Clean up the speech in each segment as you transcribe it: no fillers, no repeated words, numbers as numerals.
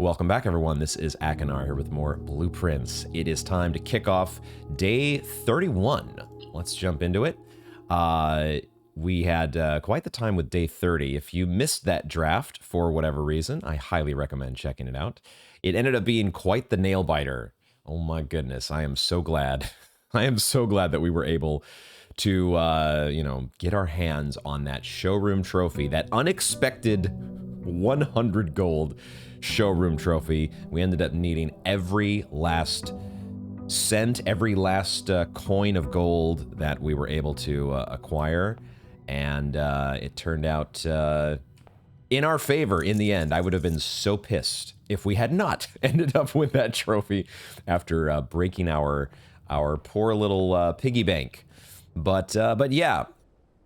Welcome back, everyone. This is Akinar here with more blueprints. It is time to kick off day 31. Let's jump into it. We had quite the time with day 30. If you missed that draft for whatever reason, I highly recommend checking it out. It ended up being quite the nail biter. Oh my goodness, I am so glad. I am so glad that we were able to, get our hands on that showroom trophy, that unexpected 100 gold showroom trophy. We ended up needing every last cent, every last coin of gold that we were able to acquire, and it turned out in our favor in the end. I would have been so pissed if we had not ended up with that trophy after breaking our poor little piggy bank. But yeah,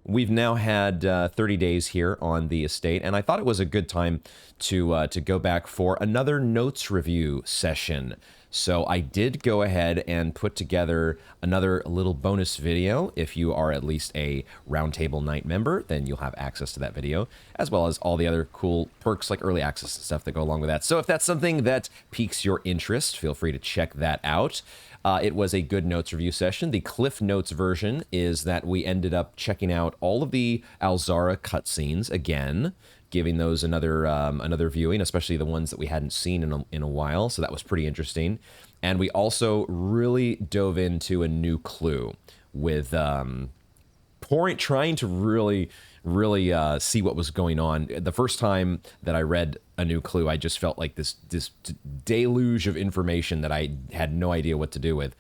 we've now had 30 days here on the estate, and I thought it was a good time to go back for another notes review session. So I did go ahead and put together another little bonus video. If you are at least a Roundtable Night member, then you'll have access to that video, as well as all the other cool perks like early access and stuff that go along with that. So if that's something that piques your interest, feel free to check that out. It was a good notes review session. The Cliff Notes version is that we ended up checking out all of the Alzara cutscenes again, giving those another viewing, especially the ones that we hadn't seen in a while. So that was pretty interesting. And we also really dove into a new clue with trying to really see what was going on. The first time that I read a new clue, I just felt like this deluge of information that I had no idea what to do with.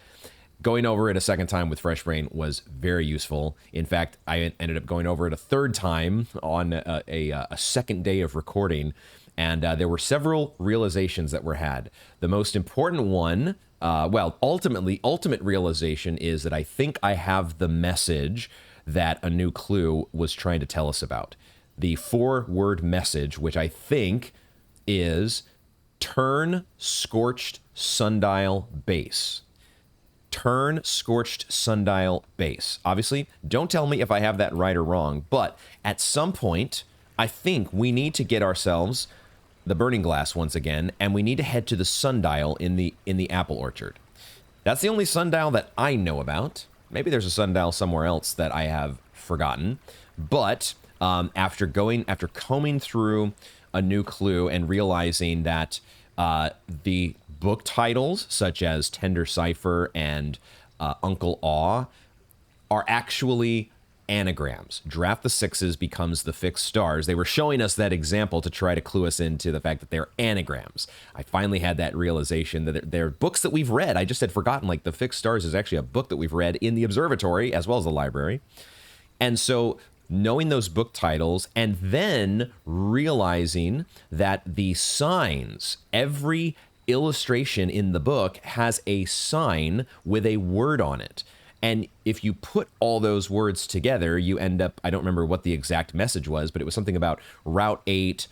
Going over it a second time with fresh brain was very useful. In fact, I ended up going over it a third time on a second day of recording, and there were several realizations that were had. The most important one, ultimate realization is that I think I have the message that a new clue was trying to tell us about. The 4-word message, which I think is turn scorched sundial base. Turn scorched sundial base. Obviously, don't tell me if I have that right or wrong, but at some point, I think we need to get ourselves the burning glass once again, and we need to head to the sundial in the apple orchard. That's the only sundial that I know about. Maybe there's a sundial somewhere else that I have forgotten, but after combing through a new clue and realizing that the book titles such as Tender Cipher and Uncle Awe are actually anagrams. Draft the Sixes becomes the fixed stars. They were showing us that example to try to clue us into the fact that they're anagrams. I finally had that realization that they're books that we've read. I just had forgotten, like, the fixed stars is actually a book that we've read in the observatory as well as the library. And so knowing those book titles and then realizing that the signs, every illustration in the book has a sign with a word on it. And if you put all those words together, you end up, I don't remember what the exact message was, but it was something about Route 8,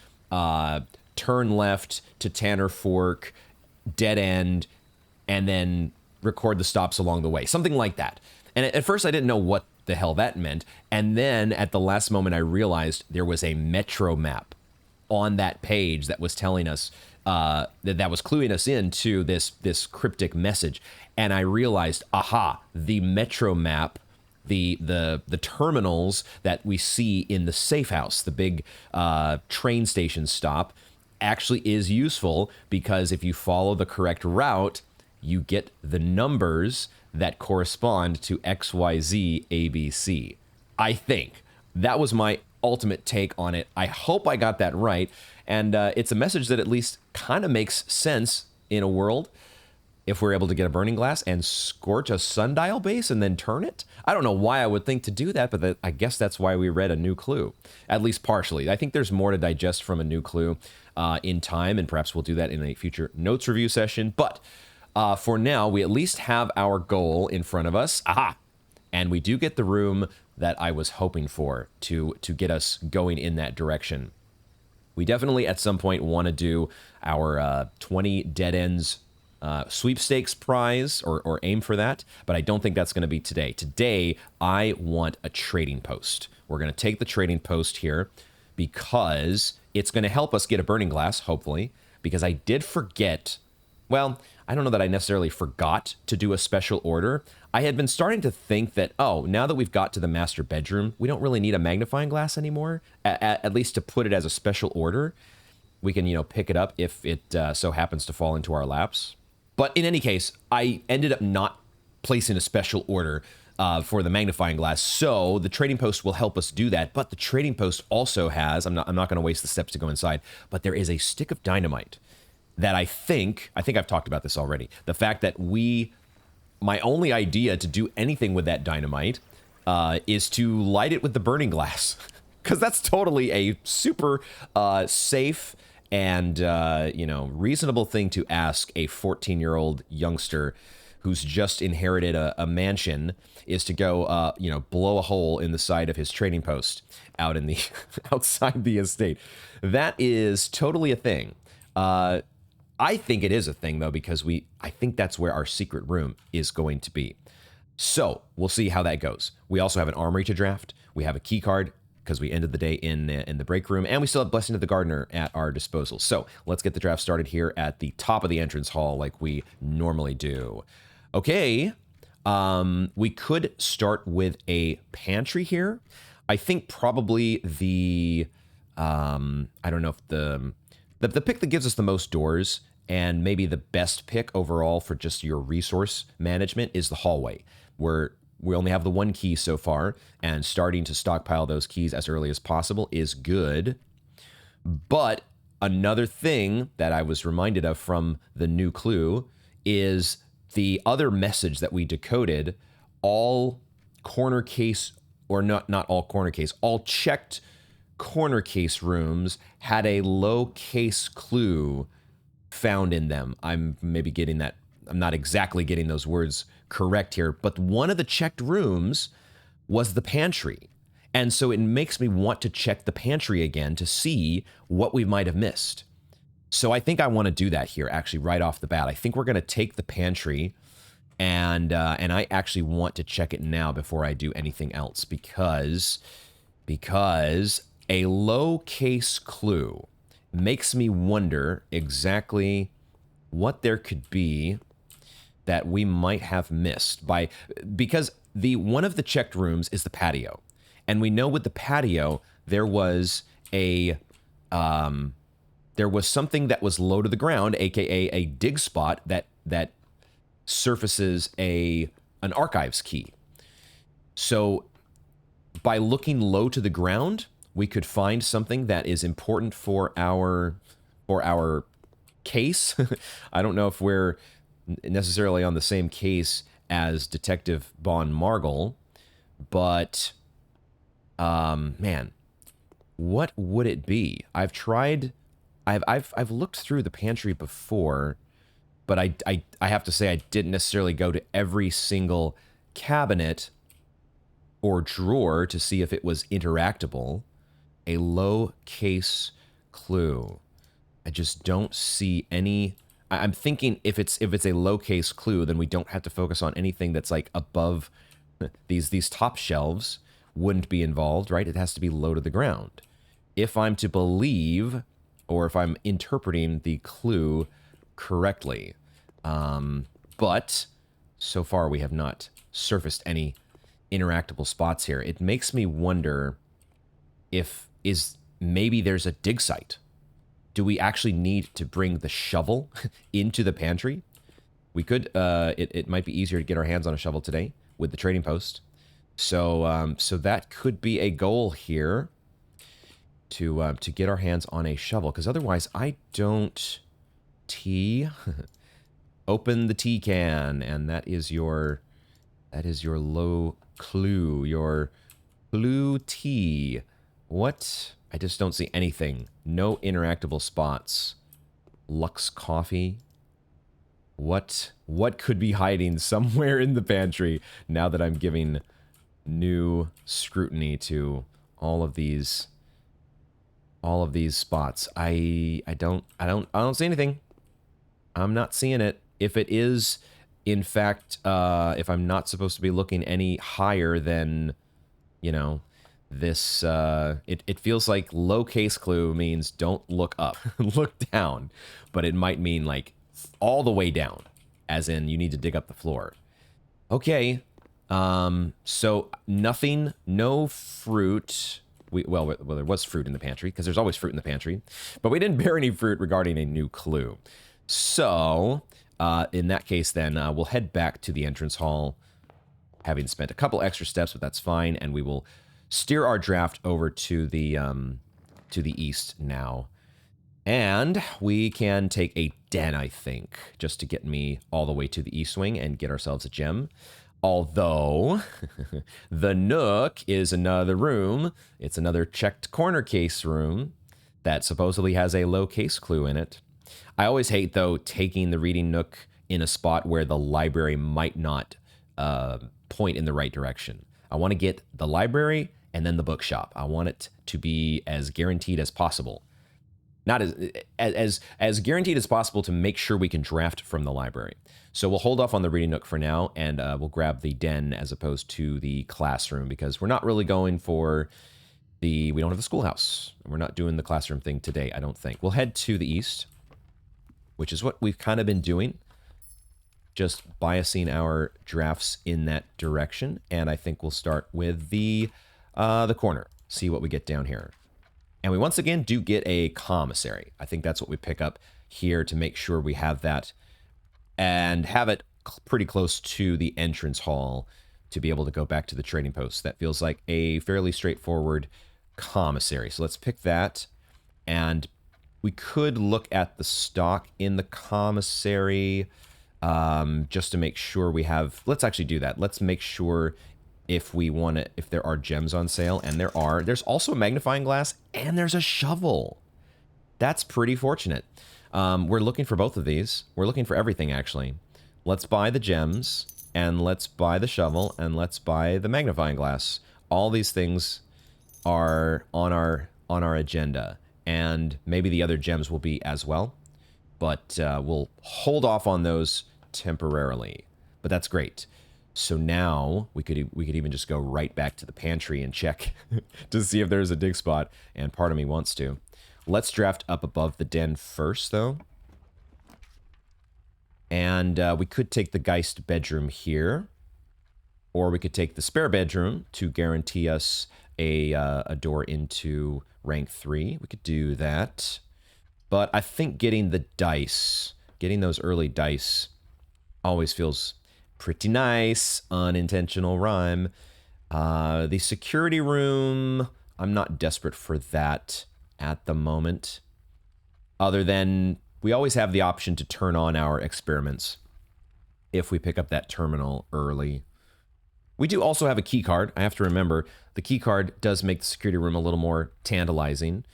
turn left to Tanner Fork, dead end, and then record the stops along the way. Something like that. And at first I didn't know what the hell that meant. And then at the last moment I realized there was a metro map on that page that was telling us that was cluing us into this cryptic message. And I realized, aha, the metro map, the terminals that we see in the safe house, the big train station stop, actually is useful, because if you follow the correct route, you get the numbers that correspond to XYZ ABC. I think that was my ultimate take on it. I hope I got that right. And it's a message that at least kind of makes sense in a world. If we're able to get a burning glass and scorch a sundial base and then turn it. I don't know why I would think to do that, but I guess that's why we read a new clue, at least partially. I think there's more to digest from a new clue in time, and perhaps we'll do that in a future notes review session. But for now, we at least have our goal in front of us. Aha! And we do get the room that I was hoping for to get us going in that direction. We definitely at some point want to do our 20 dead ends sweepstakes prize or aim for that, but I don't think that's going to be today. Today, I want a trading post. We're going to take the trading post here because it's going to help us get a burning glass, hopefully, because I did forget. Well, I don't know that I necessarily forgot to do a special order. I had been starting to think that, oh, now that we've got to the master bedroom, we don't really need a magnifying glass anymore, at least to put it as a special order. We can, pick it up if it so happens to fall into our laps. But in any case, I ended up not placing a special order for the magnifying glass. So the trading post will help us do that. But the trading post also has, I'm not going to waste the steps to go inside, but there is a stick of dynamite that I think I've talked about this already. The fact that my only idea to do anything with that dynamite is to light it with the burning glass. Because that's totally a super safe and, reasonable thing to ask a 14-year-old youngster who's just inherited a mansion, is to go, blow a hole in the side of his trading post out in the outside the estate. That is totally a thing. I think it is a thing, though, because I think that's where our secret room is going to be. So we'll see how that goes. We also have an armory to draft. We have a key card because we ended the day in the break room, and we still have Blessing of the Gardener at our disposal. So let's get the draft started here at the top of the entrance hall like we normally do. Okay, we could start with a pantry here. I think probably I don't know if the pick that gives us the most doors and maybe the best pick overall for just your resource management is the hallway, where we only have the one key so far, and starting to stockpile those keys as early as possible is good. But another thing that I was reminded of from the new clue is the other message that we decoded. All corner case, or not all corner case, all checked corner case rooms had a low case clue found in them. I'm not exactly getting those words correct here, but one of the checked rooms was the pantry. And so it makes me want to check the pantry again to see what we might have missed. So I think I want to do that here, actually, right off the bat. I think we're going to take the pantry, and I actually want to check it now before I do anything else, because a low case clue makes me wonder exactly what there could be that we might have missed because one of the checked rooms is the patio, and we know with the patio there was something that was low to the ground, aka a dig spot that surfaces an archives key. So by looking low to the ground, we could find something that is important for our case. I don't know if we're necessarily on the same case as Detective Bon Margle, but man, what would it be? I've looked through the pantry before, but I have to say I didn't necessarily go to every single cabinet or drawer to see if it was interactable. A low case clue. I just don't see any. I'm thinking if it's a low case clue, then we don't have to focus on anything that's like above these top shelves. Wouldn't be involved, right? It has to be low to the ground. If I'm to believe, or if I'm interpreting the clue correctly. But so far we have not surfaced any interactable spots here. It makes me wonder if maybe there's a dig site. Do we actually need to bring the shovel into the pantry? We could, it might be easier to get our hands on a shovel today with the trading post. So that could be a goal here to get our hands on a shovel, because otherwise I don't open the tea can, and that is your low clue, your blue tea. What? I just don't see anything. No interactable spots. Lux coffee. What could be hiding somewhere in the pantry now that I'm giving new scrutiny to all of these spots? I don't see anything. I'm not seeing it. If it is, in fact, if I'm not supposed to be looking any higher than, This, it feels like low case clue means don't look up, look down, but it might mean like all the way down, as in you need to dig up the floor. Okay, so nothing, no fruit. Well, there was fruit in the pantry, because there's always fruit in the pantry, but we didn't bear any fruit regarding a new clue. So, in that case, then we'll head back to the entrance hall, having spent a couple extra steps, but that's fine, and we will steer our draft over to the east now. And we can take a den, I think, just to get me all the way to the east wing and get ourselves a gem. Although, the Nook is another room. It's another checked corner case room that supposedly has a low case clue in it. I always hate, though, taking the reading Nook in a spot where the library might not point in the right direction. I want to get the library and then the bookshop. I want it to be as guaranteed as possible. Not as guaranteed as possible to make sure we can draft from the library. So we'll hold off on the reading nook for now, and we'll grab the den as opposed to the classroom, because we're not really going for we don't have the schoolhouse. We're not doing the classroom thing today, I don't think. We'll head to the east, which is what we've kind of been doing, just biasing our drafts in that direction. And I think we'll start with the corner, see what we get down here. And we once again do get a commissary. I think that's what we pick up here to make sure we have that and have it pretty close to the entrance hall to be able to go back to the trading post. That feels like a fairly straightforward commissary. So let's pick that. And we could look at the stock in the commissary just to make sure we have... Let's actually do that. Let's make sure if we want to, if there are gems on sale, and there are. There's also a magnifying glass, and there's a shovel. That's pretty fortunate. We're looking for both of these. We're looking for everything, actually. Let's buy the gems, and let's buy the shovel, and let's buy the magnifying glass. All these things are on our agenda, and maybe the other gems will be as well, but we'll hold off on those temporarily. But that's great. So now we could even just go right back to the pantry and check to see if there's a dig spot, and part of me wants to. Let's draft up above the den first, though. And we could take the Geist bedroom here, or we could take the spare bedroom to guarantee us a door into rank 3. We could do that. But I think getting the dice, getting those early dice, always feels pretty nice. Unintentional rhyme. The security room, I'm not desperate for that at the moment. Other than we always have the option to turn on our experiments if we pick up that terminal early. We do also have a key card. I have to remember, the key card does make the security room a little more tantalizing.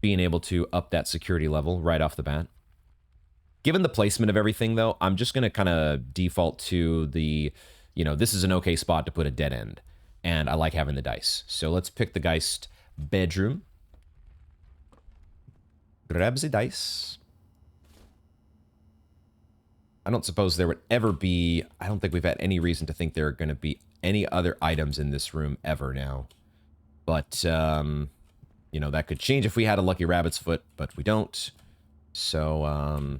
Being able to up that security level right off the bat. Given the placement of everything, though, I'm just going to kind of default to the, this is an okay spot to put a dead end. And I like having the dice. So let's pick the Geist bedroom. Grab the dice. I don't suppose there would ever be... I don't think we've had any reason to think there are going to be any other items in this room ever now. But, that could change if we had a lucky rabbit's foot, but we don't. So,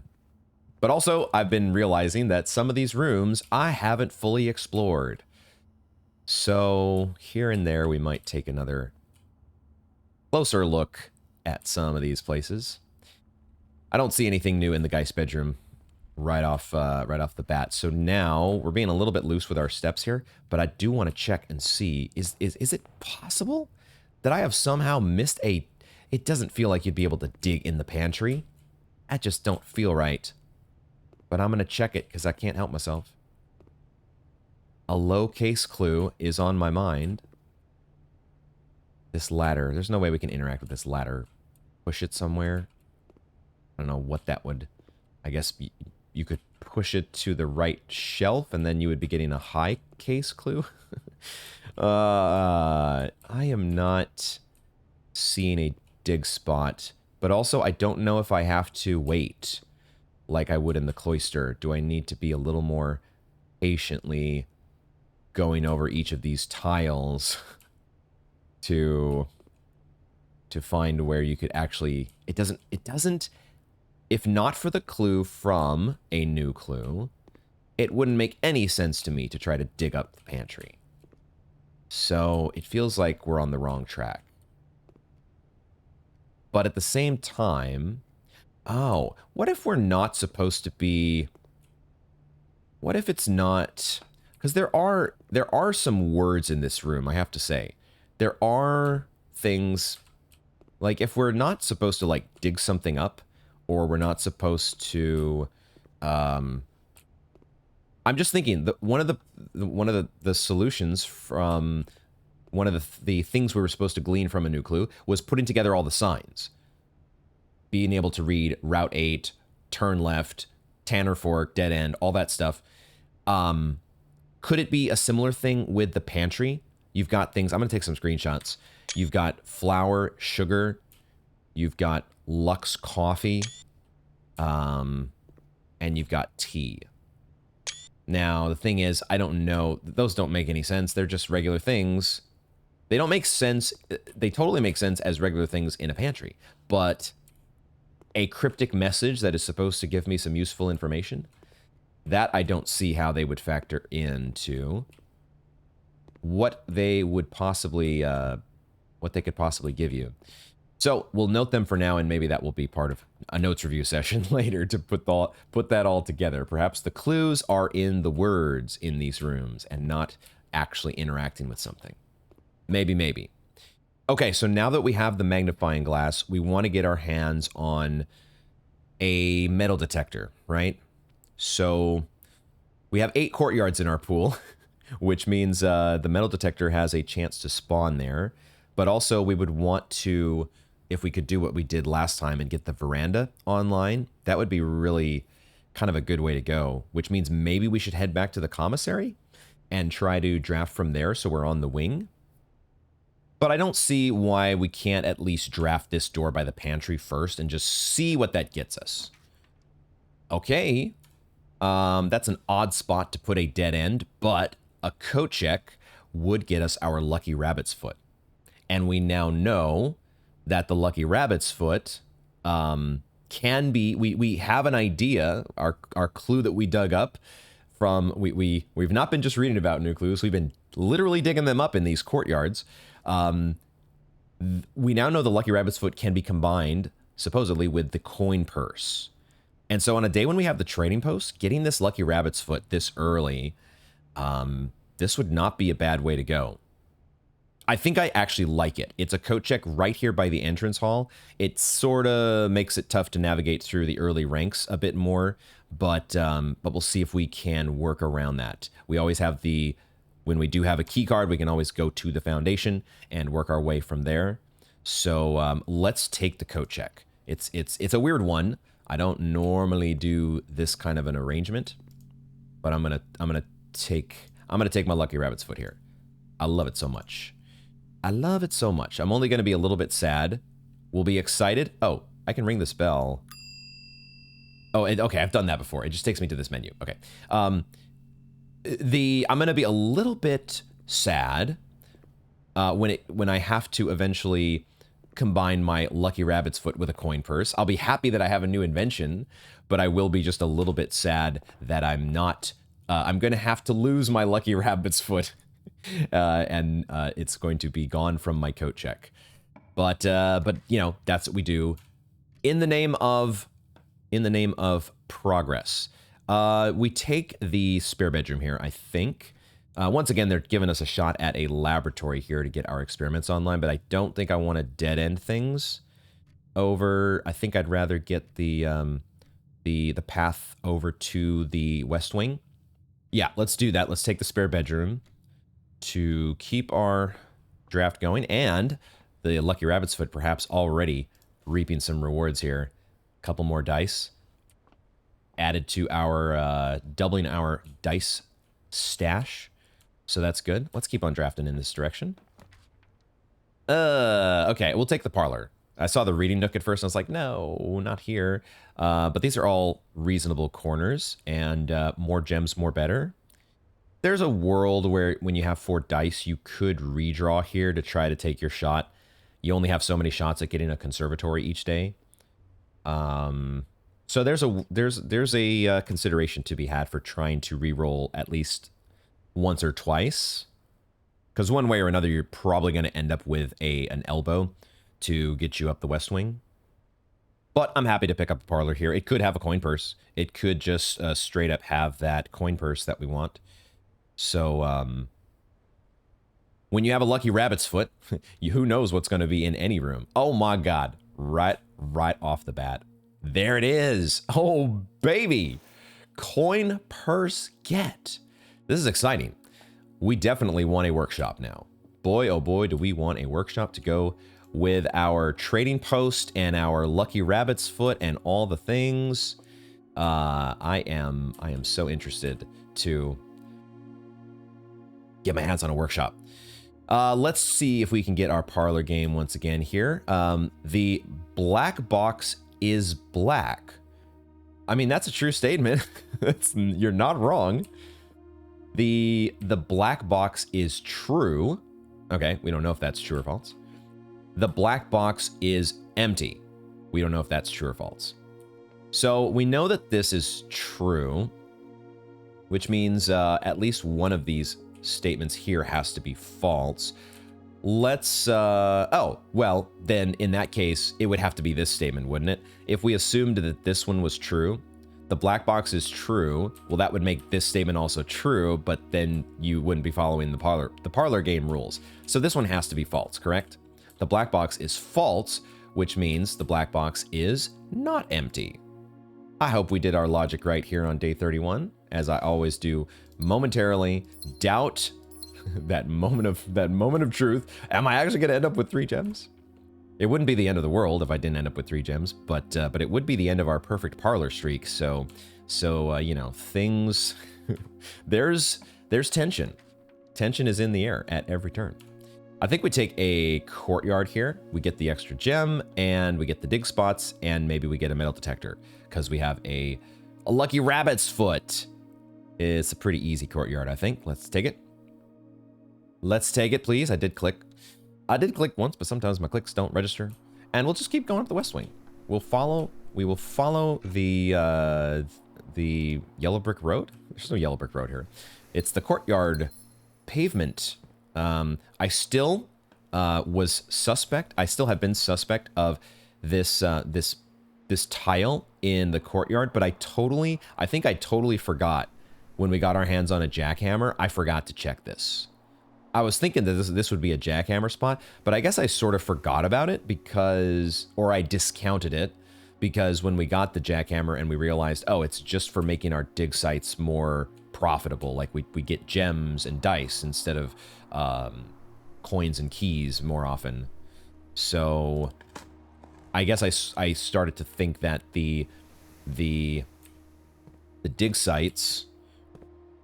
But also, I've been realizing that some of these rooms I haven't fully explored. So, here and there, we might take another closer look at some of these places. I don't see anything new in the Geist bedroom right off the bat. So now we're being a little bit loose with our steps here, but I do want to check and see, is it possible that I have somehow missed a... It doesn't feel like you'd be able to dig in the pantry. That just don't feel right. But I'm going to check it because I can't help myself. A low case clue is on my mind. This ladder. There's no way we can interact with this ladder. Push it somewhere. I don't know what that would... I guess you could push it to the right shelf and then you would be getting a high case clue. I am not seeing a dig spot. But also, I don't know if I have to wait like I would in the cloister. Do I need to be a little more patiently going over each of these tiles to find where you could actually... It doesn't... If not for the clue from a new clue, it wouldn't make any sense to me to try to dig up the pantry. So it feels like we're on the wrong track. But at the same time... Oh, what if we're not supposed to be... What if it's not... Because there are some words in this room, I have to say. There are things... Like, if we're not supposed to, like, dig something up, or we're not supposed to... I'm just thinking that one of the solutions from one of the things we were supposed to glean from a new clue was putting together all the signs. Being able to read Route 8, turn left, Tanner Fork, dead end, all that stuff. Could it be a similar thing with the pantry? You've got things... I'm going to take some screenshots. You've got flour, sugar. You've got Lux coffee. And you've got tea. Now, the thing is, I don't know. Those don't make any sense. They're just regular things. They don't make sense. They totally make sense as regular things in a pantry. But a cryptic message that is supposed to give me some useful information, that I don't see how they would factor into what they would possibly, what they could possibly give you. So we'll note them for now, and maybe that will be part of a notes review session later to put that all together. Perhaps the clues are in the words in these rooms and not actually interacting with something. Maybe. Okay, so now that we have the magnifying glass, we want to get our hands on a metal detector, right? So we have 8 courtyards in our pool, which means the metal detector has a chance to spawn there. But also we would want to, if we could do what we did last time and get the veranda online, that would be really kind of a good way to go, which means maybe we should head back to the commissary and try to draft from there so we're on the wing. But I don't see why we can't at least draft this door by the pantry first and just see what that gets us. Okay. That's an odd spot to put a dead end, but a coat check would get us our lucky rabbit's foot. And we now know that the lucky rabbit's foot can be... We have an idea, our clue that we dug up from... We've not been just reading about new clues, we've been literally digging them up in these courtyards. We now know the lucky rabbit's foot can be combined, supposedly, with the coin purse. And so on a day when we have the trading post, getting this lucky rabbit's foot this early, this would not be a bad way to go. I think I actually like it. It's a coat check right here by the entrance hall. It sort of makes it tough to navigate through the early ranks a bit more, but we'll see if we can work around that. We always have when we do have a key card, we can always go to the foundation and work our way from there. So let's take the coat check. It's a weird one. I don't normally do this kind of an arrangement, but I'm gonna take my lucky rabbit's foot here. I love it so much. I love it so much. I'm only gonna be a little bit sad. We'll be excited. Oh, I can ring this bell. Oh, okay, I've done that before. It just takes me to this menu. Okay. I'm gonna be a little bit sad when I have to eventually combine my lucky rabbit's foot with a coin purse. I'll be happy that I have a new invention, but I will be just a little bit sad that I'm not... I'm going to have to lose my lucky rabbit's foot, and it's going to be gone from my coat check. But you know, that's what we do in the name of progress. We take the spare bedroom here, I think. Once again, they're giving us a shot at a laboratory here to get our experiments online, but I don't think I want to dead end things over. I think I'd rather get the path over to the West Wing. Yeah, let's do that. Let's take the spare bedroom to keep our draft going, and the lucky rabbit's foot perhaps already reaping some rewards here. A couple more dice added to our doubling our dice stash. So that's good. Let's keep on drafting in this direction. Okay, we'll take the parlor. I saw the reading nook at first, and I was like, no, not here. But these are all reasonable corners, and more gems, more better. There's a world where when you have 4 dice, you could redraw here to try to take your shot. You only have so many shots at getting a conservatory each day. So there's a consideration to be had for trying to re-roll at least once or twice. Because one way or another, you're probably going to end up with an elbow to get you up the West Wing. But I'm happy to pick up a parlor here. It could have a coin purse. It could just straight up have that coin purse that we want. So when you have a lucky rabbit's foot, who knows what's going to be in any room. Oh my God. Right off the bat. There it is. Oh, baby. Coin purse get. This is exciting. We definitely want a workshop now. Boy, oh boy, do we want a workshop to go with our trading post and our lucky rabbit's foot and all the things. I am so interested to get my hands on a workshop. Let's see if we can get our parlor game once again here. The black box is black. I mean, that's a true statement. You're not wrong. The black box is true. Okay, we don't know if that's true or false. The black box is empty. We don't know if that's true or false. So we know that this is true, which means at least one of these statements here has to be false. Let's, oh, well, then in that case, it would have to be this statement, wouldn't it? If we assumed that this one was true, the black box is true, well, that would make this statement also true, but then you wouldn't be following the parlor game rules. So this one has to be false, correct? The black box is false, which means the black box is not empty. I hope we did our logic right here on day 31, as I always do momentarily doubt that moment of truth. Am I actually going to end up with 3 gems? It wouldn't be the end of the world if I didn't end up with 3 gems, but it would be the end of our perfect parlor streak. So you know, things there's tension. Tension is in the air at every turn. I think we take a courtyard here. We get the extra gem and we get the dig spots and maybe we get a metal detector because we have a lucky rabbit's foot. It's a pretty easy courtyard, I think. Let's take it. Let's take it, please. I did click once, but sometimes my clicks don't register. And we'll just keep going up the West Wing. We will follow the yellow brick road. There's no yellow brick road here. It's the courtyard pavement. I still was suspect. I still have been suspect of this tile in the courtyard, but I think I totally forgot when we got our hands on a jackhammer. I forgot to check this. I was thinking that this would be a jackhammer spot, but I guess I sort of forgot about it or I discounted it because when we got the jackhammer and we realized, oh, it's just for making our dig sites more profitable. Like we get gems and dice instead of coins and keys more often. So I guess I started to think that the dig sites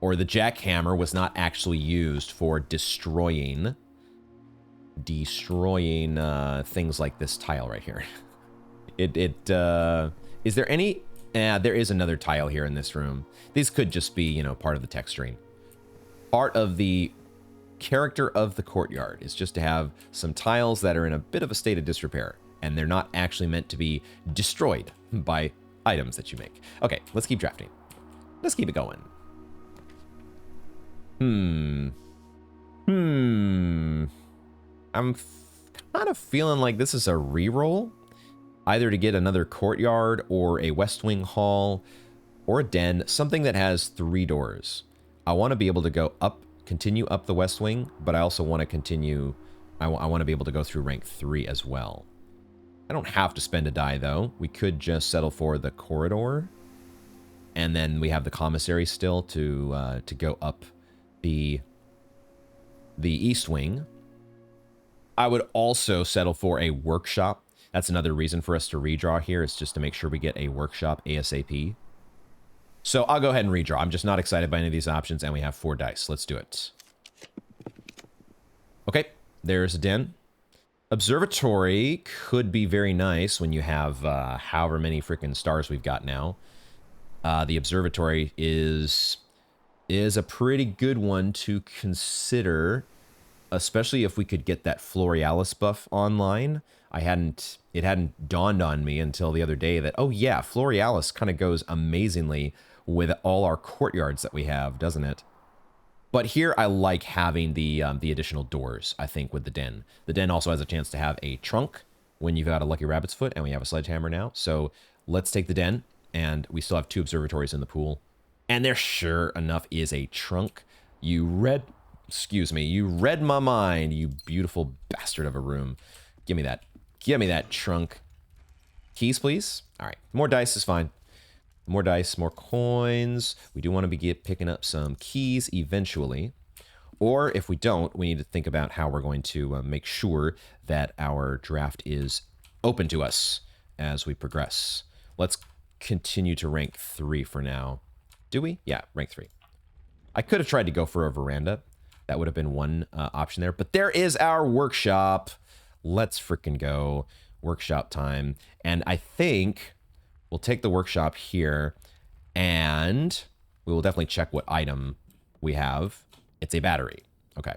or the jackhammer was not actually used for destroying things like this tile right here. Is there any? There is another tile here in this room. These could just be, you know, part of the texturing. Part of the character of the courtyard is just to have some tiles that are in a bit of a state of disrepair, and they're not actually meant to be destroyed by items that you make. Okay, let's keep drafting. Let's keep it going. I'm kind of feeling like this is a reroll, either to get another courtyard or a West Wing hall or a den, something that has 3 doors. I want to be able to continue up the West Wing, but I also want to continue. I want to be able to go through rank 3 as well. I don't have to spend a die though. We could just settle for the corridor, and then we have the commissary still to go up the East Wing. I would also settle for a workshop. That's another reason for us to redraw here, is just to make sure we get a workshop ASAP. So I'll go ahead and redraw. I'm just not excited by any of these options, and we have 4 dice. Let's do it. Okay, there's a den. Observatory could be very nice when you have however many freaking stars we've got now. The observatory is is a pretty good one to consider, especially if we could get that Florealis buff online. It hadn't dawned on me until the other day that, oh yeah, Florealis kind of goes amazingly with all our courtyards that we have, doesn't it? But here I like having the additional doors, I think, with the den. The den also has a chance to have a trunk when you've got a Lucky Rabbit's Foot, and we have a sledgehammer now. So let's take the den, and we still have 2 observatories in the pool. And there, sure enough, is a trunk. You read my mind, you beautiful bastard of a room. Give me that. Give me that trunk. Keys, please. All right, more dice is fine. More dice, more coins. We do want to be picking up some keys eventually. Or if we don't, we need to think about how we're going to make sure that our draft is open to us as we progress. Let's continue to rank 3 for now. Do we? Yeah, rank 3. I could have tried to go for a veranda. That would have been one option there. But there is our workshop. Let's freaking go. Workshop time. And I think we'll take the workshop here, and we will definitely check what item we have. It's a battery. Okay.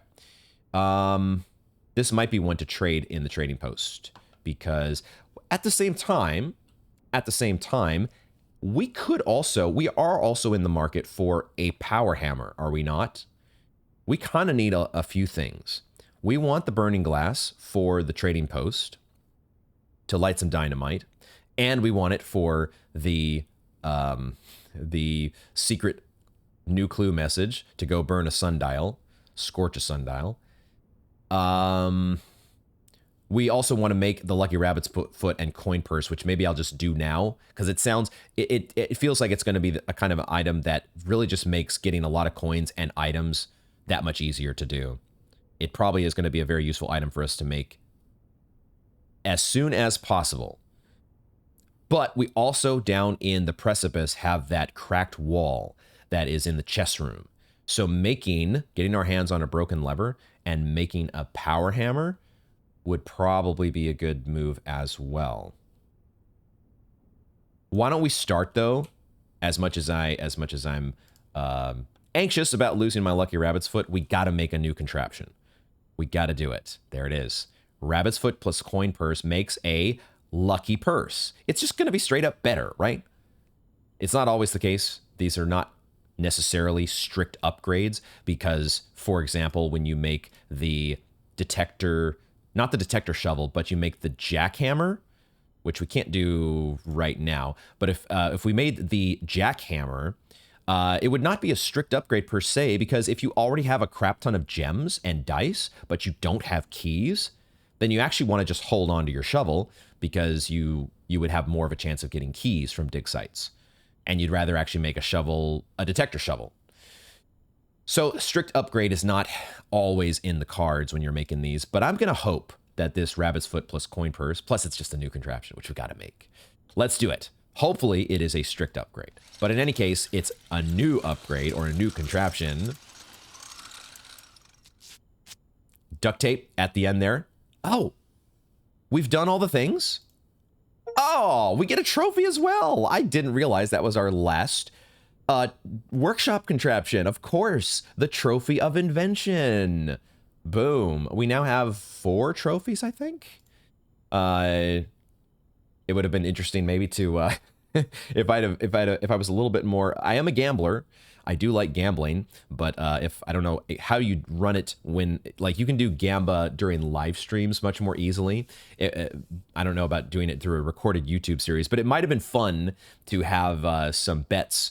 This might be one to trade in the trading post, because at the same time, we are also in the market for a power hammer, are we not? We kind of need a few things. We want the burning glass for the trading post to light some dynamite. And we want it for the secret new clue message to go burn a sundial, scorch a sundial. We also want to make the Lucky Rabbit's Foot and coin purse, which maybe I'll just do now, because it feels like it's going to be a kind of item that really just makes getting a lot of coins and items that much easier to do. It probably is going to be a very useful item for us to make as soon as possible. But we also, down in the precipice, have that cracked wall that is in the chest room. So getting our hands on a broken lever and making a power hammer would probably be a good move as well. Why don't we start, though, as much as I'm anxious about losing my Lucky Rabbit's Foot, we got to make a new contraption. We got to do it. There it is. Rabbit's Foot plus coin purse makes a lucky purse. It's just going to be straight up better, right? It's not always the case. These are not necessarily strict upgrades because, for example, when you make the detector, not the detector shovel, but you make the jackhammer, which we can't do right now. But if we made the jackhammer, it would not be a strict upgrade per se, because if you already have a crap ton of gems and dice, but you don't have keys, then you actually want to just hold on to your shovel, because you would have more of a chance of getting keys from dig sites. And you'd rather actually make a detector shovel. So strict upgrade is not always in the cards when you're making these, but I'm going to hope that this Rabbit's Foot plus coin purse, plus it's just a new contraption, which we got to make. Let's do it. Hopefully it is a strict upgrade. But in any case, it's a new upgrade or a new contraption. Duct tape at the end there. Oh, we've done all the things? Oh, we get a trophy as well. I didn't realize that was our last workshop contraption. Of course, the Trophy of Invention. Boom. We now have 4 trophies, I think. It would have been interesting maybe to if I was a little bit more. I am a gambler. I do like gambling, but if I don't know how you run it when, like, you can do Gamba during live streams much more easily. I don't know about doing it through a recorded YouTube series, but it might have been fun to have some bets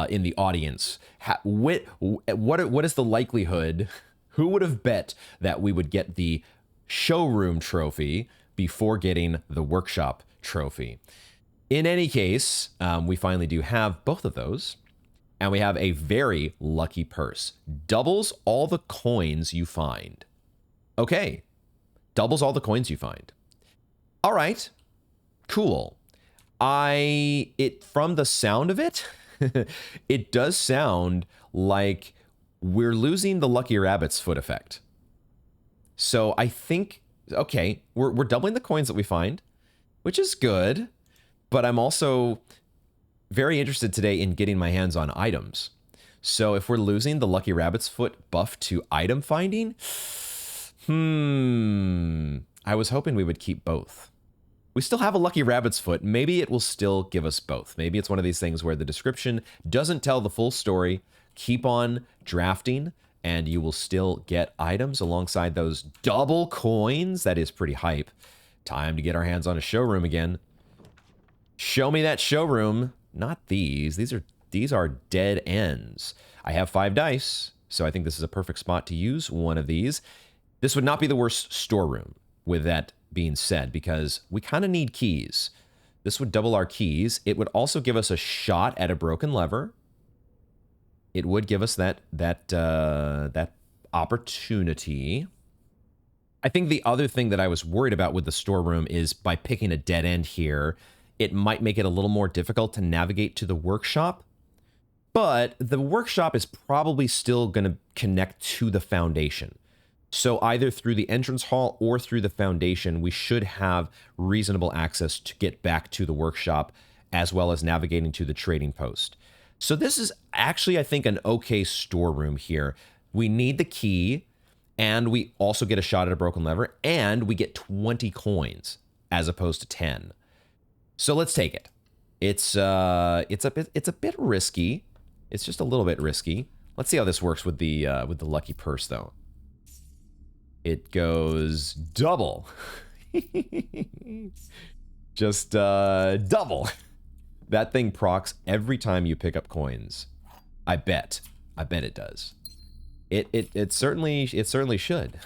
in the audience. What is the likelihood? Who would have bet that we would get the showroom trophy before getting the workshop trophy? In any case, we finally do have both of those. And we have a very lucky purse. Doubles all the coins you find. Okay. Doubles all the coins you find. All right. Cool. From the sound of it, it does sound like we're losing the Lucky Rabbit's Foot effect. So I think, okay, we're doubling the coins that we find, which is good. But I'm also very interested today in getting my hands on items. So if we're losing the Lucky Rabbit's Foot buff to item finding, I was hoping we would keep both. We still have a Lucky Rabbit's Foot. Maybe it will still give us both. Maybe it's one of these things where the description doesn't tell the full story. Keep on drafting, and you will still get items alongside those double coins. That is pretty hype. Time to get our hands on a showroom again. Show me that showroom. Not these. These are dead ends. I have 5 dice, so I think this is a perfect spot to use one of these. This would not be the worst storeroom, with that being said, because we kind of need keys. This would double our keys. It would also give us a shot at a broken lever. It would give us that opportunity. I think the other thing that I was worried about with the storeroom is by picking a dead end here, it might make it a little more difficult to navigate to the workshop. But the workshop is probably still going to connect to the foundation. So either through the entrance hall or through the foundation, we should have reasonable access to get back to the workshop, as well as navigating to the trading post. So this is actually, I think, an okay storeroom here. We need the key, and we also get a shot at a broken lever, and we get 20 coins as opposed to 10. So let's take it. It's a bit risky. It's just a little bit risky. Let's see how this works with the lucky purse, though. It goes double. Just double. That thing procs every time you pick up coins. I bet it does. It certainly should.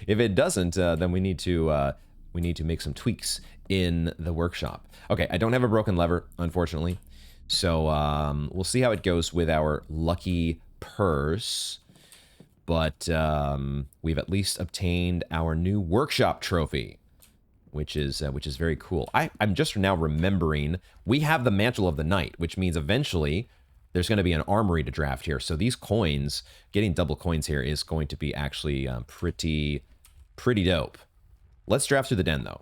If it doesn't, then we need to make some tweaks in the workshop. Okay, I don't have a broken lever, unfortunately. So we'll see how it goes with our lucky purse. But we've at least obtained our new workshop trophy, which is very cool. I'm just now remembering we have the Mantle of the Knight, which means eventually there's going to be an armory to draft here. So these coins, getting double coins here, is going to be actually pretty dope. Let's draft through the den, though.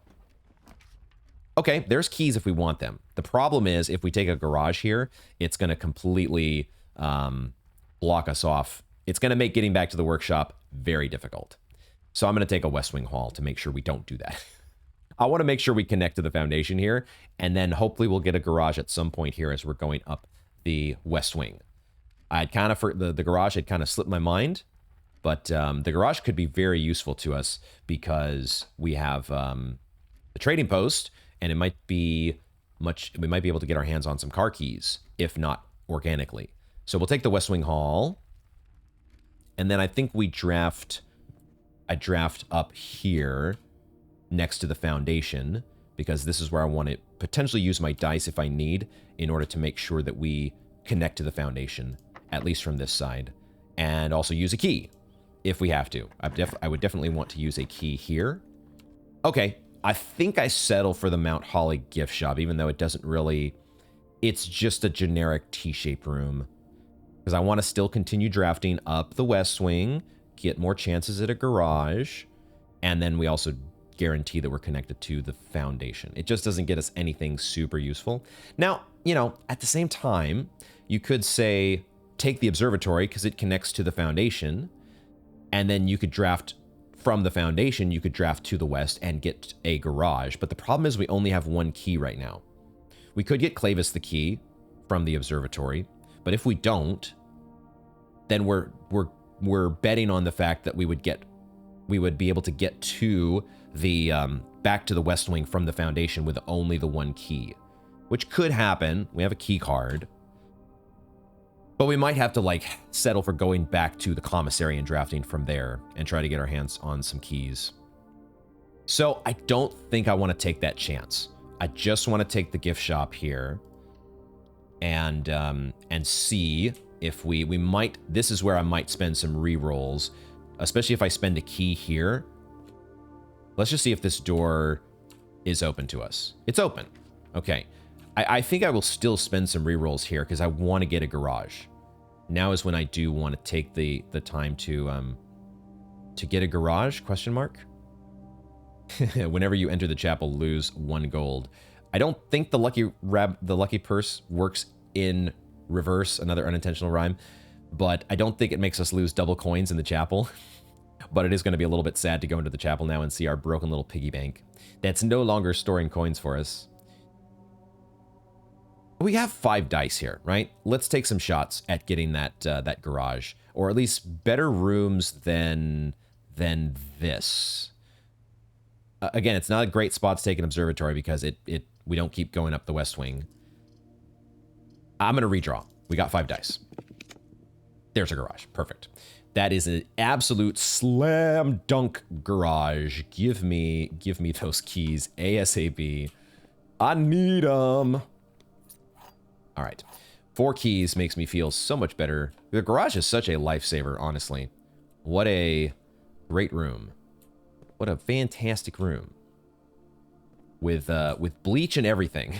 Okay, there's keys if we want them. The problem is if we take a garage here, it's going to completely block us off. It's going to make getting back to the workshop very difficult. So I'm going to take a West Wing Hall to make sure we don't do that. I want to make sure we connect to the foundation here, and then hopefully we'll get a garage at some point here as we're going up the West Wing. I'd kind of, the garage had kind of slipped my mind, but the garage could be very useful to us because we have the trading post, and it might be we might be able to get our hands on some car keys, if not organically. So we'll take the West Wing Hall. And then I think I draft up here next to the foundation, because this is where I want to potentially use my dice if I need, in order to make sure that we connect to the foundation, at least from this side, and also use a key if we have to. I would definitely want to use a key here. Okay, I think I settle for the Mount Holly gift shop, even though it doesn't really, it's just a generic T-shaped room. Because I want to still continue drafting up the West Wing, get more chances at a garage, and then we also guarantee that we're connected to the foundation. It just doesn't get us anything super useful. Now, you know, at the same time, you could say, take the observatory because it connects to the foundation, and then you could draft from the foundation, you could draft to the west and get a garage. But the problem is we only have one key right now. We could get Clavis the key from the observatory, but if we don't, then we're betting on the fact that we would be able to get to the back to the West Wing from the foundation with only the one key, which could happen. We have a key card, but we might have to like settle for going back to the commissary and drafting from there and try to get our hands on some keys. So I don't think I want to take that chance. I just want to take the gift shop here and see if we might, this is where I might spend some re-rolls, especially if I spend a key here. Let's just see if this door is open to us. It's open. Okay. I think I will still spend some re-rolls here because I want to get a garage. Now is when I do want to take the time to get a garage, question mark. Whenever you enter the chapel, lose 1 gold. I don't think the lucky purse works in reverse, another unintentional rhyme. but I don't think it makes us lose double coins in the chapel. But it is going to be a little bit sad to go into the chapel now and see our broken little piggy bank that's no longer storing coins for us. We have 5 dice here, right? Let's take some shots at getting that that garage, or at least better rooms than this. Again, it's not a great spot to take an observatory because we don't keep going up the west wing. I'm going to redraw. We got 5 dice. There's a garage. Perfect. That is an absolute slam dunk garage. Give me those keys ASAP. I need them. All right. 4 keys makes me feel so much better. The garage is such a lifesaver, honestly. What a great room. What a fantastic room. With bleach and everything.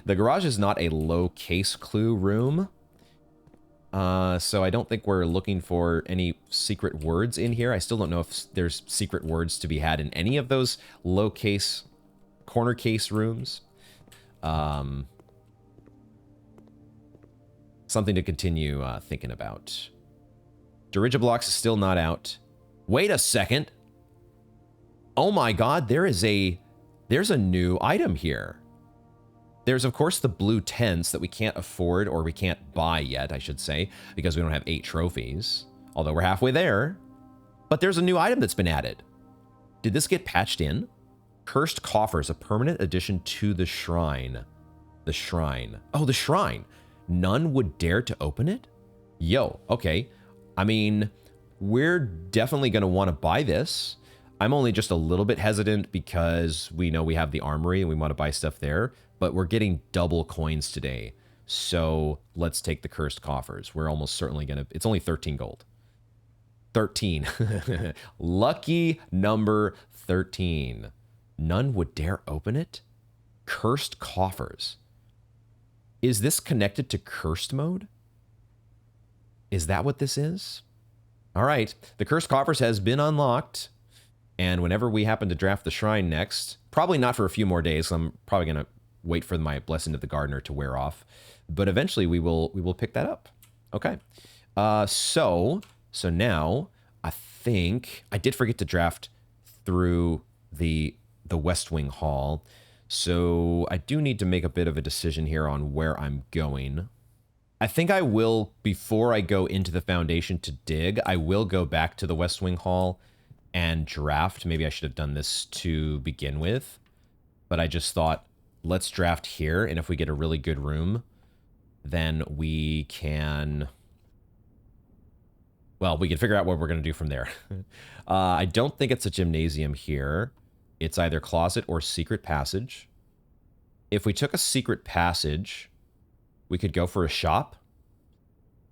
The garage is not a low case clue room. So I don't think we're looking for any secret words in here. I still don't know if there's secret words to be had in any of those low case, corner case rooms. Something to continue thinking about. Dirigiblocks is still not out. Wait a second. Oh my god, there's a new item here. There's, of course, the blue tents that we can't afford, or we can't buy yet, I should say, because we don't have 8 trophies. Although we're halfway there. But there's a new item that's been added. Did this get patched in? Cursed Coffers, a permanent addition to the shrine. The shrine. Oh, the shrine. None would dare to open it? Yo, okay. I mean, we're definitely going to want to buy this. I'm only just a little bit hesitant because we know we have the armory and we want to buy stuff there, but we're getting double coins today. So let's take the Cursed Coffers. We're almost certainly going to... It's only 13 gold. 13. Lucky number 13. None would dare open it? Cursed Coffers. Is this connected to Cursed mode? Is that what this is? All right. The Cursed Coffers has been unlocked. And whenever we happen to draft the shrine next, probably not for a few more days, I'm probably going to wait for my Blessing of the Gardener to wear off. But eventually we will pick that up. Okay. So now I think I did forget to draft through the West Wing Hall. So I do need to make a bit of a decision here on where I'm going. I think I will, before I go into the Foundation to dig, I will go back to the West Wing Hall and draft. Maybe I should have done this to begin with, but I just thought, let's draft here, and if we get a really good room, then we can... Well, we can figure out what we're going to do from there. I don't think it's a gymnasium here. It's either closet or secret passage. If we took a secret passage, we could go for a shop.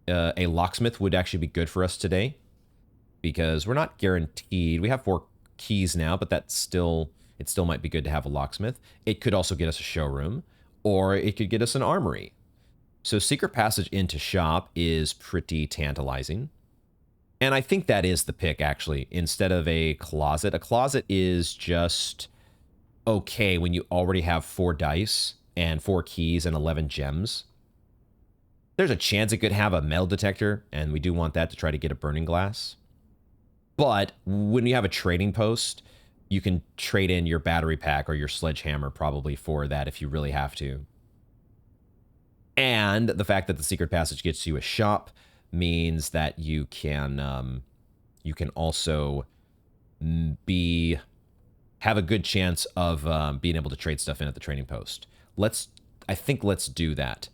A locksmith would actually be good for us today, because we're not guaranteed. We have 4 keys now, but it still might be good to have a locksmith. It could also get us a showroom, or it could get us an armory. So secret passage into shop is pretty tantalizing. And I think that is the pick, actually, instead of a closet. A closet is just okay when you already have 4 dice and 4 keys and 11 gems. There's a chance it could have a metal detector, and we do want that to try to get a burning glass. But when you have a trading post, you can trade in your battery pack or your sledgehammer probably for that if you really have to. And the fact that the secret passage gets you a shop means that you can also have a good chance of being able to trade stuff in at the trading post. I think let's do that.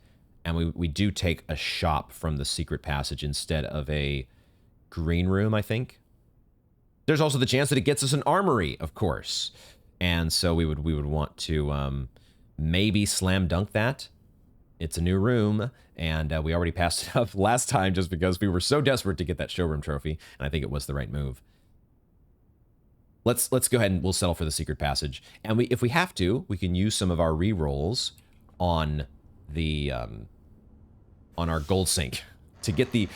And we do take a shop from the secret passage instead of a green room, I think. There's also the chance that it gets us an armory, of course. And so we would want to maybe slam dunk that. It's a new room, and we already passed it up last time just because we were so desperate to get that showroom trophy, and I think it was the right move. Let's go ahead and we'll settle for the secret passage. And if we have to, we can use some of our re-rolls on the on our gold sink to get the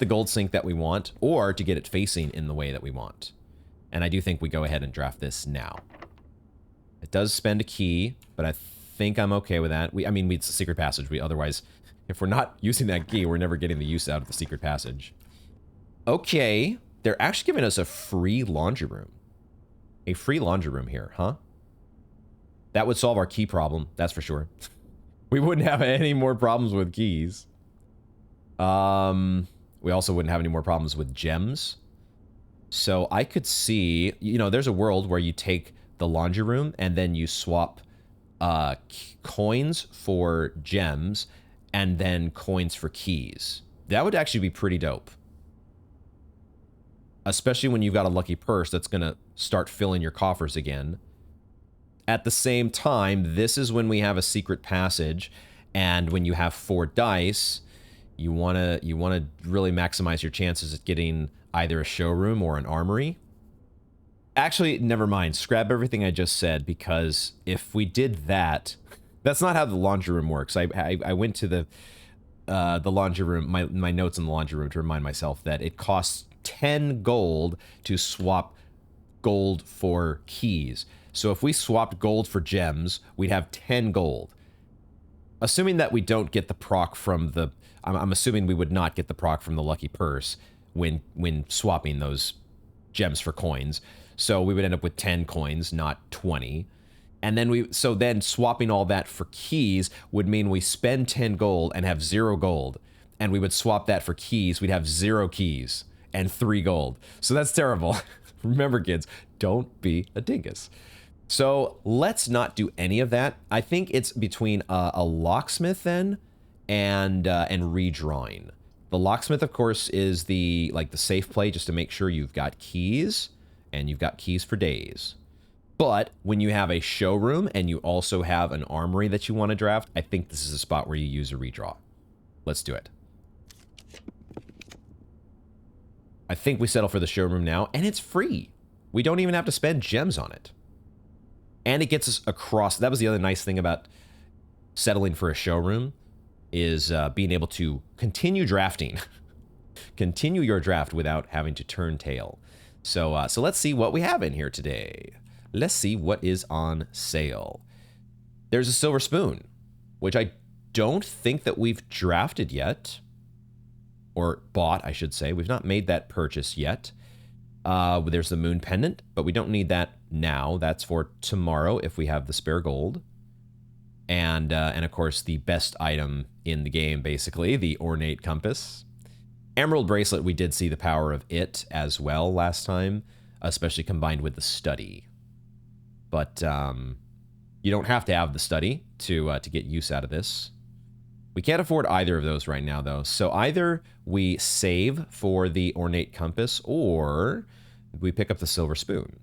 gold sink that we want, or to get it facing in the way that we want. And I do think we go ahead and draft this now. It does spend a key, but I think I'm okay with that. I mean, it's a secret passage. Otherwise, If we're not using that key, we're never getting the use out of the secret passage. Okay, they're actually giving us a free laundry room. A free laundry room here, huh? That would solve our key problem, that's for sure. We wouldn't have any more problems with keys. We also wouldn't have any more problems with gems. So I could see, you know, there's a world where you take the laundry room and then you swap coins for gems and then coins for keys. That would actually be pretty dope. Especially when you've got a lucky purse that's going to start filling your coffers again. At the same time, this is when we have a secret passage, and when you have 4 dice, you want to really maximize your chances at getting either a showroom or an armory. Actually, never mind. Scrap everything I just said, because if we did that, that's not how the laundry room works. I went to the laundry room, my notes in the laundry room to remind myself that it costs 10 gold to swap gold for keys. So if we swapped gold for gems, we'd have 10 gold. Assuming that we don't get the proc from the... I'm assuming we would not get the proc from the lucky purse when swapping those gems for coins. So we would end up with 10 coins, not 20. And then then swapping all that for keys would mean we spend 10 gold and have 0 gold. And we would swap that for keys, we'd have 0 keys and 3 gold. So that's terrible. Remember, kids, don't be a dingus. So let's not do any of that. I think it's between a locksmith then and redrawing. The locksmith, of course, is the safe play, just to make sure you've got keys, and you've got keys for days. But when you have a showroom and you also have an armory that you want to draft, I think this is a spot where you use a redraw. Let's do it. I think we settle for the showroom now, and it's free. We don't even have to spend gems on it. And it gets us across. That was the other nice thing about settling for a showroom, is being able to continue drafting. Continue your draft without having to turn tail. So let's see what we have in here today. Let's see what is on sale. There's a silver spoon, which I don't think that we've drafted yet. Or bought, I should say. We've not made that purchase yet. There's the moon pendant, but we don't need that now. That's for tomorrow if we have the spare gold. And of course, the best item in the game, basically, the ornate compass. Emerald bracelet, we did see the power of it as well last time, especially combined with the study. But you don't have to have the study to get use out of this. We can't afford either of those right now, though. So either we save for the ornate compass, or we pick up the silver spoon.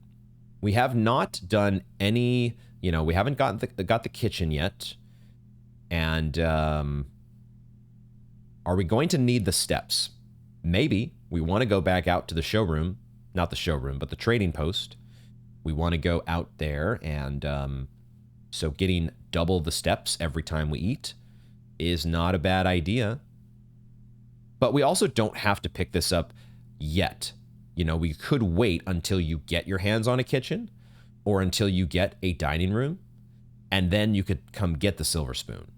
We have not done any, you know, we haven't got the kitchen yet. And are we going to need the steps? Maybe. We want to go back out to the showroom. Not the showroom, but the trading post. We want to go out there, and so getting double the steps every time we eat is not a bad idea. But we also don't have to pick this up yet. You know, we could wait until you get your hands on a kitchen, or until you get a dining room, and then you could come get the silver spoon.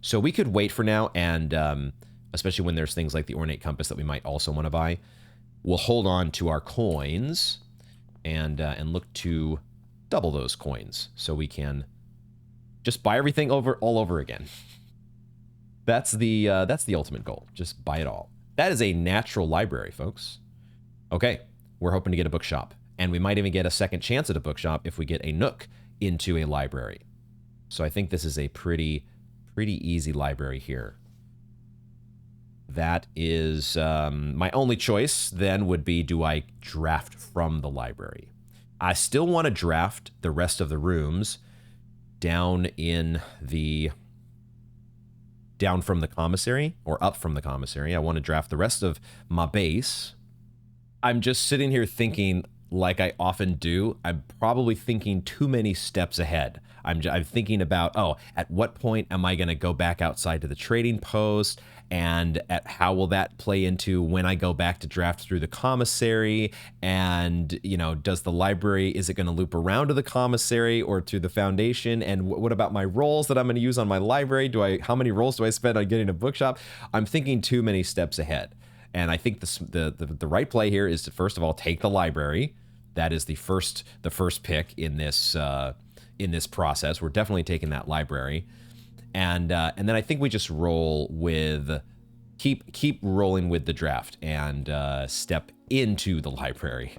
So we could wait for now, and especially when there's things like the ornate compass that we might also want to buy, we'll hold on to our coins and look to double those coins so we can just buy everything all over again. That's the ultimate goal. Just buy it all. That is a natural library, folks. Okay, we're hoping to get a bookshop, and we might even get a second chance at a bookshop if we get a nook into a library. So I think this is a pretty easy library here. That is my only choice then would be, do I draft from the library? I still want to draft the rest of the rooms down from the commissary, or up from the commissary. I want to draft the rest of my base. I'm just sitting here thinking, like I often do, I'm probably thinking too many steps ahead. I'm thinking about, oh, at what point am I going to go back outside to the trading post? and at how will that play into when I go back to draft through the commissary, and does the library, is it going to loop around to the commissary or to the foundation, and what about my rolls that I'm going to use on my library? How many rolls do I spend on getting a bookshop? I'm thinking too many steps ahead, and I think the right play here is to first of all take the library. That is the first pick in this process. We're definitely taking that library, and then I think we just roll with keep rolling with the draft and step into the library.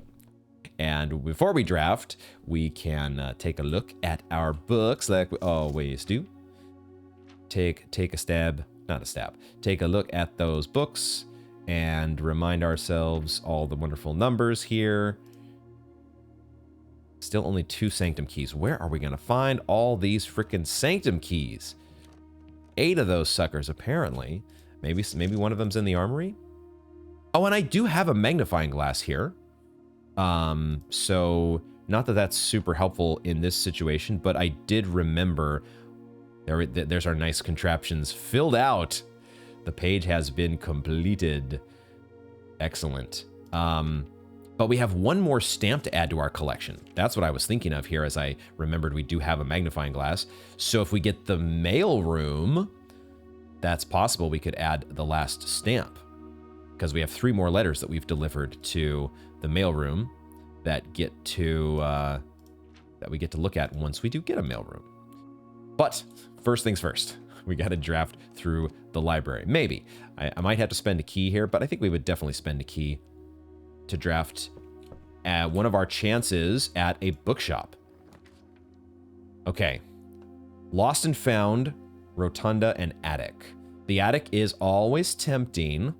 And before we draft, we can take a look at our books like we always do. Take a look at those books and remind ourselves all the wonderful numbers here. Still only 2 sanctum keys. Where are we going to find all these freaking sanctum keys? 8 of those suckers, apparently. Maybe one of them's in the armory? Oh, and I do have a magnifying glass here. So not that that's super helpful in this situation, but I did remember there's our nice contraptions filled out. The page has been completed. Excellent. But we have one more stamp to add to our collection. That's what I was thinking of here as I remembered we do have a magnifying glass. So if we get the mail room, that's possible we could add the last stamp, because we have 3 more letters that we've delivered to the mail room that we get to look at once we do get a mail room. But first things first, we got to draft through the library. Maybe I might have to spend a key here, but I think we would definitely spend a key to draft one of our chances at a bookshop. Okay. Lost and Found, Rotunda, and Attic. The Attic is always tempting,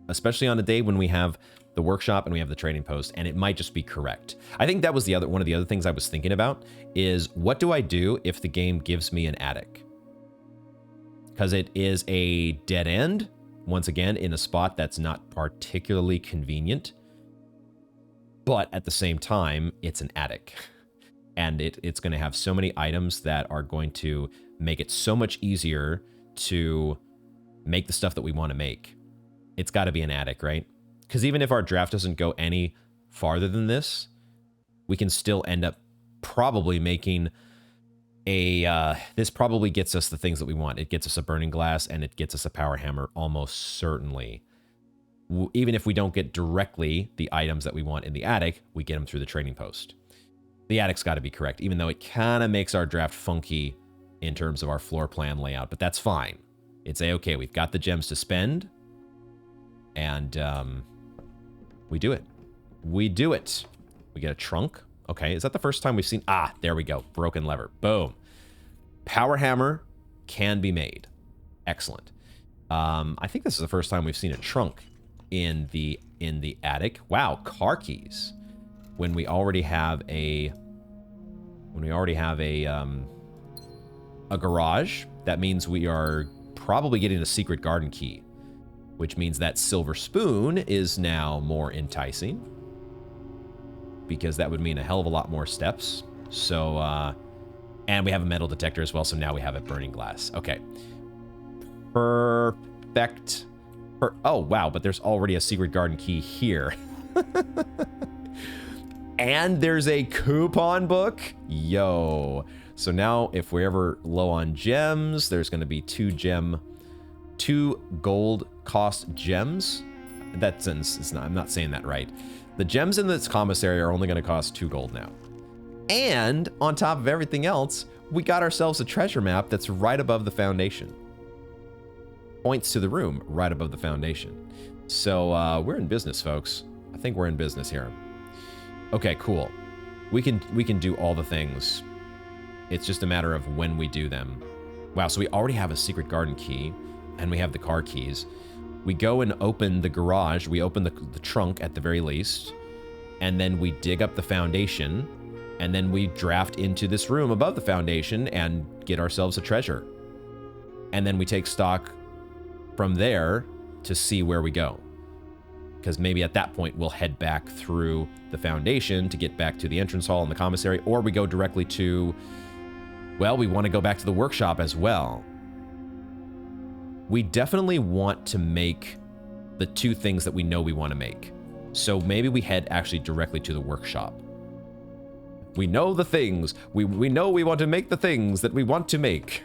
especially on a day when we have the workshop and we have the trading post, and it might just be correct. I think that was one of the other things I was thinking about is, what do I do if the game gives me an attic? Because it is a dead end, once again, in a spot that's not particularly convenient, but at the same time, it's an attic. And it's going to have so many items that are going to make it so much easier to make the stuff that we want to make. It's got to be an attic, right? Because even if our draft doesn't go any farther than this, we can still end up probably making this probably gets us the things that we want. It gets us a burning glass and it gets us a power hammer almost certainly. Even if we don't get directly the items that we want in the attic, we get them through the trading post. The attic's got to be correct, even though it kind of makes our draft funky in terms of our floor plan layout, but that's fine. It's okay. We've got the gems to spend, and we do it. We do it. We get a trunk. Okay, is that the first time we've seen? Ah, there we go. Broken lever. Boom. Power hammer can be made. Excellent. I think this is the first time we've seen a trunk in the attic. Wow, car keys. When we already have a garage, that means we are probably getting a secret garden key, which means that silver spoon is now more enticing, because that would mean a hell of a lot more steps. So, and we have a metal detector as well, so now we have a burning glass. Okay. Perfect. Oh, wow, but there's already a secret garden key here. And there's a coupon book. Yo. So now if we're ever low on gems, there's going to be 2 gold cost gems. That sentence is not, I'm not saying that right. The gems in this commissary are only going to cost 2 gold now. And on top of everything else, we got ourselves a treasure map that's right above the foundation. Points to the room right above the foundation. So we're in business, folks. I think we're in business here. Okay, cool. We can do all the things. It's just a matter of when we do them. Wow, so we already have a secret garden key, and we have the car keys. We go and open the garage. We open the trunk at the very least, and then we dig up the foundation, and then we draft into this room above the foundation and get ourselves a treasure. And then we take stock from there to see where we go. Because maybe at that point we'll head back through the foundation to get back to the entrance hall and the commissary, or we go directly to, well, we want to go back to the workshop as well. we definitely want to make the two things that we know we want to make. So maybe we head actually directly to the workshop. We know the things. We know we want to make the things that we want to make.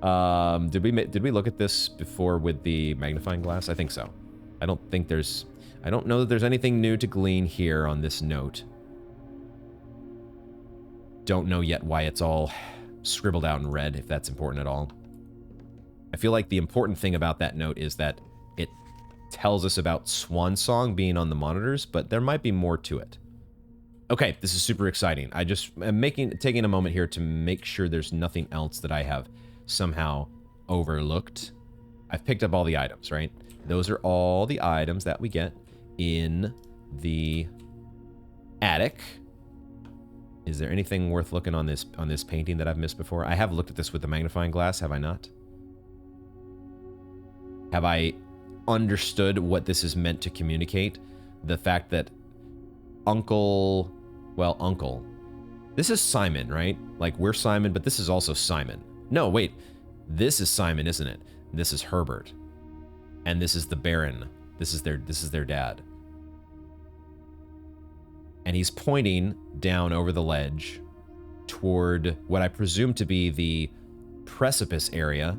Did we look at this before with the magnifying glass? I think so. I don't know that there's anything new to glean here on this note. Don't know yet why it's all scribbled out in red, if that's important at all. I feel like the important thing about that note is that it tells us about Swan Song being on the monitors, but there might be more to it. Okay, this is super exciting. I just am taking a moment here to make sure there's nothing else that I have somehow overlooked. I've picked up all the items, right? Those are all the items that we get in the attic. Is there anything worth looking on this painting that I've missed before? I have looked at this with the magnifying glass, have I not? Have I understood what this is meant to communicate? The fact that Uncle... This is Simon, right? Like, we're Simon, but this is also Simon. No, wait. This is Simon, isn't it? This is Herbert. And this is the Baron. This is their dad. And he's pointing down over the ledge toward what I presume to be the precipice area.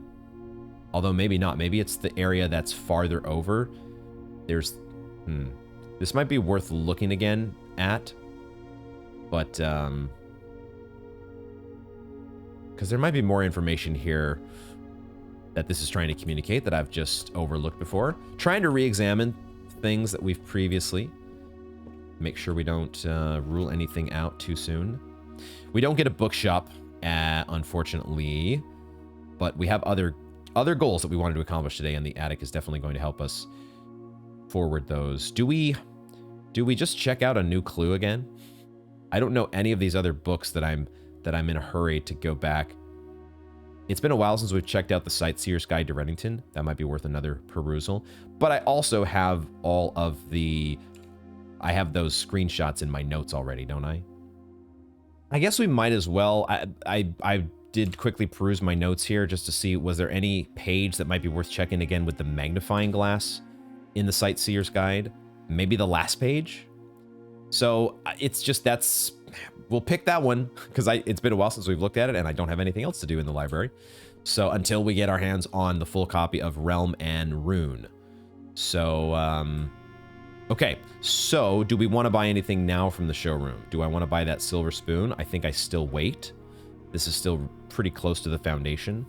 Although maybe not. Maybe it's the area that's farther over. There's... This might be worth looking again at. But, because there might be more information here that this is trying to communicate that I've just overlooked before. Trying to re-examine things that we've previously. Make sure we don't rule anything out too soon. We don't get a bookshop, unfortunately. But we have other goals that we wanted to accomplish today, and the attic is definitely going to help us forward those. Do we just check out a new clue again? I don't know any of these other books that I'm in a hurry to go back. It's been a while since we've checked out the Sightseer's Guide to Reddington. That might be worth another perusal. But I also have all of the... I have those screenshots in my notes already, don't I? I guess we might as well. I did quickly peruse my notes here just to see, was there any page that might be worth checking again with the magnifying glass in the Sightseer's Guide? Maybe the last page? So it's just we'll pick that one because it's been a while since we've looked at it and I don't have anything else to do in the library. So until we get our hands on the full copy of Realm and Rune. So, okay. So do we want to buy anything now from the showroom? Do I want to buy that silver spoon? I think I still wait. This is still pretty close to the foundation.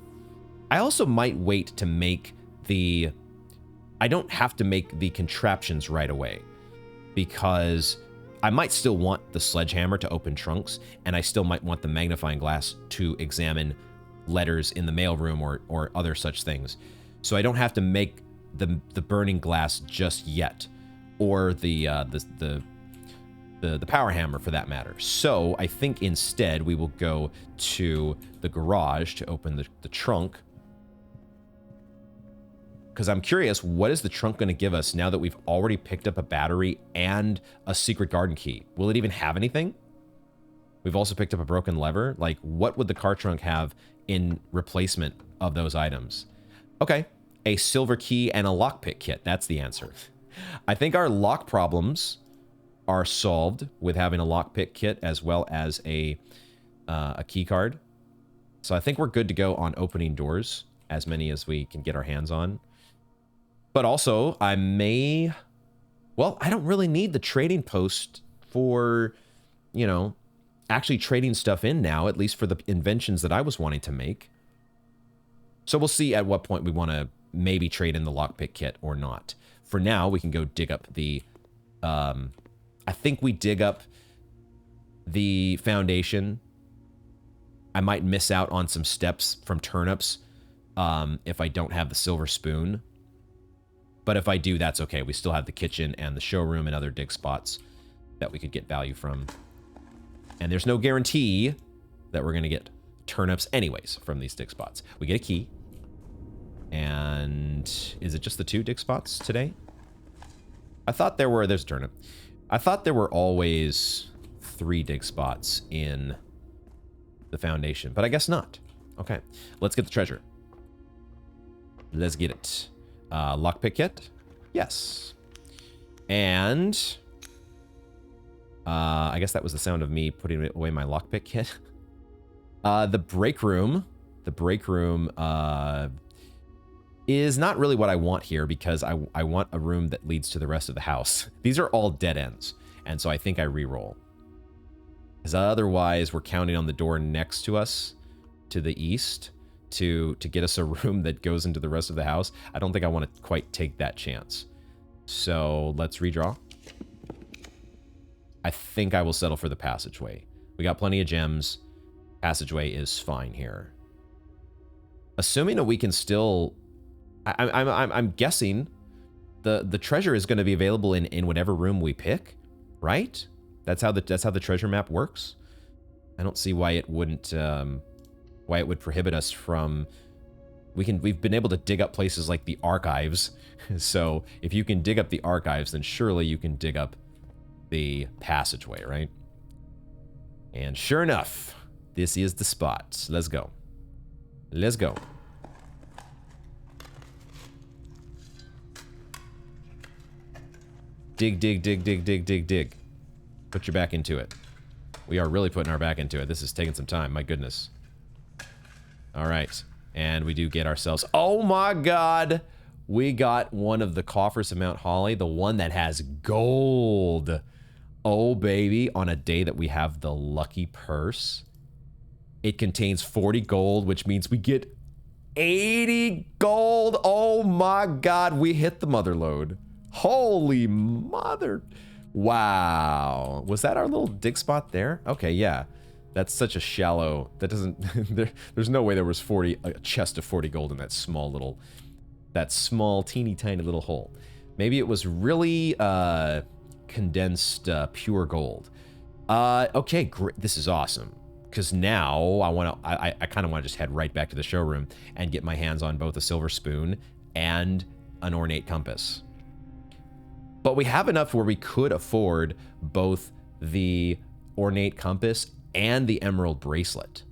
I also might wait to make the... I don't have to make the contraptions right away because I might still want the sledgehammer to open trunks, and I still might want the magnifying glass to examine letters in the mailroom or other such things. So I don't have to make the burning glass just yet, or the power hammer for that matter. So I think instead we will go to the garage to open the trunk. Because I'm curious, what is the trunk going to give us now that we've already picked up a battery and a secret garden key? Will it even have anything? We've also picked up a broken lever. Like, what would the car trunk have in replacement of those items? Okay, a silver key and a lockpick kit. That's the answer. I think our lock problems are solved with having a lockpick kit as well as a key card. So I think we're good to go on opening doors, as many as we can get our hands on. But also, I may... Well, I don't really need the trading post for, you know, actually trading stuff in now, at least for the inventions that I was wanting to make. So we'll see at what point we want to maybe trade in the lockpick kit or not. For now, we can go dig up the... I think we dig up the foundation. I might miss out on some steps from turnips if I don't have the silver spoon. But if I do, that's okay. We still have the kitchen and the showroom and other dig spots that we could get value from. And there's no guarantee that we're going to get turnips anyways from these dig spots. We get a key. And is it just the 2 dig spots today? I thought there were... There's a turnip. I thought there were always 3 dig spots in the foundation, but I guess not. Okay, let's get the treasure. Let's get it. Lockpick kit? Yes. And I guess that was the sound of me putting away my lockpick kit. The break room. The break room is not really what I want here because I want a room that leads to the rest of the house. These are all dead ends, and so I think I re-roll. Because otherwise, we're counting on the door next to us, to the east, to get us a room that goes into the rest of the house. I don't think I want to quite take that chance. So let's redraw. I think I will settle for the passageway. We got plenty of gems. Passageway is fine here. Assuming that we can still... I'm guessing the treasure is going to be available in whatever room we pick, right? That's how the treasure map works. I don't see why it wouldn't why it would prohibit us from... We've been able to dig up places like the archives. So if you can dig up the archives, then surely you can dig up the passageway, right? And sure enough, this is the spot. Let's go. Let's go. Dig, dig, dig, dig, dig, dig, dig. Put your back into it. We are really putting our back into it. This is taking some time, my goodness. All right. And we do get ourselves... Oh my god! We got one of the coffers of Mount Holly, the one that has gold. Oh, baby. On a day that we have the lucky purse, it contains 40 gold, which means we get 80 gold. Oh my god, we hit the mother lode. Holy mother. Wow. Was that our little dig spot there? Okay, yeah. That's such a shallow... That doesn't... there's no way there was a chest of 40 gold in that small little... That small, teeny tiny little hole. Maybe it was really condensed pure gold. Okay, great. This is awesome. Because now I kind of want to just head right back to the showroom and get my hands on both a silver spoon and an ornate compass. But we have enough where we could afford both the ornate compass and the emerald bracelet.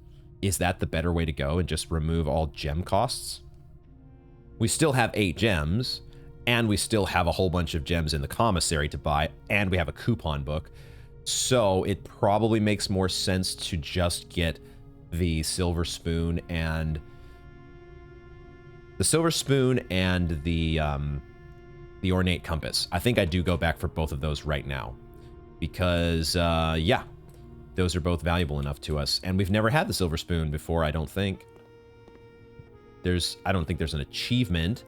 Is that the better way to go and just remove all gem costs? We still have 8 gems, and we still have a whole bunch of gems in the commissary to buy, and we have a coupon book. So it probably makes more sense to just get the silver spoon and the ornate compass. I think I do go back for both of those right now because, yeah, those are both valuable enough to us. And we've never had the silver spoon before, I don't think. I don't think there's an achievement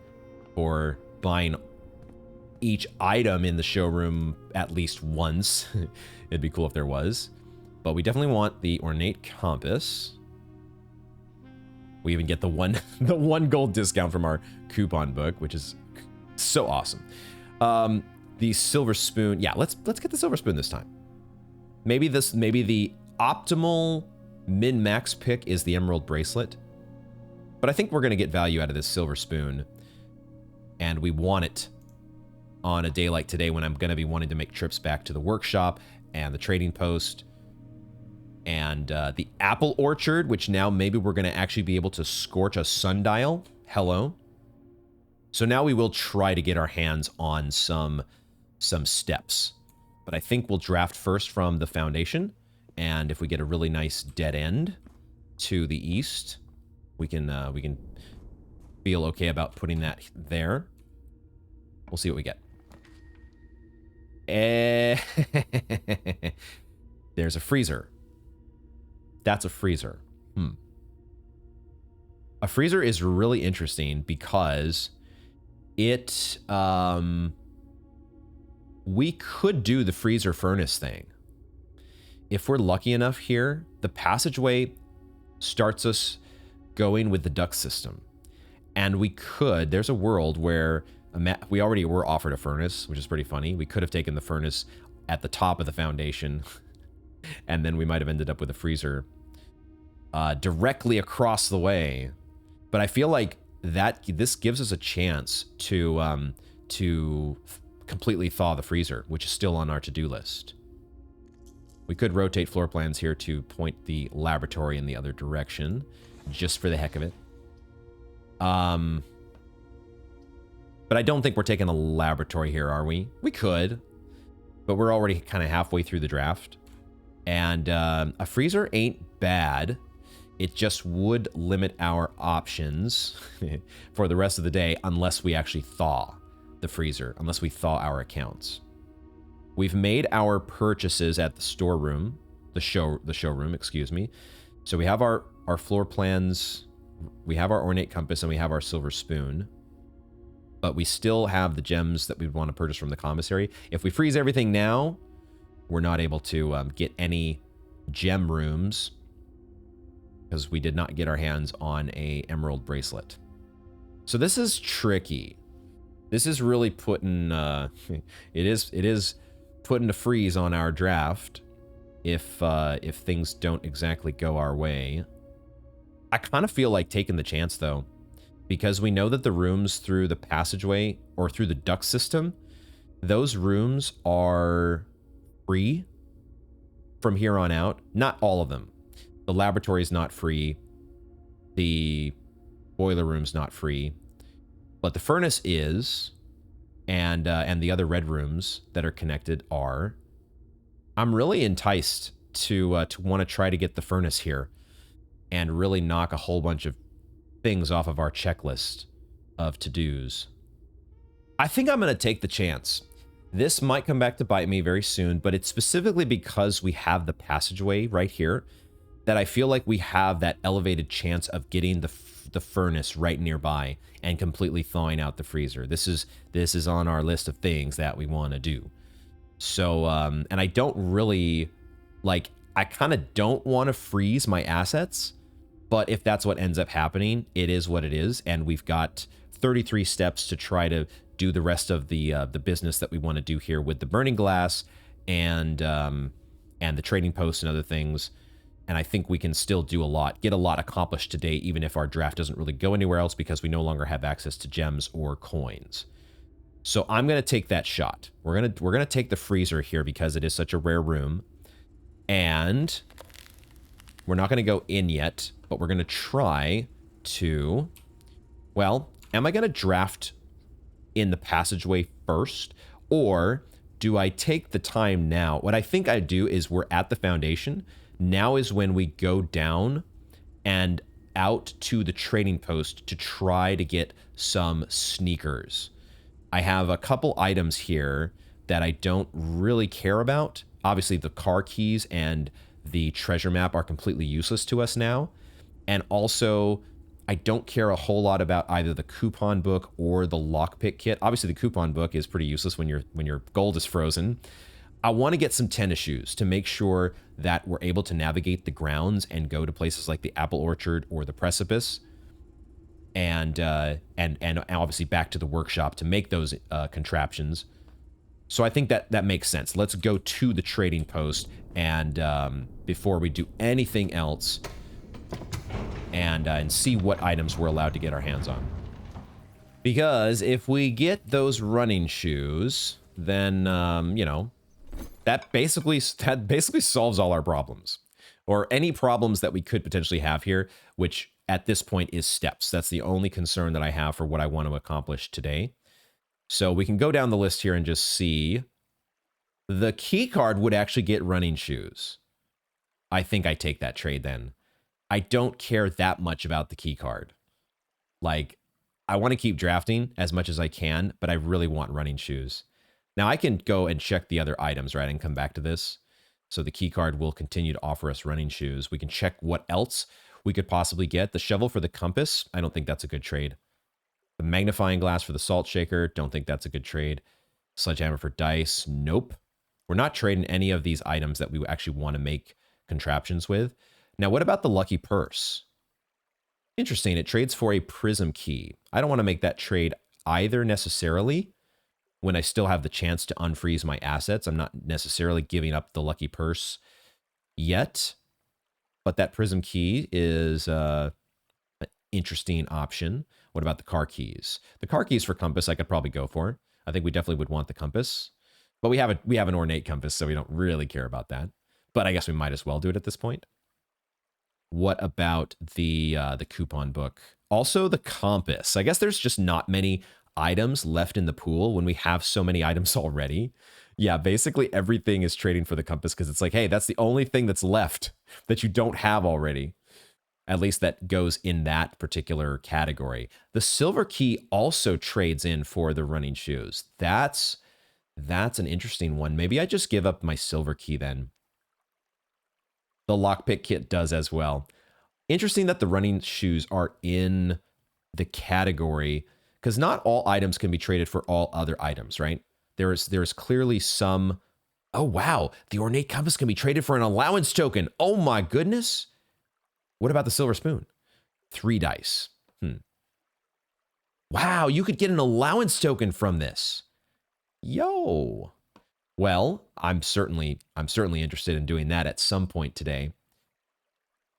for buying each item in the showroom at least once. It'd be cool if there was. But we definitely want the ornate compass. We even get the one gold discount from our coupon book, which is so awesome. The silver spoon. Yeah, let's get the silver spoon this time. Maybe the optimal min-max pick is the emerald bracelet. But I think we're going to get value out of this silver spoon. And we want it on a day like today when I'm going to be wanting to make trips back to the workshop and the trading post and the apple orchard, which now maybe we're going to actually be able to scorch a sundial. Hello. So now we will try to get our hands on some steps. But I think we'll draft first from the foundation. And if we get a really nice dead end to the east, we can feel okay about putting that there. We'll see what we get. There's a freezer. That's a freezer. A freezer is really interesting because it... we could do the freezer furnace thing. If we're lucky enough here, the passageway starts us going with the duct system. And we could... There's a world where... we already were offered a furnace, which is pretty funny. We could have taken the furnace at the top of the foundation, and then we might have ended up with a freezer directly across the way. But I feel like this gives us a chance to completely thaw the freezer, which is still on our to-do list. We could rotate floor plans here to point the laboratory in the other direction, just for the heck of it. But I don't think we're taking a laboratory here, are we? We could, but we're already kind of halfway through the draft. And a freezer ain't bad. It just would limit our options for the rest of the day unless we actually thaw the freezer, unless we thaw our accounts. We've made our purchases at the storeroom, the showroom, excuse me. So we have our floor plans, we have our ornate compass, and we have our silver spoon. But we still have the gems that we'd want to purchase from the commissary. If we freeze everything now, we're not able to get any gem rooms because we did not get our hands on a emerald bracelet. So this is tricky. This is really putting it is putting a freeze on our draft if things don't exactly go our way. I kind of feel like taking the chance though, because we know that the rooms through the passageway or through the duct system, those rooms are free from here on out. Not all of them. The laboratory is not free. The boiler room's not free. But the furnace is, and the other red rooms that are connected are. I'm really enticed to want to try to get the furnace here and really knock a whole bunch of things off of our checklist of to-dos. I think I'm going to take the chance. This might come back to bite me very soon, but it's specifically because we have the passageway right here that I feel like we have that elevated chance of getting the furnace right nearby and completely thawing out the freezer. This is on our list of things that we want to do. So, and I don't really, like, I kind of don't want to freeze my assets, but if that's what ends up happening, it is what it is, and we've got 33 steps to try to do the rest of the business that we want to do here with the burning glass and the trading post and other things. And I think we can still do a lot, get a lot accomplished today, even if our draft doesn't really go anywhere else because we no longer have access to gems or coins. So I'm gonna take that shot. We're gonna take the freezer here because it is such a rare room, and we're not gonna go in yet, but we're gonna try to. Well, am I gonna draft in the passageway first, or do I take the time now? What I think I do is we're at the foundation. Now is when we go down and out to the trading post to try to get some sneakers. I have a couple items here that I don't really care about. Obviously, the car keys and the treasure map are completely useless to us now. And also, I don't care a whole lot about either the coupon book or the lockpick kit. Obviously, the coupon book is pretty useless when your gold is frozen. I want to get some tennis shoes to make sure that we're able to navigate the grounds and go to places like the apple orchard or the precipice, and obviously back to the workshop to make those contraptions. So I think that makes sense. Let's go to the trading post and before we do anything else, and see what items we're allowed to get our hands on. Because if we get those running shoes, then you know, that basically solves all our problems, or any problems that we could potentially have here, which at this point is steps. That's the only concern that I have for what I want to accomplish today. So we can go down the list here and just see. The key card would actually get running shoes. I think I take that trade then. I don't care that much about the key card. Like, I want to keep drafting as much as I can, but I really want running shoes. Now I can go and check the other items, right, and come back to this. So the key card will continue to offer us running shoes. We can check what else we could possibly get. The shovel for the compass, I don't think that's a good trade. The magnifying glass for the salt shaker, don't think that's a good trade. Sledgehammer for dice, nope. We're not trading any of these items that we actually want to make contraptions with. Now, what about the lucky purse? Interesting, it trades for a prism key. I don't want to make that trade either necessarily. When I still have the chance to unfreeze my assets, I'm not necessarily giving up the lucky purse yet. But that prism key is an interesting option. What about the car keys? The car keys for compass I could probably go for. I think we definitely would want the compass. But we have an ornate compass, so we don't really care about that. But I guess we might as well do it at this point. What about the coupon book? Also the compass. I guess there's just not many items left in the pool when we have so many items already. Yeah, basically everything is trading for the compass because it's like, hey, that's the only thing that's left that you don't have already. At least that goes in that particular category. The silver key also trades in for the running shoes. That's an interesting one. Maybe I just give up my silver key then. The lockpick kit does as well. Interesting that the running shoes are in the category because not all items can be traded for all other items, right? There's clearly some. Oh wow, the ornate compass can be traded for an allowance token. Oh my goodness. What about the silver spoon? 3 dice. Wow, you could get an allowance token from this. Yo. Well, I'm certainly interested in doing that at some point today.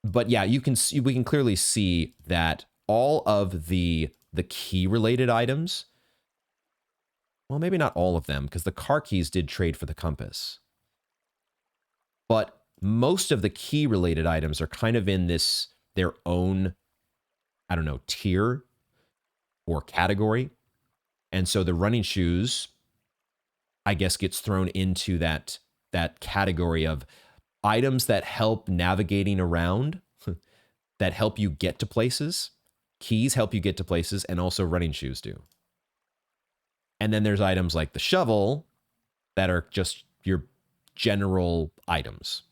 But yeah, we can clearly see that all of the key related items, well, maybe not all of them because the car keys did trade for the compass. But most of the key related items are kind of in their own, I don't know, tier or category. And so the running shoes, I guess, gets thrown into that category of items that help navigating around, that help you get to places. Keys help you get to places, and also running shoes do. And then there's items like the shovel that are just your general items.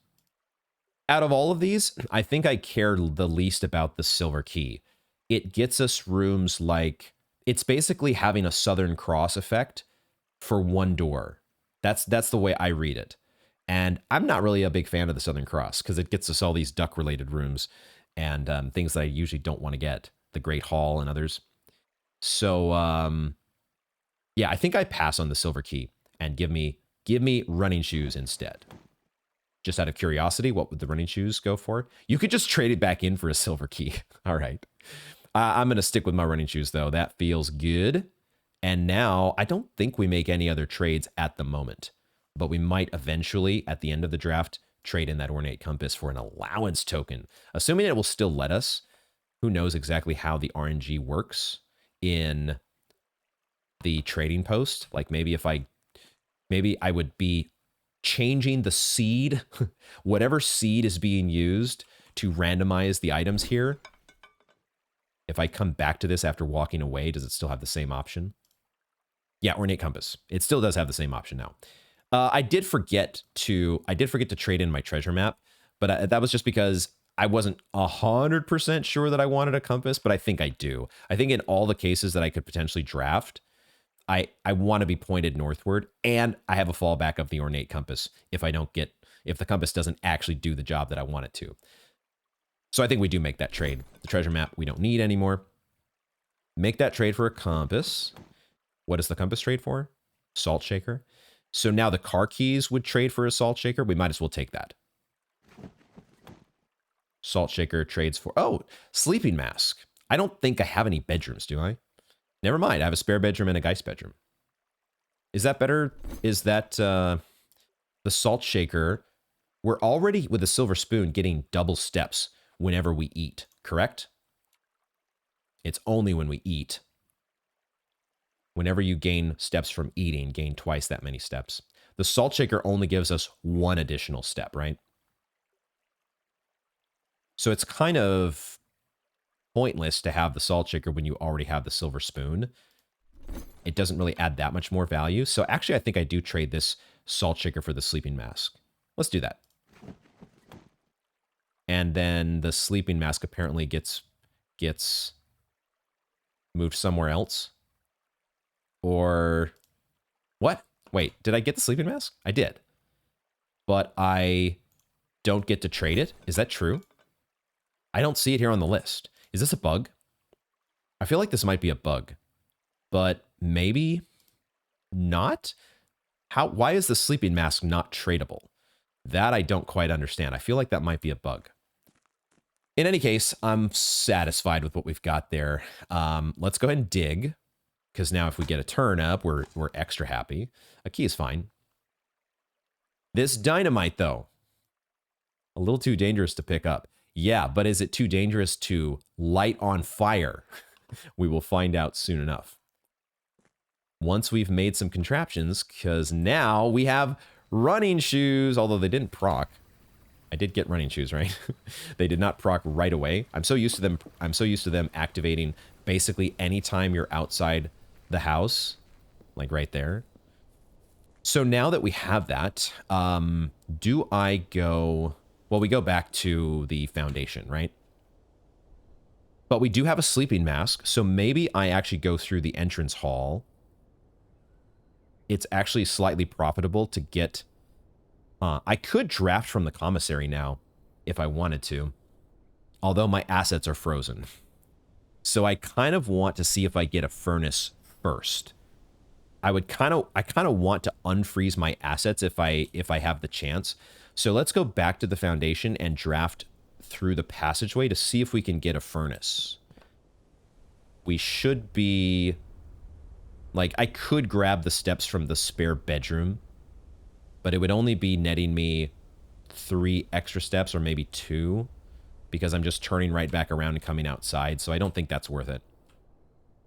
Out of all of these, I think I care the least about the silver key. It gets us rooms like, it's basically having a Southern Cross effect for one door. That's the way I read it. And I'm not really a big fan of the Southern Cross because it gets us all these duck-related rooms and things that I usually don't want to get. The Great Hall and others. So, yeah, I think I pass on the silver key and give me running shoes instead. Just out of curiosity, what would the running shoes go for? You could just trade it back in for a silver key. All right. I'm going to stick with my running shoes, though. That feels good. And now, I don't think we make any other trades at the moment. But we might eventually, at the end of the draft, trade in that ornate compass for an allowance token. Assuming it will still let us. Who knows exactly how the RNG works in the trading post. Like maybe I would be changing the seed, whatever seed is being used to randomize the items here. If I come back to this after walking away, does it still have the same option? Yeah, ornate compass. It still does have the same option now. I did forget to trade in my treasure map, but that was just because I wasn't 100% sure that I wanted a compass, but I think I do. I think in all the cases that I could potentially draft, I want to be pointed northward, and I have a fallback of the ornate compass if the compass doesn't actually do the job that I want it to. So I think we do make that trade. The treasure map we don't need anymore. Make that trade for a compass. What does the compass trade for? Salt shaker. So now the car keys would trade for a salt shaker. We might as well take that. Salt shaker trades for, sleeping mask. I don't think I have any bedrooms, do I? Never mind. I have a spare bedroom and a geist bedroom. Is that better? Is that the salt shaker? We're already, with a silver spoon, getting double steps whenever we eat, correct? It's only when we eat. Whenever you gain steps from eating, gain twice that many steps. The salt shaker only gives us one additional step, right? So it's kind of pointless to have the salt shaker when you already have the silver spoon. It doesn't really add that much more value. So actually, I think I do trade this salt shaker for the sleeping mask. Let's do that. And then the sleeping mask apparently gets moved somewhere else. Or what? Wait, did I get the sleeping mask? I did. But I don't get to trade it? Is that true? I don't see it here on the list. Is this a bug? I feel like this might be a bug, but maybe not. Why is the sleeping mask not tradable? That I don't quite understand. I feel like that might be a bug. In any case, I'm satisfied with what we've got there. Let's go ahead and dig, because now if we get a turn up, we're extra happy. A key is fine. This dynamite, though, a little too dangerous to pick up. Yeah, but is it too dangerous to light on fire? We will find out soon enough. once we've made some contraptions, because now we have running shoes, although they didn't proc. I did get running shoes, right? They did not proc right away. I'm so used to them. I'm so used to them activating basically anytime you're outside the house, like right there. So now that we have that, do I go... Well, we go back to the foundation, right? But we do have a sleeping mask, so maybe I actually go through the entrance hall. It's actually slightly profitable to get... I could draft from the commissary now, if I wanted to. Although my assets are frozen. So I kind of want to see if I get a furnace first. I kind of want to unfreeze my assets if I have the chance. So let's go back to the foundation and draft through the passageway to see if we can get a furnace. We should be... Like, I could grab the steps from the spare bedroom, but it would only be netting me 3 extra steps, or maybe 2, because I'm just turning right back around and coming outside, so I don't think that's worth it.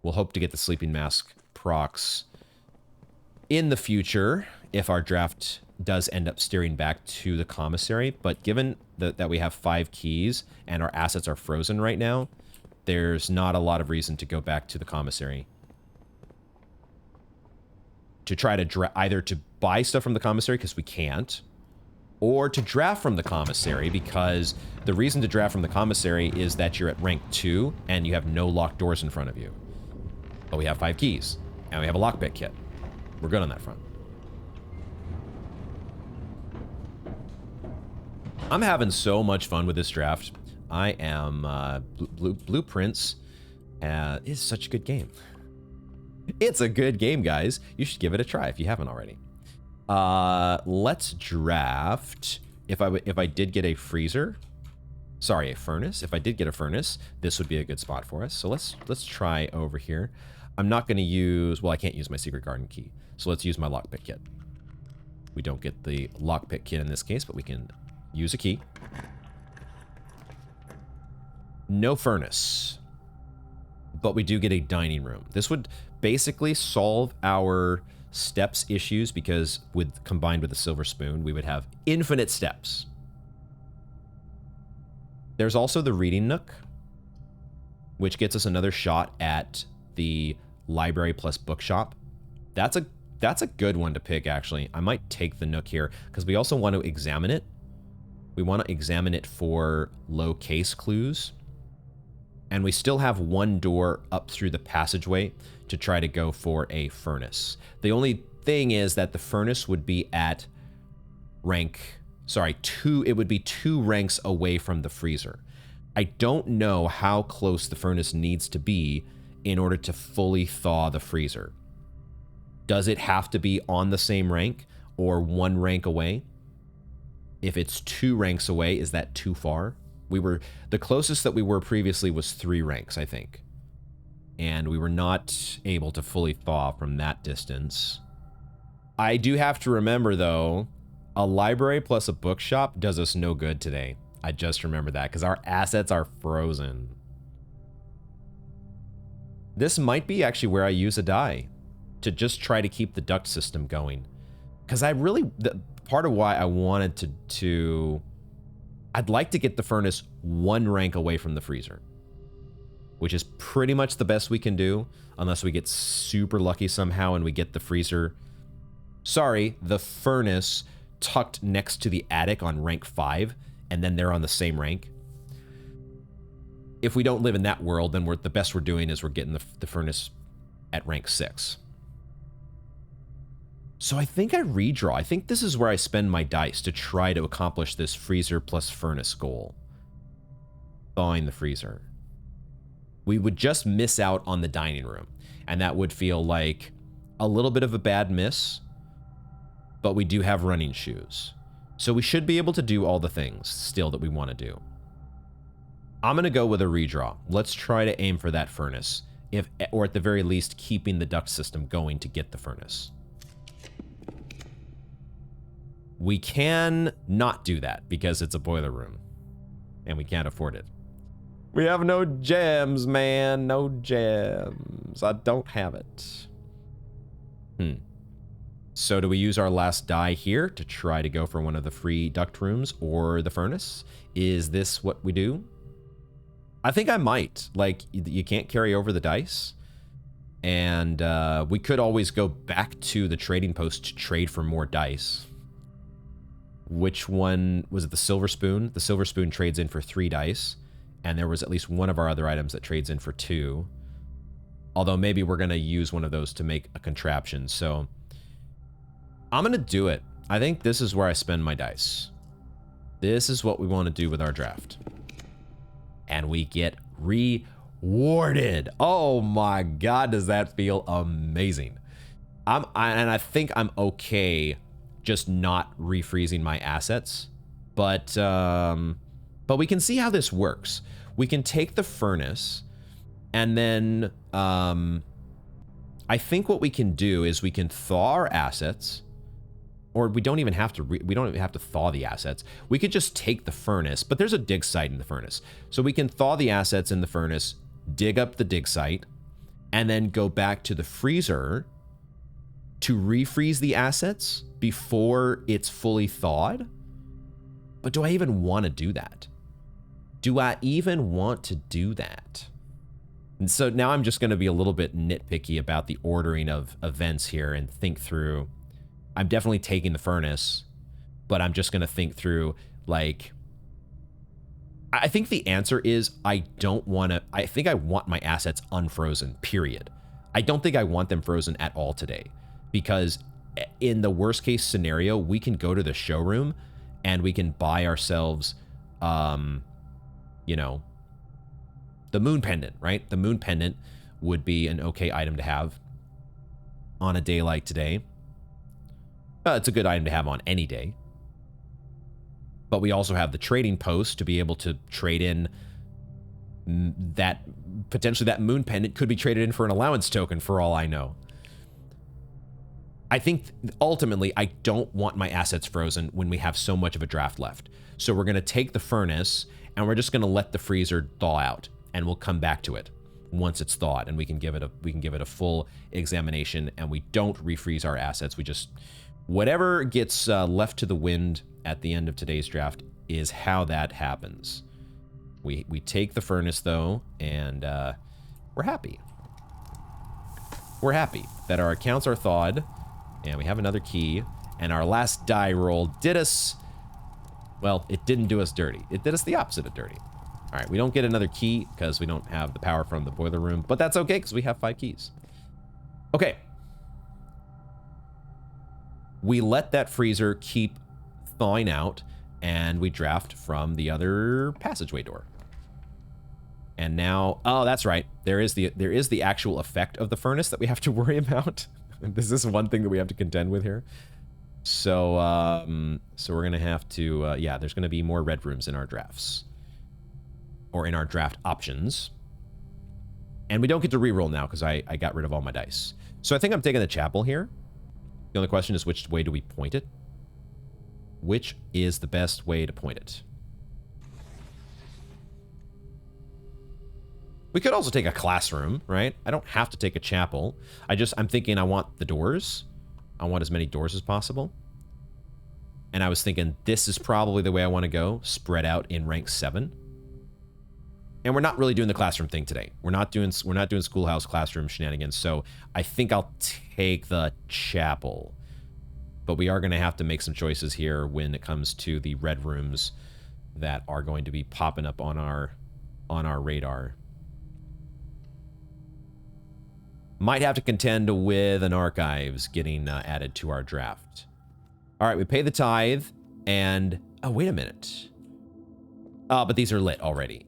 We'll hope to get the sleeping mask procs in the future if our draft does end up steering back to the commissary, but given that we have 5 keys and our assets are frozen right now, there's not a lot of reason to go back to the commissary. To try to either to buy stuff from the commissary, because we can't, or to draft from the commissary, because the reason to draft from the commissary is that you're at rank 2 and you have no locked doors in front of you. But we have 5 keys, and we have a lockpick kit. We're good on that front. I'm having so much fun with this draft. I am... Blueprints is such a good game. It's a good game, guys. You should give it a try if you haven't already. Let's draft. If I did get a freezer... Sorry, a furnace. If I did get a furnace, this would be a good spot for us. So let's try over here. I'm not going to use... Well, I can't use my secret garden key. So let's use my lockpick kit. We don't get the lockpick kit in this case, but we can use a key. No furnace. But we do get a dining room. This would basically solve our steps issues, because combined with a silver spoon, we would have infinite steps. There's also the reading nook, which gets us another shot at the library plus bookshop. That's a good one to pick, actually. I might take the nook here, because we also want to examine it. We want to examine it for low case clues. And we still have 1 door up through the passageway to try to go for a furnace. The only thing is that the furnace would be at rank... Sorry, 2... It would be 2 ranks away from the freezer. I don't know how close the furnace needs to be in order to fully thaw the freezer. Does it have to be on the same rank, or 1 rank away? If it's 2 ranks away, is that too far? The closest that we were previously was 3 ranks, I think. And we were not able to fully thaw from that distance. I do have to remember, though, a library plus a bookshop does us no good today. I just remember that, because our assets are frozen. This might be actually where I use a die to just try to keep the duct system going. Because part of why I wanted to I'd like to get the furnace 1 rank away from the freezer, which is pretty much the best we can do, unless we get super lucky somehow and we get the freezer... Sorry, the furnace tucked next to the attic on rank 5, and then they're on the same rank. If we don't live in that world, then the best we're doing is we're getting the furnace at rank 6. So I think I redraw. I think this is where I spend my dice to try to accomplish this freezer plus furnace goal. Thawing the freezer. We would just miss out on the dining room, and that would feel like a little bit of a bad miss, but we do have running shoes. So we should be able to do all the things still that we want to do. I'm going to go with a redraw. Let's try to aim for that furnace, or at the very least, keeping the duct system going to get the furnace. We can not do that because it's a boiler room and we can't afford it. We have no gems, man. No gems. I don't have it. So do we use our last die here to try to go for one of the free duct rooms or the furnace? Is this what we do? I think I might. Like, you can't carry over the dice. And we could always go back to the trading post to trade for more dice. Which one was it? The silver spoon? The silver spoon trades in for 3 dice. And there was at least one of our other items that trades in for 2. Although maybe we're going to use one of those to make a contraption. So I'm going to do it. I think this is where I spend my dice. This is what we want to do with our draft. And we get rewarded. Oh my God, does that feel amazing. And I think I'm okay just not refreezing my assets. But we can see how this works. We can take the furnace and then I think what we can do is we can thaw our assets. Or we don't even have to thaw the assets. We could just take the furnace, but there's a dig site in the furnace. So we can thaw the assets in the furnace, dig up the dig site, and then go back to the freezer to refreeze the assets before it's fully thawed. But do I even want to do that? Do I even want to do that? And so now I'm just going to be a little bit nitpicky about the ordering of events here and think through. I'm definitely taking the furnace, but I'm just going to think through, like, I think the answer is I think I want my assets unfrozen, period. I don't think I want them frozen at all today, because in the worst case scenario, we can go to the showroom and we can buy ourselves, you know, the moon pendant, right? The moon pendant would be an okay item to have on a day like today. It's a good item to have on any day. But we also have the trading post to be able to trade in that, potentially that moon pendant could be traded in for an allowance token for all I know. I think ultimately I don't want my assets frozen when we have so much of a draft left. So we're going to take the furnace and we're just going to let the freezer thaw out, and we'll come back to it once it's thawed, and we can give it a full examination, and we don't refreeze our assets. We just, whatever gets left to the wind at the end of today's draft is how that happens. We take the furnace though, and we're happy. We're happy that our accounts are thawed, and we have another key, and our last die roll did us, well, it didn't do us dirty. It did us the opposite of dirty. All right, we don't get another key because we don't have the power from the boiler room, but that's okay because we have 5 keys. Okay. We let that freezer keep thawing out, and we draft from the other passageway door. And now, oh, that's right. There is the actual effect of the furnace that we have to worry about. This is one thing that we have to contend with here. So, so we're gonna have to, yeah, there's gonna be more red rooms in our drafts, or in our draft options. And we don't get to reroll now because I got rid of all my dice. So I think I'm taking the chapel here. The only question is, which way do we point it? Which is the best way to point it? We could also take a classroom, right? I don't have to take a chapel. I'm thinking I want the doors. I want as many doors as possible. And I was thinking this is probably the way I want to go, spread out in rank 7. And we're not really doing the classroom thing today. We're not doing schoolhouse classroom shenanigans. So I think I'll take the chapel. But we are going to have to make some choices here when it comes to the red rooms that are going to be popping up on our radar. Might have to contend with an archives getting added to our draft. All right, we pay the tithe, and oh, wait a minute. Oh, but these are lit already.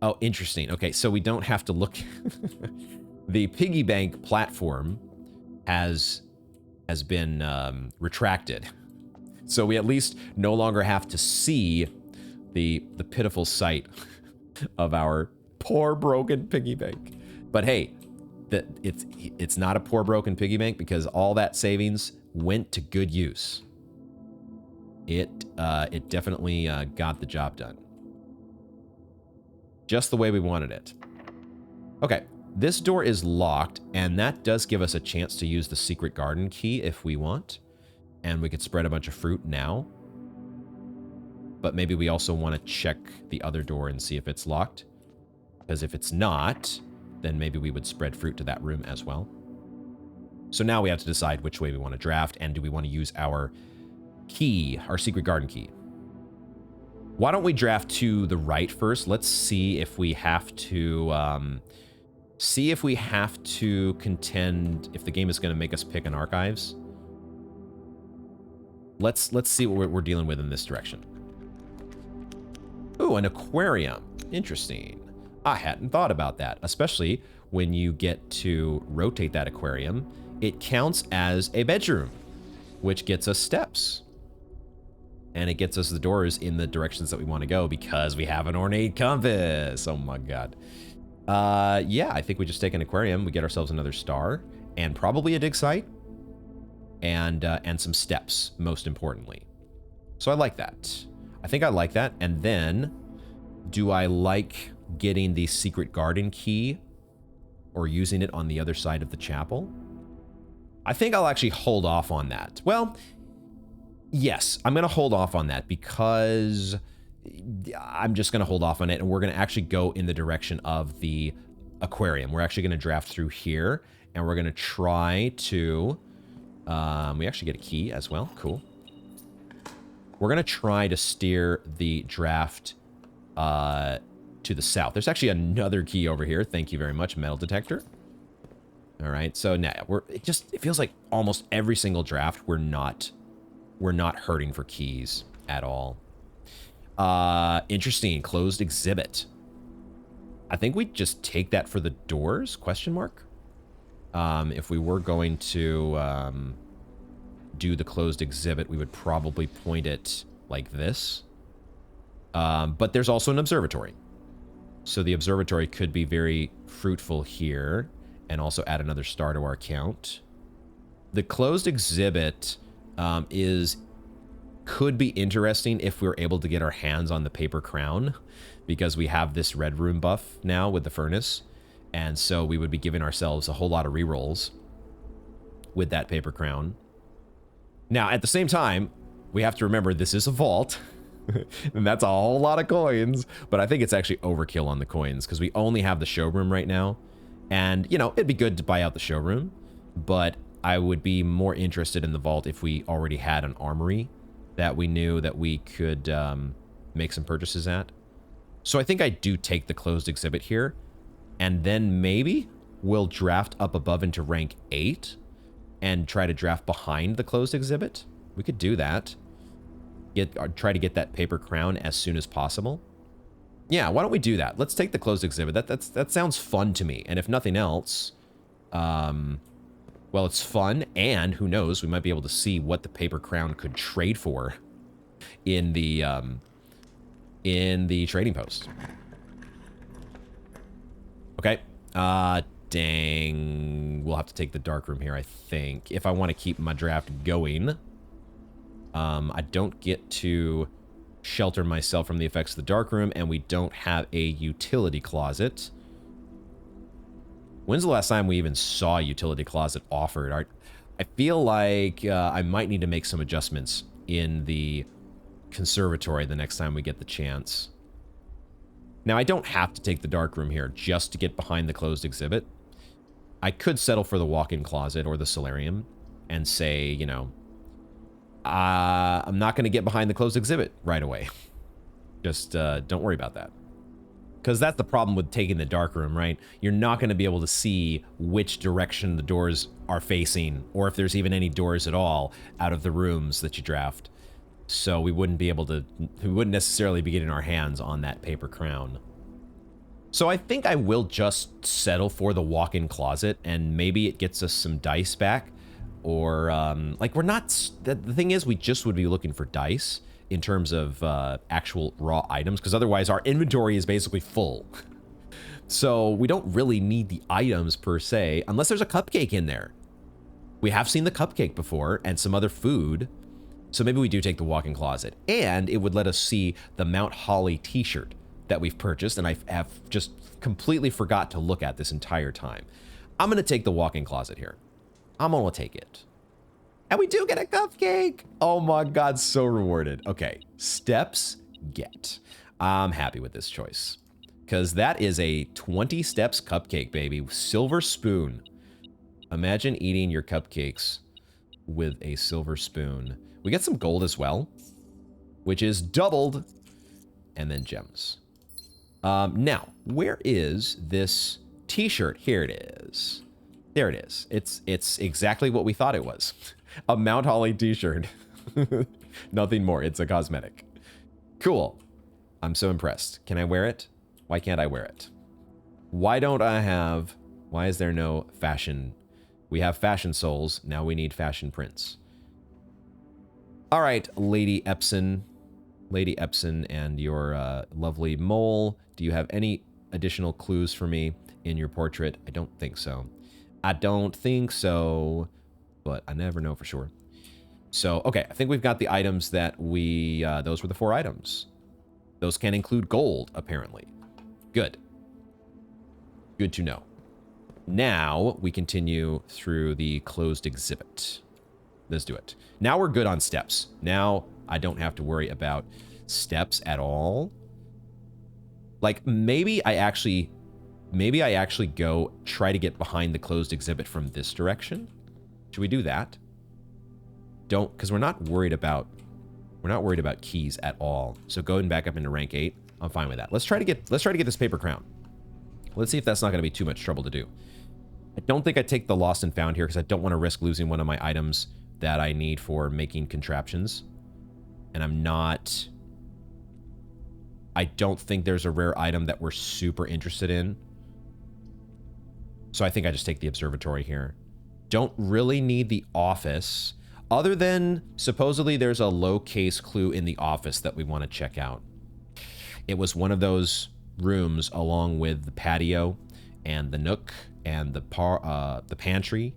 Oh, interesting. Okay, so we don't have to look. The piggy bank platform has been retracted, so we at least no longer have to see the pitiful sight of our poor broken piggy bank. But hey, it's not a poor broken piggy bank because all that savings went to good use. It definitely got the job done. Just the way we wanted it. Okay, This door is locked, and that does give us a chance to use the secret garden key if we want. And we could spread a bunch of fruit now. But maybe we also want to check the other door and see if it's locked. Because if it's not, then maybe we would spread fruit to that room as well. So now we have to decide which way we want to draft, and do we want to use our key, our secret garden key. Why don't we draft to the right first? Let's see if we have to contend, if the game is going to make us pick an archives. Let's see what we're dealing with in this direction. Ooh, an aquarium. Interesting. I hadn't thought about that, especially when you get to rotate that aquarium. It counts as a bedroom, which gets us steps. And it gets us the doors in the directions that we want to go because we have an ornate compass. Oh my god. Yeah, I think we just take an aquarium, we get ourselves another star, and probably a dig site, and some steps, most importantly. So I like that. I think I like that. And then, do I like getting the secret garden key or using it on the other side of the chapel? I think I'll actually hold off on that. Well, yes, I'm going to hold off on that because I'm just going to hold off on it, and we're going to actually go in the direction of the aquarium. We're actually going to draft through here, and we're going to try to... we actually get a key as well. Cool. We're going to try to steer the draft to the south. There's actually another key over here. Thank you very much, metal detector. All right, so now it feels like almost every single draft we're not hurting for keys at all. Interesting, closed exhibit. I think we just take that for the doors, question mark. If we were going to do the closed exhibit, we would probably point it like this. But there's also an observatory. So the observatory could be very fruitful here and also add another star to our count. The closed exhibit could be interesting if we were able to get our hands on the paper crown, because we have this red room buff now with the furnace, and so we would be giving ourselves a whole lot of rerolls with that paper crown. Now, at the same time, we have to remember this is a vault, and that's a whole lot of coins, but I think it's actually overkill on the coins, because we only have the showroom right now, and, you know, it'd be good to buy out the showroom, but I would be more interested in the vault if we already had an armory that we knew that we could make some purchases at. So I think I do take the closed exhibit here, and then maybe we'll draft up above into rank 8 and try to draft behind the closed exhibit. We could do that. Try to get that paper crown as soon as possible. Yeah, why don't we do that? Let's take the closed exhibit. That sounds fun to me. And if nothing else, well, it's fun, and who knows, we might be able to see what the paper crown could trade for in the trading post. Okay. Dang. We'll have to take the dark room here, I think, if I want to keep my draft going. I don't get to shelter myself from the effects of the dark room, and we don't have a utility closet. When's the last time we even saw a utility closet offered? I feel like I might need to make some adjustments in the conservatory the next time we get the chance. Now, I don't have to take the dark room here just to get behind the closed exhibit. I could settle for the walk-in closet or the solarium and say, you know, I'm not going to get behind the closed exhibit right away. Just don't worry about that. Because that's the problem with taking the dark room, right? You're not going to be able to see which direction the doors are facing, or if there's even any doors at all out of the rooms that you draft. So we wouldn't necessarily be getting our hands on that paper crown. So I think I will just settle for the walk-in closet, and maybe it gets us some dice back. Or, like, we're not... The thing is, we just would be looking for dice in terms of actual raw items, because otherwise our inventory is basically full. So we don't really need the items per se, unless there's a cupcake in there. We have seen the cupcake before, and some other food. So maybe we do take the walk-in closet. And it would let us see the Mount Holly t-shirt that we've purchased, and I have just completely forgot to look at this entire time. I'm going to take the walk-in closet here. I'm going to take it. And we do get a cupcake. Oh my God, so rewarded. Okay, steps, get. I'm happy with this choice. Because that is a 20 steps cupcake, baby. Silver spoon. Imagine eating your cupcakes with a silver spoon. We get some gold as well, which is doubled. And then gems. Now, where is this t-shirt? Here it is. There it is. It's exactly what we thought it was. A Mount Holly t-shirt. Nothing more. It's a cosmetic. Cool. I'm so impressed. Can I wear it? Why can't I wear it? Why is there no fashion? We have fashion souls. Now we need fashion prints. All right, Lady Epson. Lady Epson and your lovely mole. Do you have any additional clues for me in your portrait? I don't think so. I don't think so, but I never know for sure. So, okay, I think we've got the items that we, those were the 4 items. Those can include gold, apparently. Good. Good to know. Now, we continue through the closed exhibit. Let's do it. Now we're good on steps. Now I don't have to worry about steps at all. Like, maybe I actually go try to get behind the closed exhibit from this direction. Should we do that? Don't, because we're not worried about keys at all. So going back up into rank 8, I'm fine with that. Let's try to get this paper crown. Let's see if that's not going to be too much trouble to do. I don't think I take the lost and found here because I don't want to risk losing one of my items that I need for making contraptions. And I don't think there's a rare item that we're super interested in. So I think I just take the observatory here. Don't really need the office, other than supposedly there's a low case clue in the office that we want to check out. It was one of those rooms along with the patio and the nook and the pantry.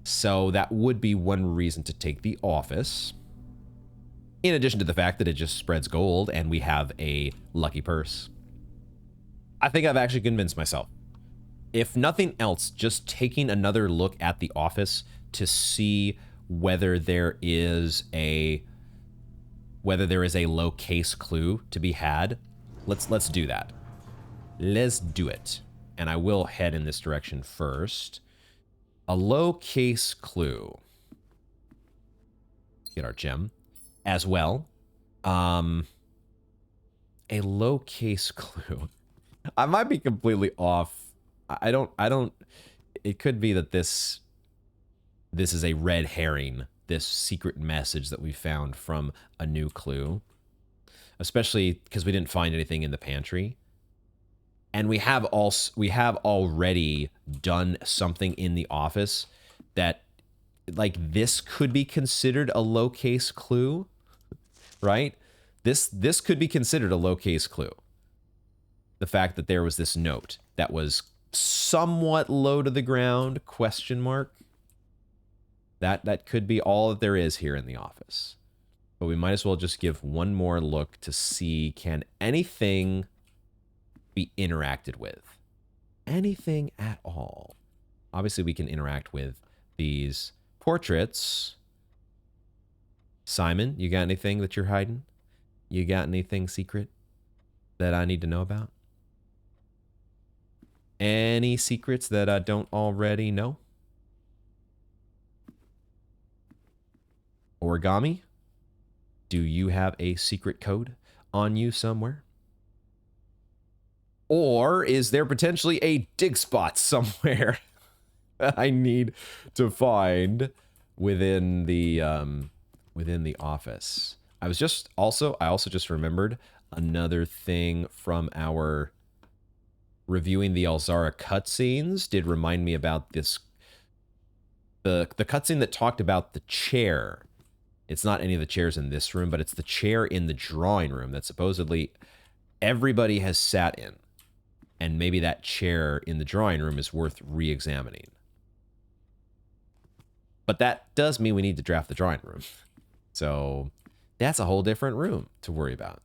So that would be one reason to take the office. In addition to the fact that it just spreads gold and we have a lucky purse. I think I've actually convinced myself. If nothing else, just taking another look at the office to see whether there is a low case clue to be had. Let's do that. Let's do it. And I will head in this direction first. A low case clue. Get our gem as well. A low case clue. I might be completely off. I don't, it could be that this is a red herring, this secret message that we found from a new clue, especially because we didn't find anything in the pantry. And we have already done something in the office that, like, this could be considered a low case clue, right? This could be considered a low case clue. The fact that there was this note that was somewhat low to the ground, question mark. That could be all that there is here in the office. But we might as well just give one more look to see, can anything be interacted with? Anything at all. Obviously, we can interact with these portraits. Simon, you got anything that you're hiding? You got anything secret that I need to know about? Any secrets that I don't already know? Origami, do you have a secret code on you somewhere? Or is there potentially a dig spot somewhere that I need to find within the office? I also just remembered another thing from our reviewing the Alzara cutscenes did remind me about this. The cutscene that talked about the chair. It's not any of the chairs in this room, but it's the chair in the drawing room that supposedly everybody has sat in. And maybe that chair in the drawing room is worth re-examining. But that does mean we need to draft the drawing room. So that's a whole different room to worry about.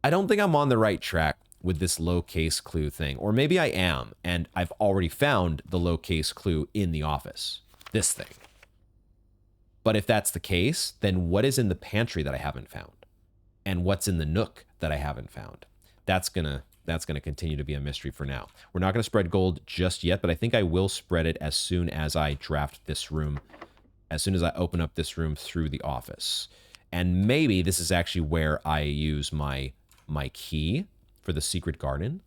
I don't think I'm on the right track with this low case clue thing. Or maybe I am, and I've already found the low case clue in the office. This thing. But if that's the case, then what is in the pantry that I haven't found? And what's in the nook that I haven't found? That's gonna continue to be a mystery for now. We're not gonna spread gold just yet, but I think I will spread it as soon as I draft this room, as soon as I open up this room through the office. And maybe this is actually where I use my key for the secret garden,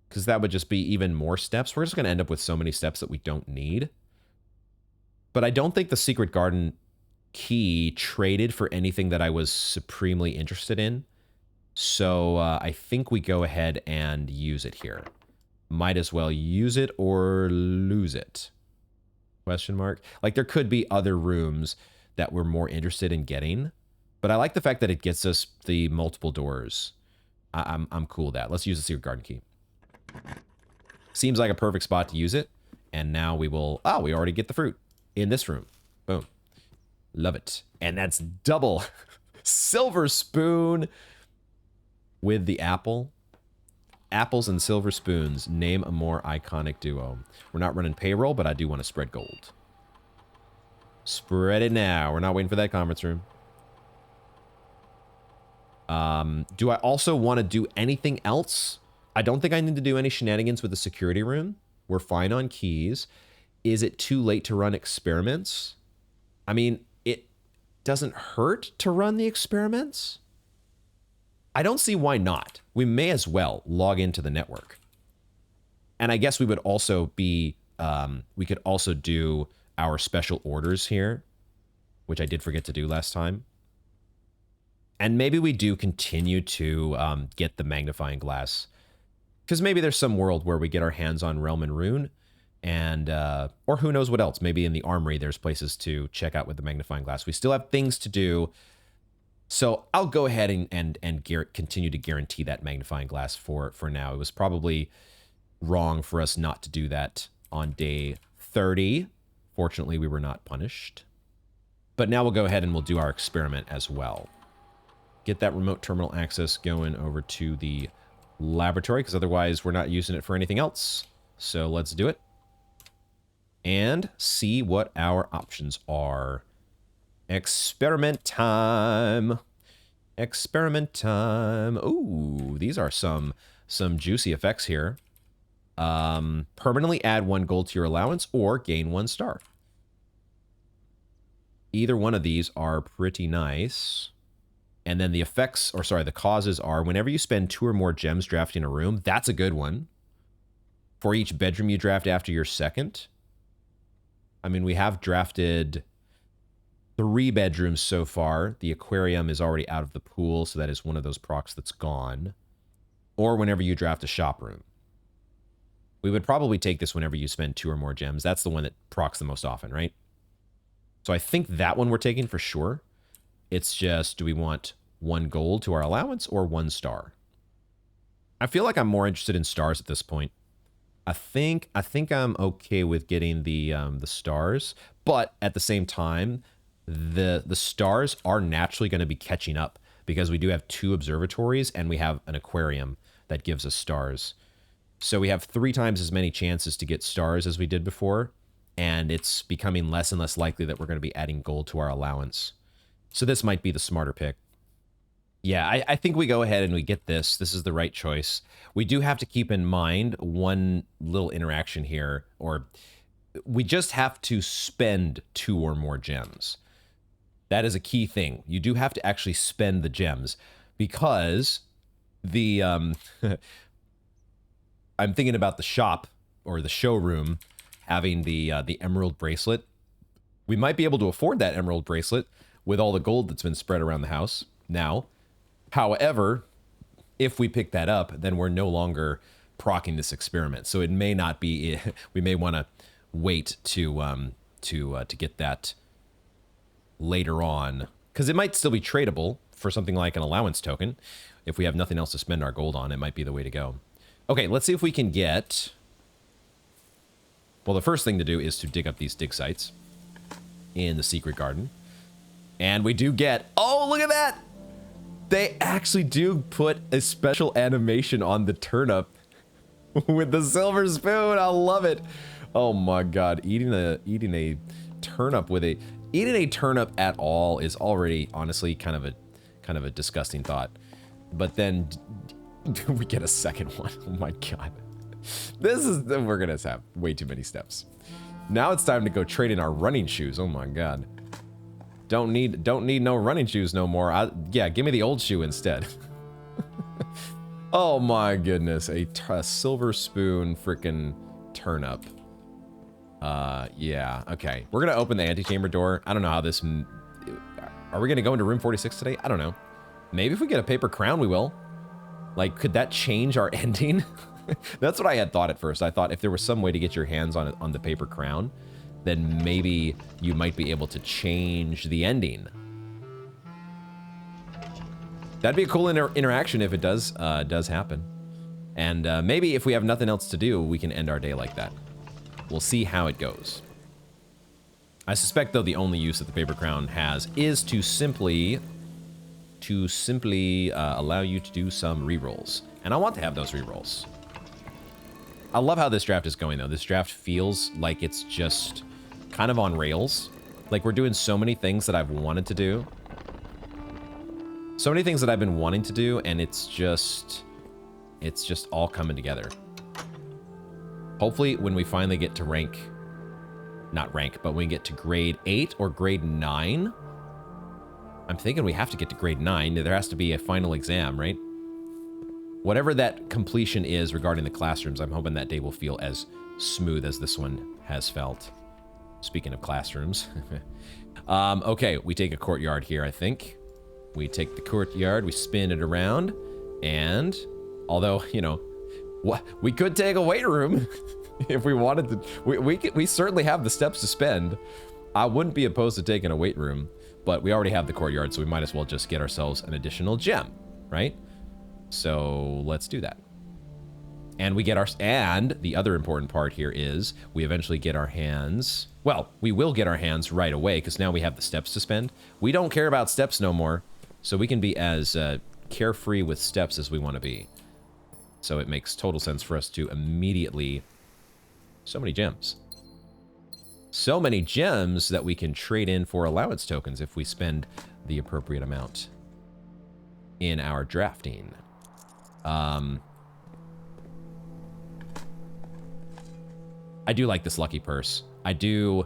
because that would just be even more steps. We're just gonna end up with so many steps that we don't need. But I don't think the secret garden key traded for anything that I was supremely interested in. So I think we go ahead and use it here. Might as well use it or lose it. Question mark. Like, there could be other rooms that we're more interested in getting, but I like the fact that it gets us the multiple doors. I'm cool with that. Let's use the secret garden key. Seems like a perfect spot to use it. And now we will... Oh, we already get the fruit in this room. Boom. Love it. And that's double silver spoon with the apple. Apples and silver spoons. Name a more iconic duo. We're not running payroll, but I do want to spread gold. Spread it now. We're not waiting for that conference room. Do I also want to do anything else? I don't think I need to do any shenanigans with the security room. We're fine on keys. Is it too late to run experiments? I mean, it doesn't hurt to run the experiments. I don't see why not. We may as well log into the network. And I guess we would also be, we could also do our special orders here, which I did forget to do last time. And maybe we do continue to get the magnifying glass, because maybe there's some world where we get our hands on Realm and Rune, and or who knows what else. Maybe in the armory there's places to check out with the magnifying glass. We still have things to do, so I'll go ahead and continue to guarantee that magnifying glass for now. It was probably wrong for us not to do that on day 30. Fortunately, we were not punished. But now we'll go ahead and we'll do our experiment as well. Get that remote terminal access going over to the laboratory, because otherwise we're not using it for anything else. So let's do it and see what our options are. Experiment time. Experiment time. Ooh, these are some juicy effects here. Permanently add 1 gold to your allowance or gain 1 star. Either one of these are pretty nice. And then the effects, or sorry, the causes are whenever you spend 2 or more gems drafting a room. That's a good one. For each bedroom you draft after your second. I mean, we have drafted 3 bedrooms so far. The aquarium is already out of the pool, so that is one of those procs that's gone. Or whenever you draft a shop room. We would probably take this whenever you spend 2 or more gems. That's the one that procs the most often, right? So I think that one we're taking for sure. It's just, do we want 1 gold to our allowance or 1 star? I feel like I'm more interested in stars at this point. I think I'm okay with getting the stars, but at the same time, the stars are naturally going to be catching up because we do have 2 observatories and we have an aquarium that gives us stars. So we have 3 times as many chances to get stars as we did before, and it's becoming less and less likely that we're going to be adding gold to our allowance. So this might be the smarter pick. Yeah, I think we go ahead and we get this. This is the right choice. We do have to keep in mind one little interaction here, or we just have to spend 2 or more gems. That is a key thing. You do have to actually spend the gems, because the I'm thinking about the shop or the showroom having the emerald bracelet. We might be able to afford that emerald bracelet with all the gold that's been spread around the house now. However, if we pick that up, then we're no longer procking this experiment. So it may not be, we may want to wait to get that later on, because it might still be tradable for something like an allowance token. If we have nothing else to spend our gold on, it might be the way to go. Okay, let's see if we can get... Well, the first thing to do is to dig up these dig sites in the secret garden. And we do get... Oh, look at that! They actually do put a special animation on the turnip with the silver spoon. I love it. Oh my god, eating a turnip with eating a turnip at all is already honestly kind of a disgusting thought. But then we get a second one. Oh my god. We're gonna have way too many steps. Now it's time to go trade in our running shoes. Oh my god. Don't need no running shoes no more. Yeah, give me the old shoe instead. Oh my goodness, a silver spoon freaking turnip. Yeah, okay. We're gonna open the antechamber door. I don't know how this... Are we gonna go into room 46 today? I don't know. Maybe if we get a paper crown, we will. Like, could that change our ending? That's what I had thought at first. I thought if there was some way to get your hands on it, on the paper crown, then maybe you might be able to change the ending. That'd be a cool interaction if it does happen. And maybe if we have nothing else to do, we can end our day like that. We'll see how it goes. I suspect, though, the only use that the paper crown has is to simply allow you to do some rerolls. And I want to have those rerolls. I love how this draft is going, though. This draft feels like it's just kind of on rails. Like, we're doing so many things that I've wanted to do. So many things that I've been wanting to do, and it's just all coming together. Hopefully, when we finally get to not rank, but when we get to grade 8 or grade 9, I'm thinking we have to get to grade 9. There has to be a final exam, right? Whatever that completion is regarding the classrooms, I'm hoping that day will feel as smooth as this one has felt. Speaking of classrooms. Okay, we take a courtyard here, I think. We take the courtyard, we spin it around, and although, you know, we could take a weight room if we wanted to. We certainly have the steps to spend. I wouldn't be opposed to taking a weight room, but we already have the courtyard, so we might as well just get ourselves an additional gem, right? So let's do that. And and the other important part here is we eventually get our hands, well, we will get our hands right away because now we have the steps to spend. We don't care about steps no more, so we can be as carefree with steps as we want to be. So it makes total sense for us to immediately... So many gems. So many gems that we can trade in for allowance tokens if we spend the appropriate amount in our drafting. I do like this lucky purse. I do,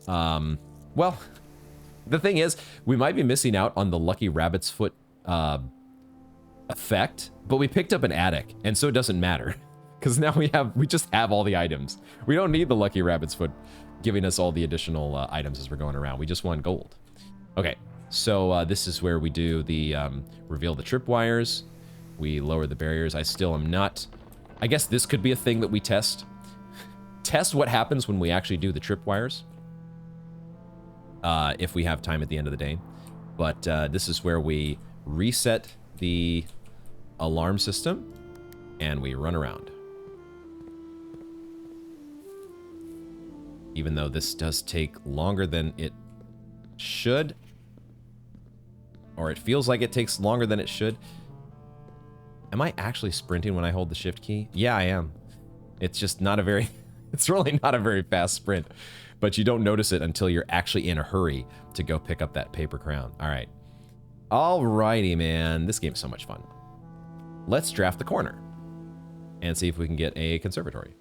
well, the thing is, we might be missing out on the lucky rabbit's foot effect, but we picked up an attic, and so it doesn't matter. Because now we just have all the items. We don't need the lucky rabbit's foot giving us all the additional items as we're going around. We just want gold. Okay, so this is where we do the reveal the tripwires. We lower the barriers. I still am not... I guess this could be a thing that we test. Test what happens when we actually do the tripwires. If we have time at the end of the day. But this is where we reset the alarm system and we run around. Even though this does take longer than it should. Or it feels like it takes longer than it should. Am I actually sprinting when I hold the shift key? Yeah, I am. It's just not a very... It's really not a very fast sprint. But you don't notice it until you're actually in a hurry to go pick up that paper crown. All right. Alrighty, man. This game's so much fun. Let's draft the corner. And see if we can get a conservatory.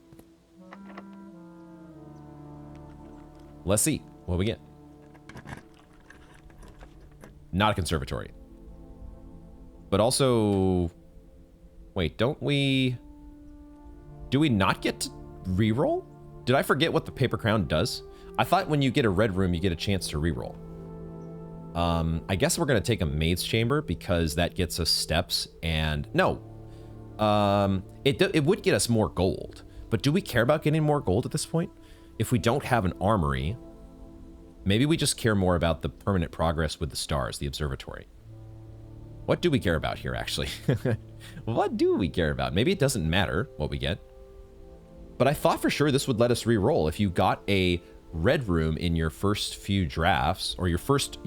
Let's see what we get. Not a conservatory. But also... Wait, don't we... Do we not get to reroll? Did I forget what the paper crown does? I thought when you get a red room, you get a chance to reroll. I guess we're going to take a maid's chamber because that gets us steps and... No. It would get us more gold. But do we care about getting more gold at this point? If we don't have an armory, maybe we just care more about the permanent progress with the stars, the observatory. What do we care about here, actually? What do we care about? Maybe it doesn't matter what we get. But I thought for sure this would let us re-roll. If you got a red room in your first few drafts, or your first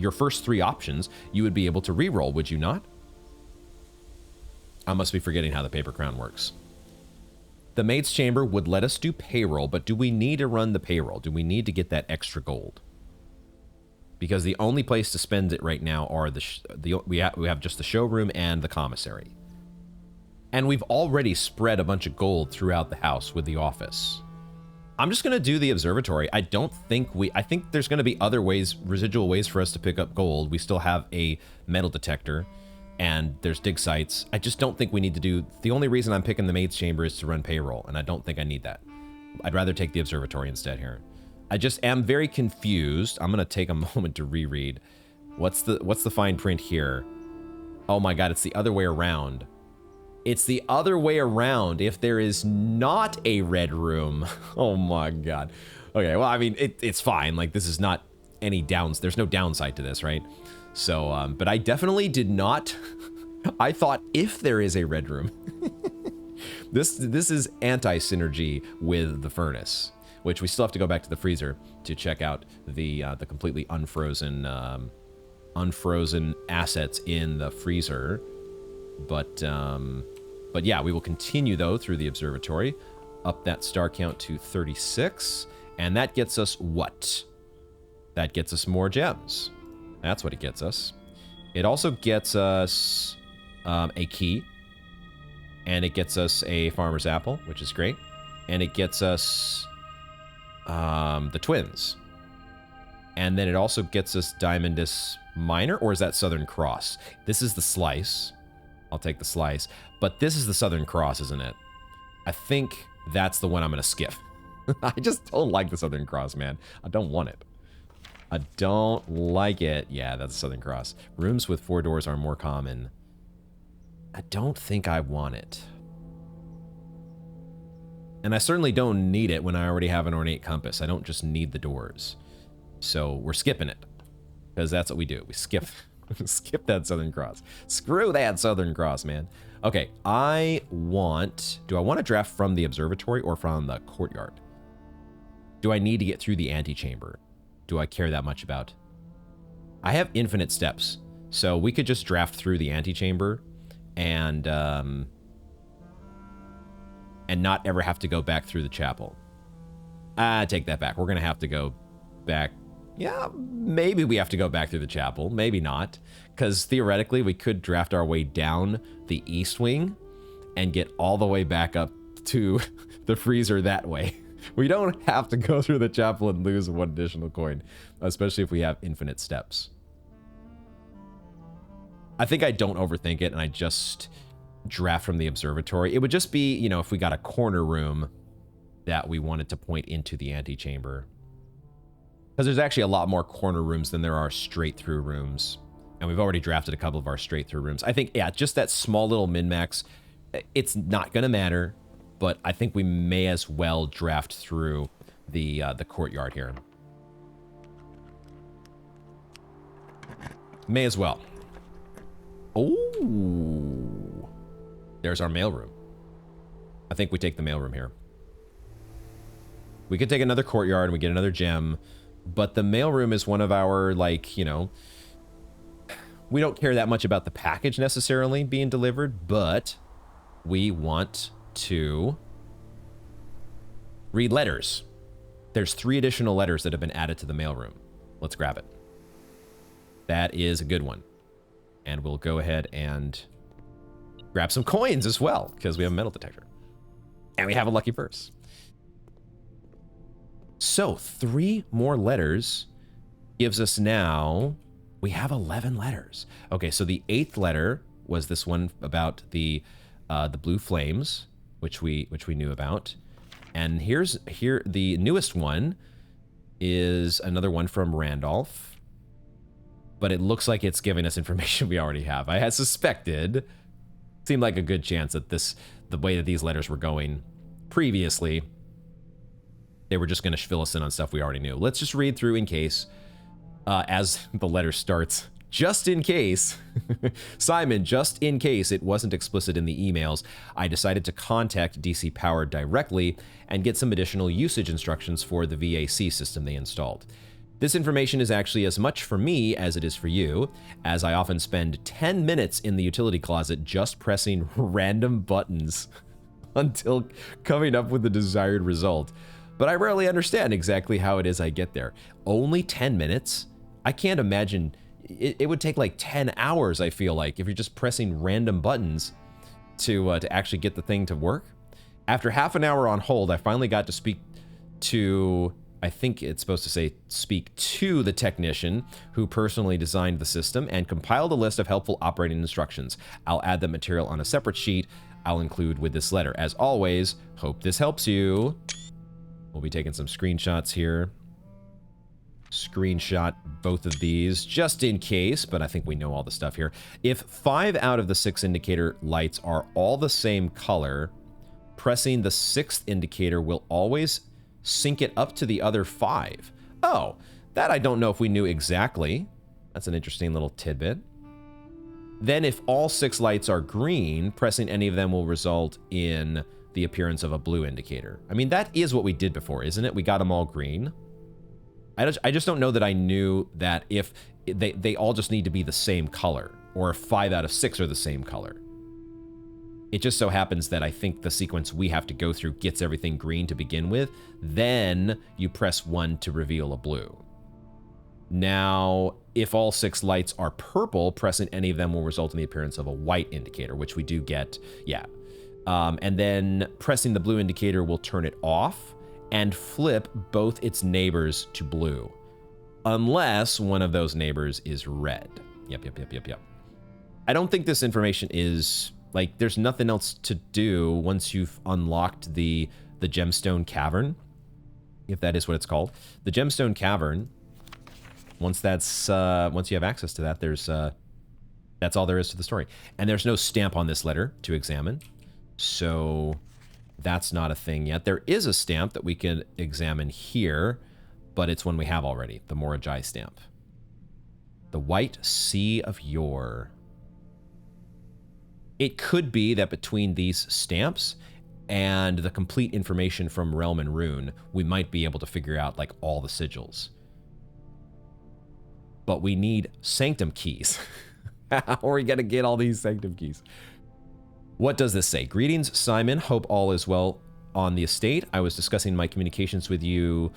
3 options, you would be able to re-roll, would you not? I must be forgetting how the paper crown works. The maid's chamber would let us do payroll, but do we need to run the payroll? Do we need to get that extra gold? Because the only place to spend it right now are we have just the showroom and the commissary. And we've already spread a bunch of gold throughout the house with the office. I'm just going to do the observatory. I think there's going to be other ways, residual ways for us to pick up gold. We still have a metal detector and there's dig sites. I just don't think we need to do, the only reason I'm picking the maid's chamber is to run payroll, and I don't think I need that. I'd rather take the observatory instead here. I just am very confused. I'm going to take a moment to reread. What's the fine print here? Oh my God, it's the other way around. It's the other way around if there is not a red room. Oh my God. Okay, well, I mean, it's fine. Like, this is not any there's no downside to this, right? So, but I definitely did not. I thought if there is a red room, this is anti-synergy with the furnace, which we still have to go back to the freezer to check out the completely unfrozen assets in the freezer. But yeah, we will continue though through the observatory, up that star count to 36, and that gets us what? That gets us more gems. That's what it gets us. It also gets us a key, and it gets us a farmer's apple, which is great, and it gets us the twins, and then it also gets us Diamondus Minor, or is that Southern Cross? This is the slice. I'll take the slice, but this is the Southern Cross, isn't it? I think that's the one I'm gonna skip. I just don't like the Southern Cross, man. I don't want it. I don't like it. Yeah, that's Southern Cross. Rooms with 4 doors are more common. I don't think I want it. And I certainly don't need it when I already have an ornate compass. I don't just need the doors. So we're skipping it, because that's what we do. We skip that Southern Cross. Screw that Southern Cross, man. Okay, do I want to draft from the observatory or from the courtyard? Do I need to get through the antechamber? Do I care that much about? I have infinite steps, so we could just draft through the antechamber and not ever have to go back through the chapel. I take that back. We're gonna have to go back. Yeah, maybe we have to go back through the chapel. Maybe not, because theoretically we could draft our way down the east wing and get all the way back up to the freezer that way. We don't have to go through the chapel and lose 1 additional coin, especially if we have infinite steps. I think I don't overthink it and I just draft from the observatory. It would just be, you know, if we got a corner room that we wanted to point into the antechamber. Because there's actually a lot more corner rooms than there are straight through rooms. And we've already drafted a couple of our straight through rooms. I think, yeah, just that small little min-max, it's not going to matter. But I think we may as well draft through the courtyard here. May as well. Oh, there's our mailroom. I think we take the mailroom here. We could take another courtyard and we get another gem, but the mailroom is one of our, like, you know, we don't care that much about the package necessarily being delivered, but we want to read letters. There's 3 additional letters that have been added to the mailroom. Let's grab it. That is a good one. And we'll go ahead and grab some coins as well, because we have a metal detector. And we have a lucky purse. So 3 more letters gives us now, we have 11 letters. Okay, so the 8th letter was this one about the blue flames, which we knew about. And here the newest one is another one from Randolph. But it looks like it's giving us information we already have. I had suspected, seemed like a good chance that the way that these letters were going previously, they were just going to fill us in on stuff we already knew. Let's just read through in case, as the letter starts. Just in case, Simon, just in case it wasn't explicit in the emails, I decided to contact DC Power directly and get some additional usage instructions for the VAC system they installed. This information is actually as much for me as it is for you, as I often spend 10 minutes in the utility closet just pressing random buttons until coming up with the desired result. But I rarely understand exactly how it is I get there. Only 10 minutes? I can't imagine. It would take like 10 hours, I feel like, if you're just pressing random buttons to actually get the thing to work. After half an hour on hold, I finally got to speak to, I think it's supposed to say speak to the technician who personally designed the system and compiled a list of helpful operating instructions. I'll add the material on a separate sheet I'll include with this letter. As always, hope this helps you. We'll be taking some screenshots here. Screenshot both of these just in case, but I think we know all the stuff here. If 5 out of the 6 indicator lights are all the same color, pressing the 6th indicator will always sync it up to the other 5. Oh, that I don't know if we knew exactly. That's an interesting little tidbit. Then if all 6 lights are green, pressing any of them will result in the appearance of a blue indicator. I mean, that is what we did before, isn't it? We got them all green. I just don't know that I knew that if they all just need to be the same color, or if 5 out of 6 are the same color. It just so happens that I think the sequence we have to go through gets everything green to begin with, then you press 1 to reveal a blue. Now, if all 6 lights are purple, pressing any of them will result in the appearance of a white indicator, which we do get, yeah. And then pressing the blue indicator will turn it off and flip both its neighbors to blue, unless one of those neighbors is red. Yep. I don't think this information is, like, there's nothing else to do once you've unlocked the gemstone cavern, if that is what it's called. The gemstone cavern, once you have access to that, that's all there is to the story. And there's no stamp on this letter to examine, so that's not a thing yet. There is a stamp that we can examine here, but it's one we have already, the Morajai stamp. The White Sea of Yore. It could be that between these stamps and the complete information from Realm and Rune, we might be able to figure out, like, all the sigils. But we need Sanctum keys. How are we going to get all these Sanctum keys? What does this say? Greetings, Simon. Hope all is well on the estate. I was discussing my communications with you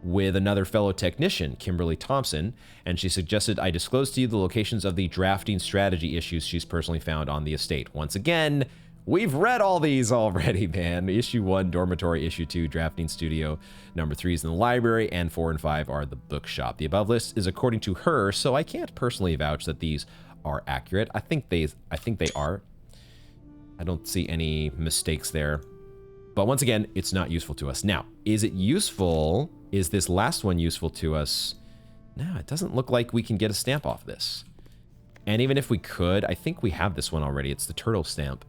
with another fellow technician, Kimberly Thompson, and she suggested I disclose to you the locations of the drafting strategy issues she's personally found on the estate. Once again, we've read all these already, man. Issue 1, dormitory. Issue 2, drafting studio. Number 3 is in the library, and 4 and 5 are the bookshop. The above list is according to her, so I can't personally vouch that these are accurate. I think they are. I don't see any mistakes there. But once again, it's not useful to us. Now, is it useful? Is this last one useful to us? No, it doesn't look like we can get a stamp off this. And even if we could, I think we have this one already. It's the turtle stamp,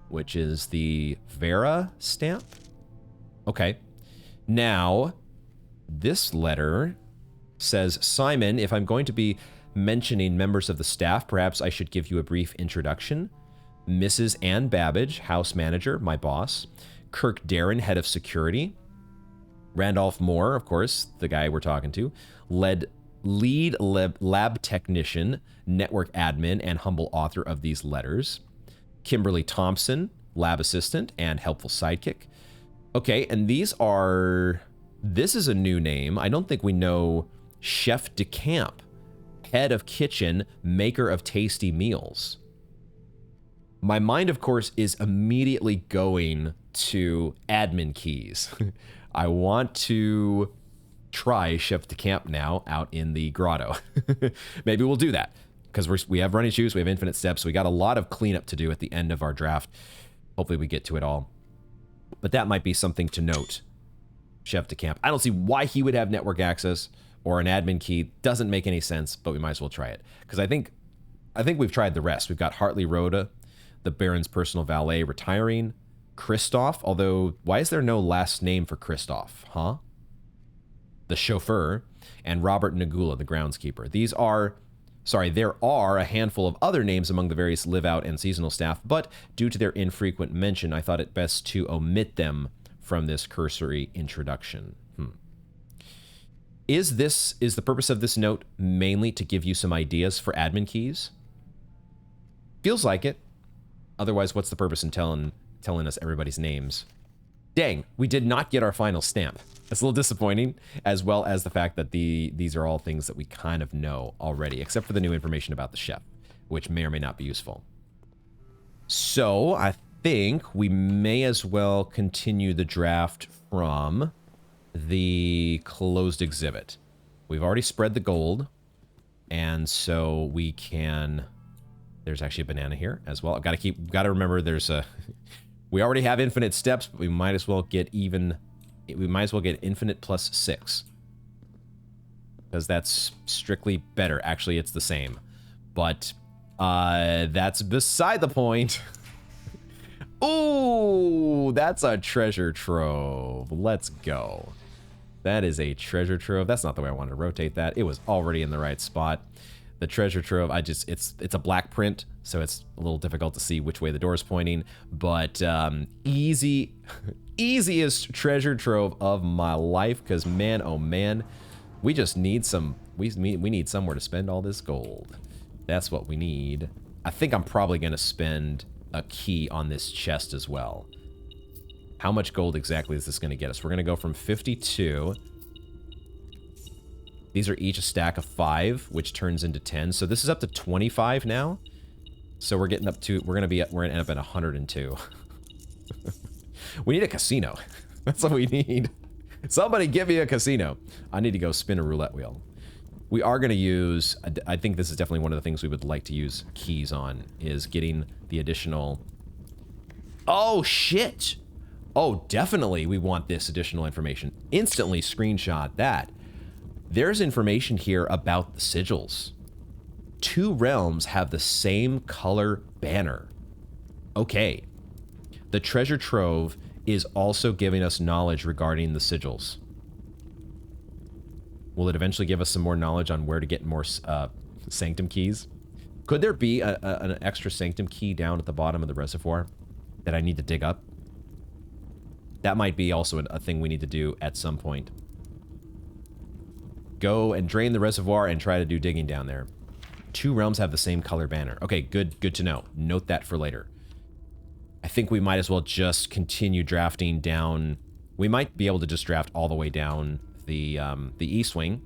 which is the Vera stamp. Okay. Now, this letter says, Simon, if I'm going to be mentioning members of the staff, perhaps I should give you a brief introduction. Mrs. Ann Babbage, house manager, my boss. Kirk Darren, head of security. Randolph Moore, of course, the guy we're talking to. Lead lab technician, network admin, and humble author of these letters. Kimberly Thompson, lab assistant and helpful sidekick. Okay, and this is a new name. I don't think we know Chef de Camp, head of kitchen, maker of tasty meals. My mind, of course, is immediately going to admin keys. I want to try Chef de Camp now out in the grotto. Maybe we'll do that because we have running shoes, we have infinite steps. So we got a lot of cleanup to do at the end of our draft. Hopefully we get to it all. But that might be something to note. Chef de Camp. I don't see why he would have network access or an admin key. Doesn't make any sense, but we might as well try it. Because I think we've tried the rest. We've got Hartley Rhoda, the Baron's personal valet, retiring. Christoph, although why is there no last name for Christoph, huh? The chauffeur, and Robert Nagula, the groundskeeper. There are a handful of other names among the various live-out and seasonal staff, but due to their infrequent mention, I thought it best to omit them from this cursory introduction. Is the purpose of this note mainly to give you some ideas for admin keys? Feels like it. Otherwise, what's the purpose in telling us everybody's names? Dang, we did not get our final stamp. That's a little disappointing, as well as the fact that these are all things that we kind of know already, except for the new information about the chef, which may or may not be useful. So, I think we may as well continue the draft from the closed exhibit. We've already spread the gold, and so we can... There's actually a banana here as well. I've got to remember there's a... We already have infinite steps, but we might as well get infinite plus 6. Because that's strictly better. Actually, it's the same. But that's beside the point. Ooh, that's a treasure trove. Let's go. That is a treasure trove. That's not the way I wanted to rotate that. It was already in the right spot. The treasure trove, it's a black print, so it's a little difficult to see which way the door is pointing, but easiest treasure trove of my life, because man, oh man, we just need we need somewhere to spend all this gold. That's what we need. I think I'm probably going to spend a key on this chest as well. How much gold exactly is this going to get us? We're going to go from 52... These are each a stack of 5, which turns into 10. So this is up to 25 now. So we're getting up to, we're gonna end up at 102. We need a casino. That's what we need. Somebody give me a casino. I need to go spin a roulette wheel. We are gonna use, I think this is definitely one of the things we would like to use keys on, is getting the additional... Oh, shit! Oh, definitely we want this additional information. Instantly screenshot that. There's information here about the sigils. 2 realms have the same color banner. Okay. The treasure trove is also giving us knowledge regarding the sigils. Will it eventually give us some more knowledge on where to get more sanctum keys? Could there be an extra sanctum key down at the bottom of the reservoir that I need to dig up? That might be also a thing we need to do at some point. Go and drain the reservoir and try to do digging down there. 2 realms have the same color banner. Okay, good to know. Note that for later. I think we might as well just continue drafting down. We might be able to just draft all the way down the east wing,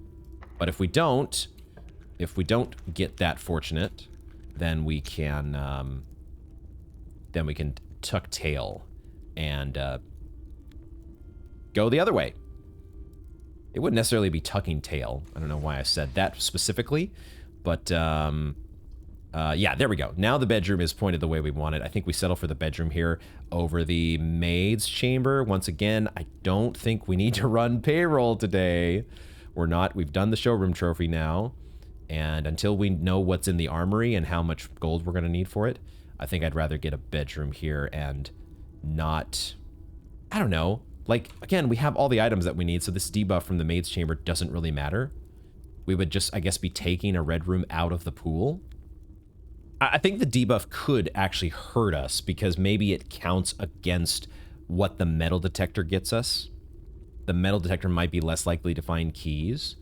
but if we don't get that fortunate, then we can tuck tail and go the other way. It wouldn't necessarily be tucking tail. I don't know why I said that specifically, but yeah, there we go. Now the bedroom is pointed the way we want it. I think we settle for the bedroom here over the maid's chamber. Once again, I don't think we need to run payroll today. We're not. We've done the showroom trophy now, and until we know what's in the armory and how much gold we're going to need for it, I think I'd rather get a bedroom here and not... I don't know. Like, again, we have all the items that we need, so this debuff from the maid's chamber doesn't really matter. We would just, I guess, be taking a red room out of the pool. I think the debuff could actually hurt us, because maybe it counts against what the metal detector gets us. The metal detector might be less likely to find keys.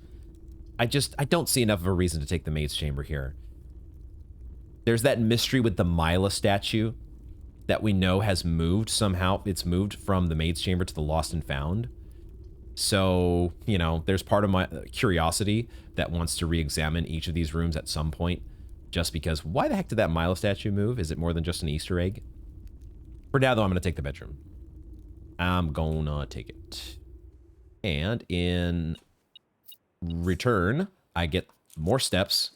I don't see enough of a reason to take the maid's chamber here. There's that mystery with the Mila statue that we know has moved somehow. It's moved from the maid's chamber to the lost and found. So, you know, there's part of my curiosity that wants to re-examine each of these rooms at some point, just because why the heck did that Milo statue move? Is it more than just an Easter egg? For now, though, I'm going to take the bedroom. I'm gonna take it. And in return, I get more steps.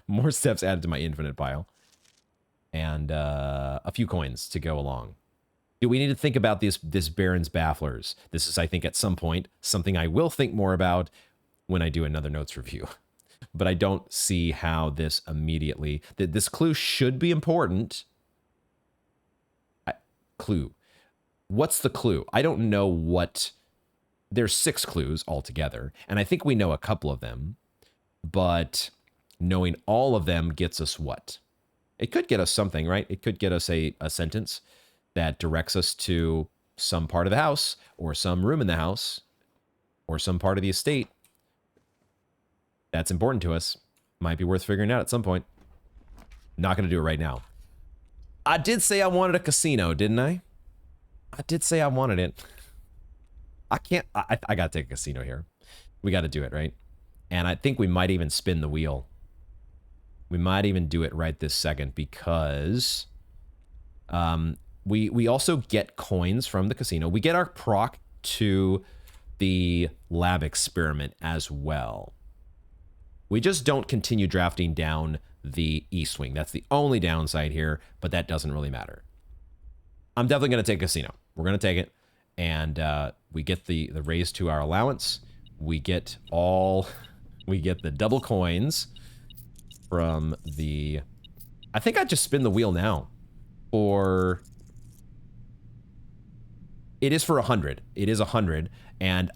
more steps added to my infinite pile. And a few coins to go along. Do we need to think about this Baron's Bafflers? This is, I think, at some point, something I will think more about when I do another notes review. But I don't see how this immediately... This clue should be important. Clue. What's the clue? I don't know what... There's 6 clues altogether, and I think we know a couple of them. But knowing all of them gets us what? It could get us something, right? It could get us a sentence that directs us to some part of the house or some room in the house. or some part of the estate that's important to us. Might be worth figuring out at some point. Not going to do it right now. I did say I wanted a casino, didn't I? I did say I wanted it. I can't. I got to take a casino here. We got to do it, right? And I think we might even spin the wheel. We might even do it right this second because we also get coins from the casino. We get our proc to the lab experiment as well. We just don't continue drafting down the east wing. That's the only downside here, but that doesn't really matter. I'm definitely going to take casino. We're going to take it, and we get the raise to our allowance. We get the double coins from the... I think I just spin the wheel now for... It is for 100. It is 100,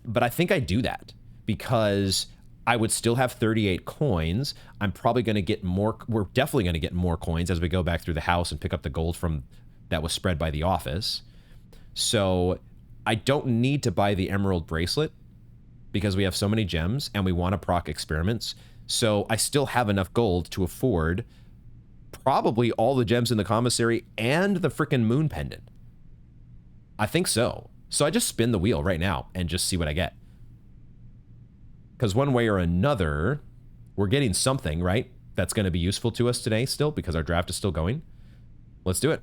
but I think I do that because I would still have 38 coins. I'm probably going to get more. We're definitely going to get more coins as we go back through the house and pick up the gold from that was spread by the office. So I don't need to buy the emerald bracelet because we have so many gems and we want to proc experiments. So I still have enough gold to afford probably all the gems in the commissary and the frickin' moon pendant. I think so. So I just spin the wheel right now and just see what I get. Because one way or another, we're getting something, right? That's going to be useful to us today still because our draft is still going. Let's do it.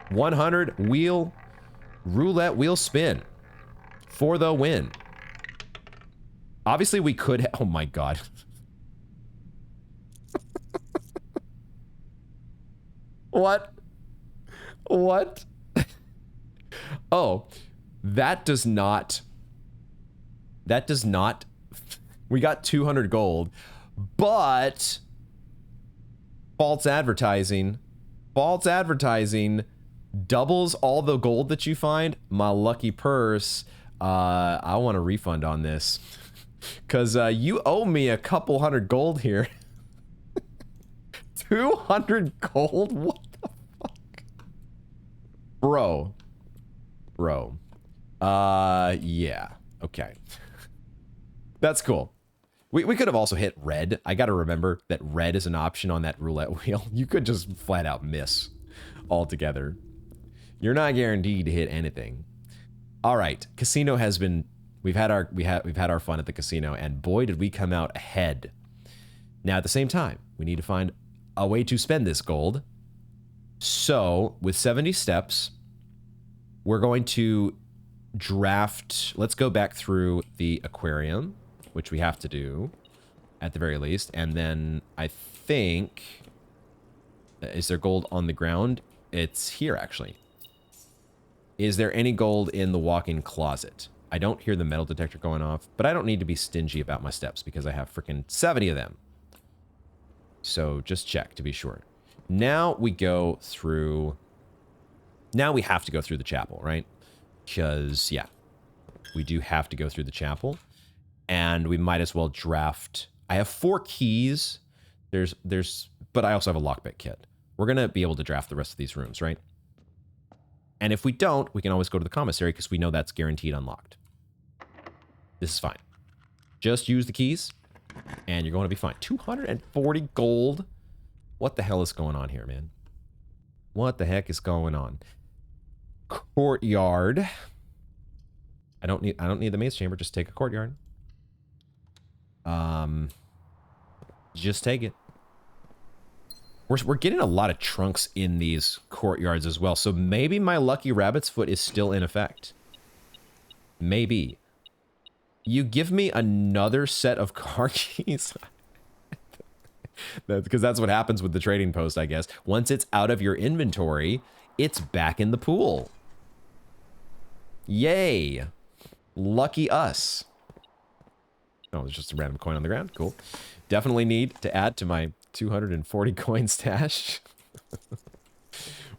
100 wheel, roulette wheel spin for the win. Obviously we could, oh my God. What? What? Oh, that does not, we got 200 gold, but false advertising doubles all the gold that you find. My lucky purse. I want a refund on this because you owe me a couple hundred gold here. 200 gold? What the fuck? Bro. Yeah. Okay. That's cool. We could have also hit red. I got to remember that red is an option on that roulette wheel. You could just flat out miss altogether. You're not guaranteed to hit anything. All right, casino has been. We've had our fun at the casino, and boy, did we come out ahead. Now, at the same time, we need to find a way to spend this gold. So, with 70 steps, we're going to draft. Let's go back through the aquarium, which we have to do at the very least. And then I think, is there gold on the ground? It's here, actually. Is there any gold in the walk-in closet? I don't hear the metal detector going off, but I don't need to be stingy about my steps because I have freaking 70 of them. So just check to be sure. Now we go through... Now we have to go through the chapel, right? Because, yeah, we do have to go through the chapel. And we might as well draft... I have 4 keys. But I also have a lockpick kit. We're going to be able to draft the rest of these rooms, right? And if we don't, we can always go to the commissary because we know that's guaranteed unlocked. This is fine. Just use the keys, and you're going to be fine. 240 gold. What the hell is going on here, man? What the heck is going on? Courtyard. I don't need the maze chamber. Just take a courtyard. Just take it. We're getting a lot of trunks in these courtyards as well, so maybe my lucky rabbit's foot is still in effect. Maybe. You give me another set of car keys? Because that's what happens with the trading post, I guess. Once it's out of your inventory, it's back in the pool. Yay. Lucky us. Oh, there's just a random coin on the ground. Cool. Definitely need to add to my 240 coin stash.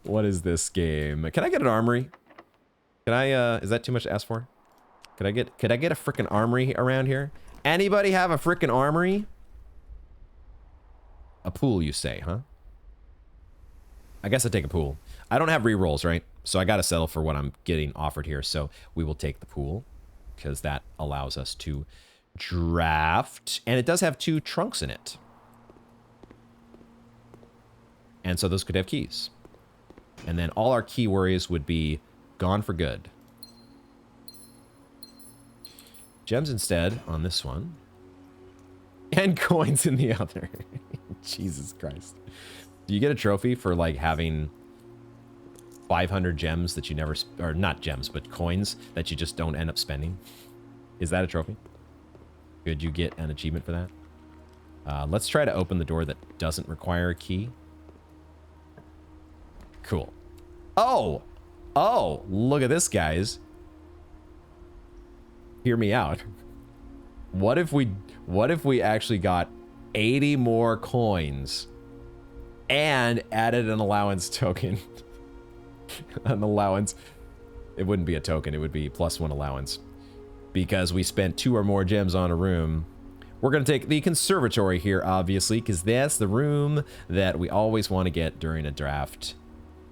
What is this game? Can I get an armory? Can I, is that too much to ask for? Could I get a frickin' armory around here? Anybody have a frickin' armory? A pool, you say, huh? I guess I'd take a pool. I don't have rerolls, right? So I gotta settle for what I'm getting offered here, so we will take the pool. because that allows us to draft. And it does have 2 trunks in it. And so those could have keys. And then all our key worries would be gone for good. Gems instead on this one. And coins in the other. Jesus Christ. Do you get a trophy for like having 500 gems that you never, or not gems, but coins that you just don't end up spending? Is that a trophy? Could you get an achievement for that? Let's try to open the door that doesn't require a key. Cool. Oh! Oh! Look at this, guys. Hear me out. What if we actually got 80 more coins and added an allowance token? An allowance. It wouldn't be a token, it would be +1 allowance. Because we spent 2 or more gems on a room. We're going to take the conservatory here, obviously, because that's the room that we always want to get during a draft.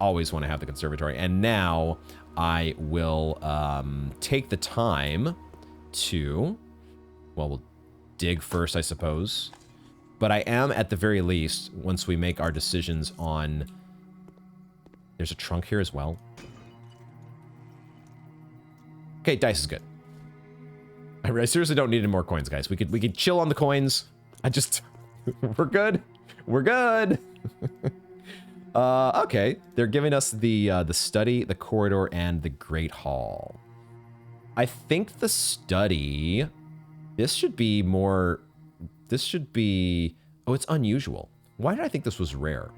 Always want to have the conservatory. And now I will take the time to, well, we'll dig first, I suppose. But I am, at the very least, once we make our decisions on... There's a trunk here as well. Okay, dice is good. I seriously don't need any more coins, guys. We could chill on the coins. We're good. We're good. Okay. They're giving us the study, the corridor, and the great hall. I think the study. This should be more. This should be. Oh, it's unusual. Why did I think this was rare?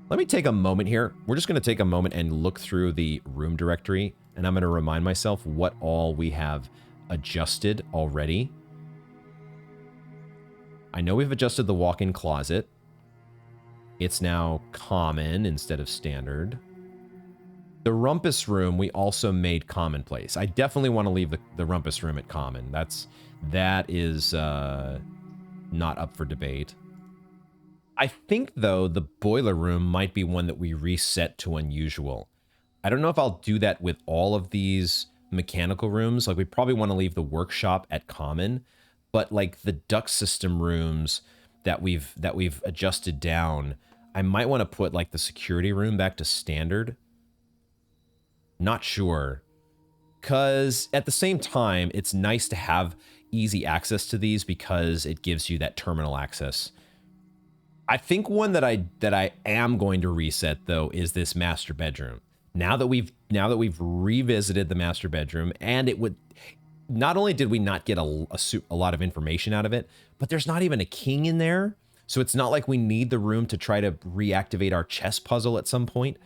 Let me take a moment here. We're just going to take a moment and look through the room directory, and I'm going to remind myself what all we have adjusted already. I know we've adjusted the walk-in closet. It's now common instead of standard. The rumpus room we also made commonplace. I definitely want to leave the rumpus room at common. That is not up for debate. I think, though, the boiler room might be one that we reset to unusual. I don't know if I'll do that with all of these mechanical rooms. Like, we probably want to leave the workshop at common, but like the duct system rooms that we've adjusted down, I might want to put like the security room back to standard. Not sure. Because at the same time, it's nice to have easy access to these because it gives you that terminal access. I think one that I am going to reset, though, is this master bedroom. Now that we've revisited the master bedroom, and it would, not only did we not get a lot of information out of it, but there's not even a king in there. So it's not like we need the room to try to reactivate our chess puzzle at some point.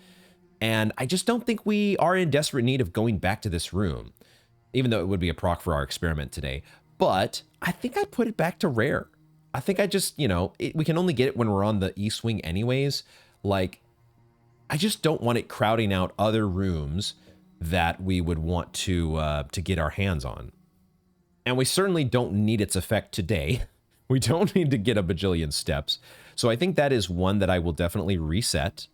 And I just don't think we are in desperate need of going back to this room, even though it would be a proc for our experiment today. But I think I'd put it back to rare. I think I just, we can only get it when we're on the east wing anyways. Like, I just don't want it crowding out other rooms that we would want to get our hands on. And we certainly don't need its effect today. We don't need to get a bajillion steps. So I think that is one that I will definitely reset.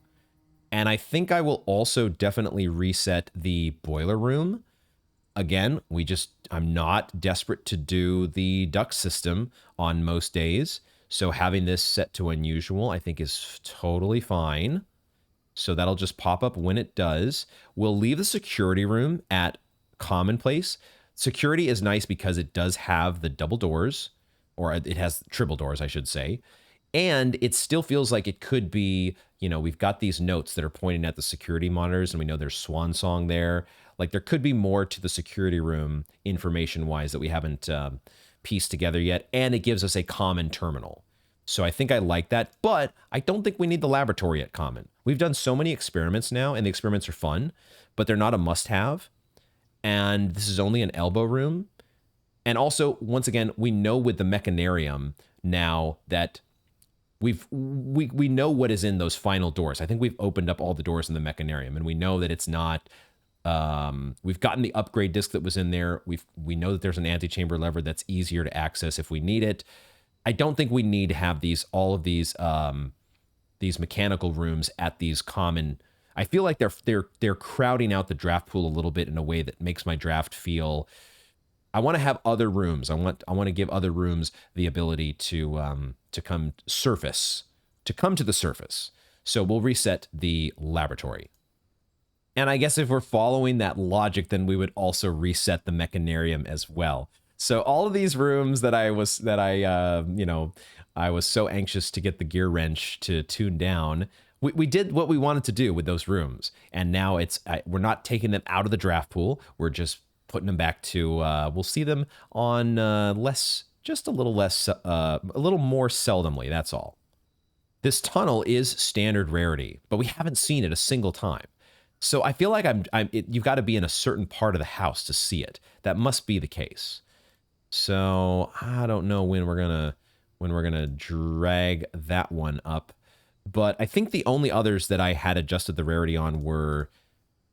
And I think I will also definitely reset the boiler room. Again, I'm not desperate to do the duct system on most days. So having this set to unusual, I think is totally fine. So that'll just pop up when it does. We'll leave the security room at commonplace. Security is nice because it does have the double doors, or it has triple doors, I should say. And it still feels like it could be, we've got these notes that are pointing at the security monitors, and we know there's Swan Song there. Like, there could be more to the security room information-wise that we haven't pieced together yet, and it gives us a common terminal. So I think I like that, but I don't think we need the laboratory at common. We've done so many experiments now, and the experiments are fun, but they're not a must-have. And this is only an elbow room. And also, once again, we know with the mechanarium now that we know what is in those final doors. I think we've opened up all the doors in the mechanarium, and we know that it's not... we've gotten the upgrade disc that was in there. We know that there's an antechamber lever that's easier to access if we need it. I don't think we need to have all of these mechanical rooms at these common. I feel like they're crowding out the draft pool a little bit in a way that makes my draft feel. I want to have other rooms. I want to give other rooms the ability to come to the surface. So we'll reset the laboratory. And I guess if we're following that logic, then we would also reset the mechanarium as well. So all of these rooms I was so anxious to get the gear wrench to tune down. We did what we wanted to do with those rooms, and now we're not taking them out of the draft pool. We're just putting them back to. We'll see them on just a little more seldomly. That's all. This tunnel is standard rarity, but we haven't seen it a single time. So I feel like you've got to be in a certain part of the house to see it. That must be the case. So I don't know when we're gonna drag that one up, but I think the only others that I had adjusted the rarity on were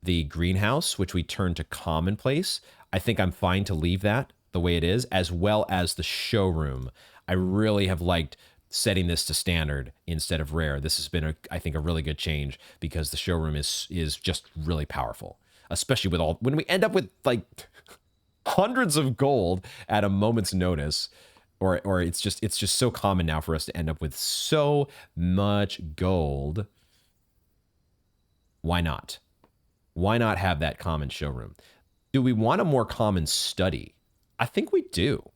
the greenhouse, which we turned to commonplace. I think I'm fine to leave that the way it is, as well as the showroom. I really have liked setting this to standard instead of rare. This has been, I think, a really good change because the showroom is just really powerful, especially when we end up with like hundreds of gold at a moment's notice, or it's just so common now for us to end up with so much gold. Why not? Why not have that common showroom? Do we want a more common study? I think we do.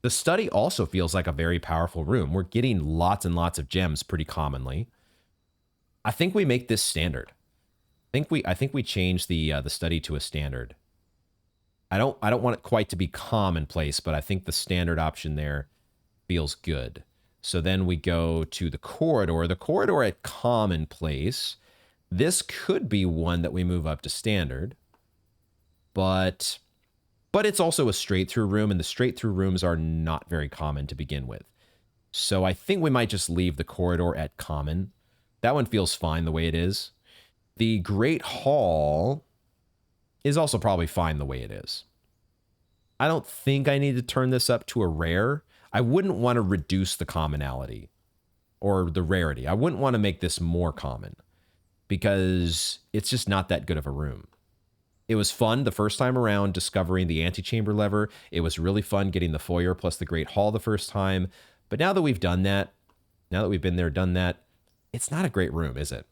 The study also feels like a very powerful room. We're getting lots and lots of gems pretty commonly. I think we make this standard. I think we change the study to a standard. I don't want it quite to be commonplace, but I think the standard option there feels good. So then we go to the corridor. The corridor at commonplace. This could be one that we move up to standard, but it's also a straight through room, and the straight through rooms are not very common to begin with. So I think we might just leave the corridor at common. That one feels fine the way it is. The Great Hall is also probably fine the way it is. I don't think I need to turn this up to a rare. I wouldn't want to reduce the commonality or the rarity. I wouldn't want to make this more common because it's just not that good of a room. It was fun the first time around discovering the antechamber lever. It was really fun getting the foyer plus the Great Hall the first time. But now that we've done that, now that we've been there, done that, it's not a great room, is it?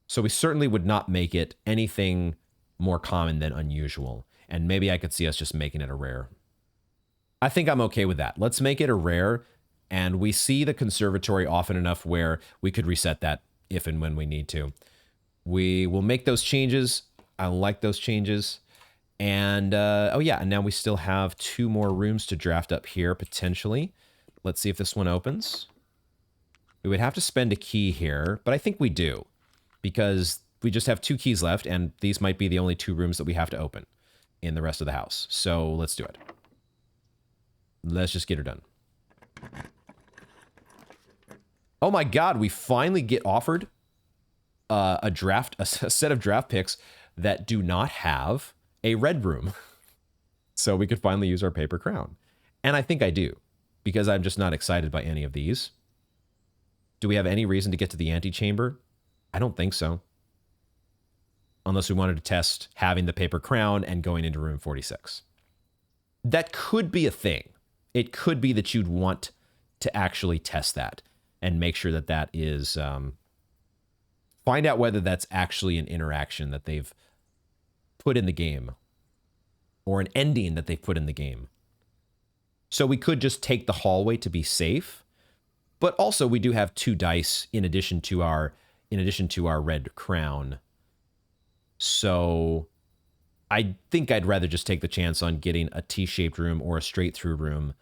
So we certainly would not make it anything more common than unusual. And maybe I could see us just making it a rare. I think I'm okay with that. Let's make it a rare. And we see the conservatory often enough where we could reset that if and when we need to. We will make those changes. I like those changes. And, oh yeah, and now we still have 2 more rooms to draft up here, potentially. Let's see if this one opens. We would have to spend a key here, but I think we do. Because we just have 2 keys left, and these might be the only 2 rooms that we have to open in the rest of the house. So let's do it. Let's just get her done. Oh my god, we finally get offered a set of draft picks that do not have a red room. So we could finally use our paper crown. And I think I do, because I'm just not excited by any of these. Do we have any reason to get to the antechamber? I don't think so. Unless we wanted to test having the paper crown and going into room 46. That could be a thing. It could be that you'd want to actually test that and make sure that that is... find out whether that's actually an interaction that they've put in the game or an ending that they've put in the game. So we could just take the hallway to be safe, but also we do have 2 dice in addition to our red crown. So I think I'd rather just take the chance on getting a T-shaped room or a straight through room.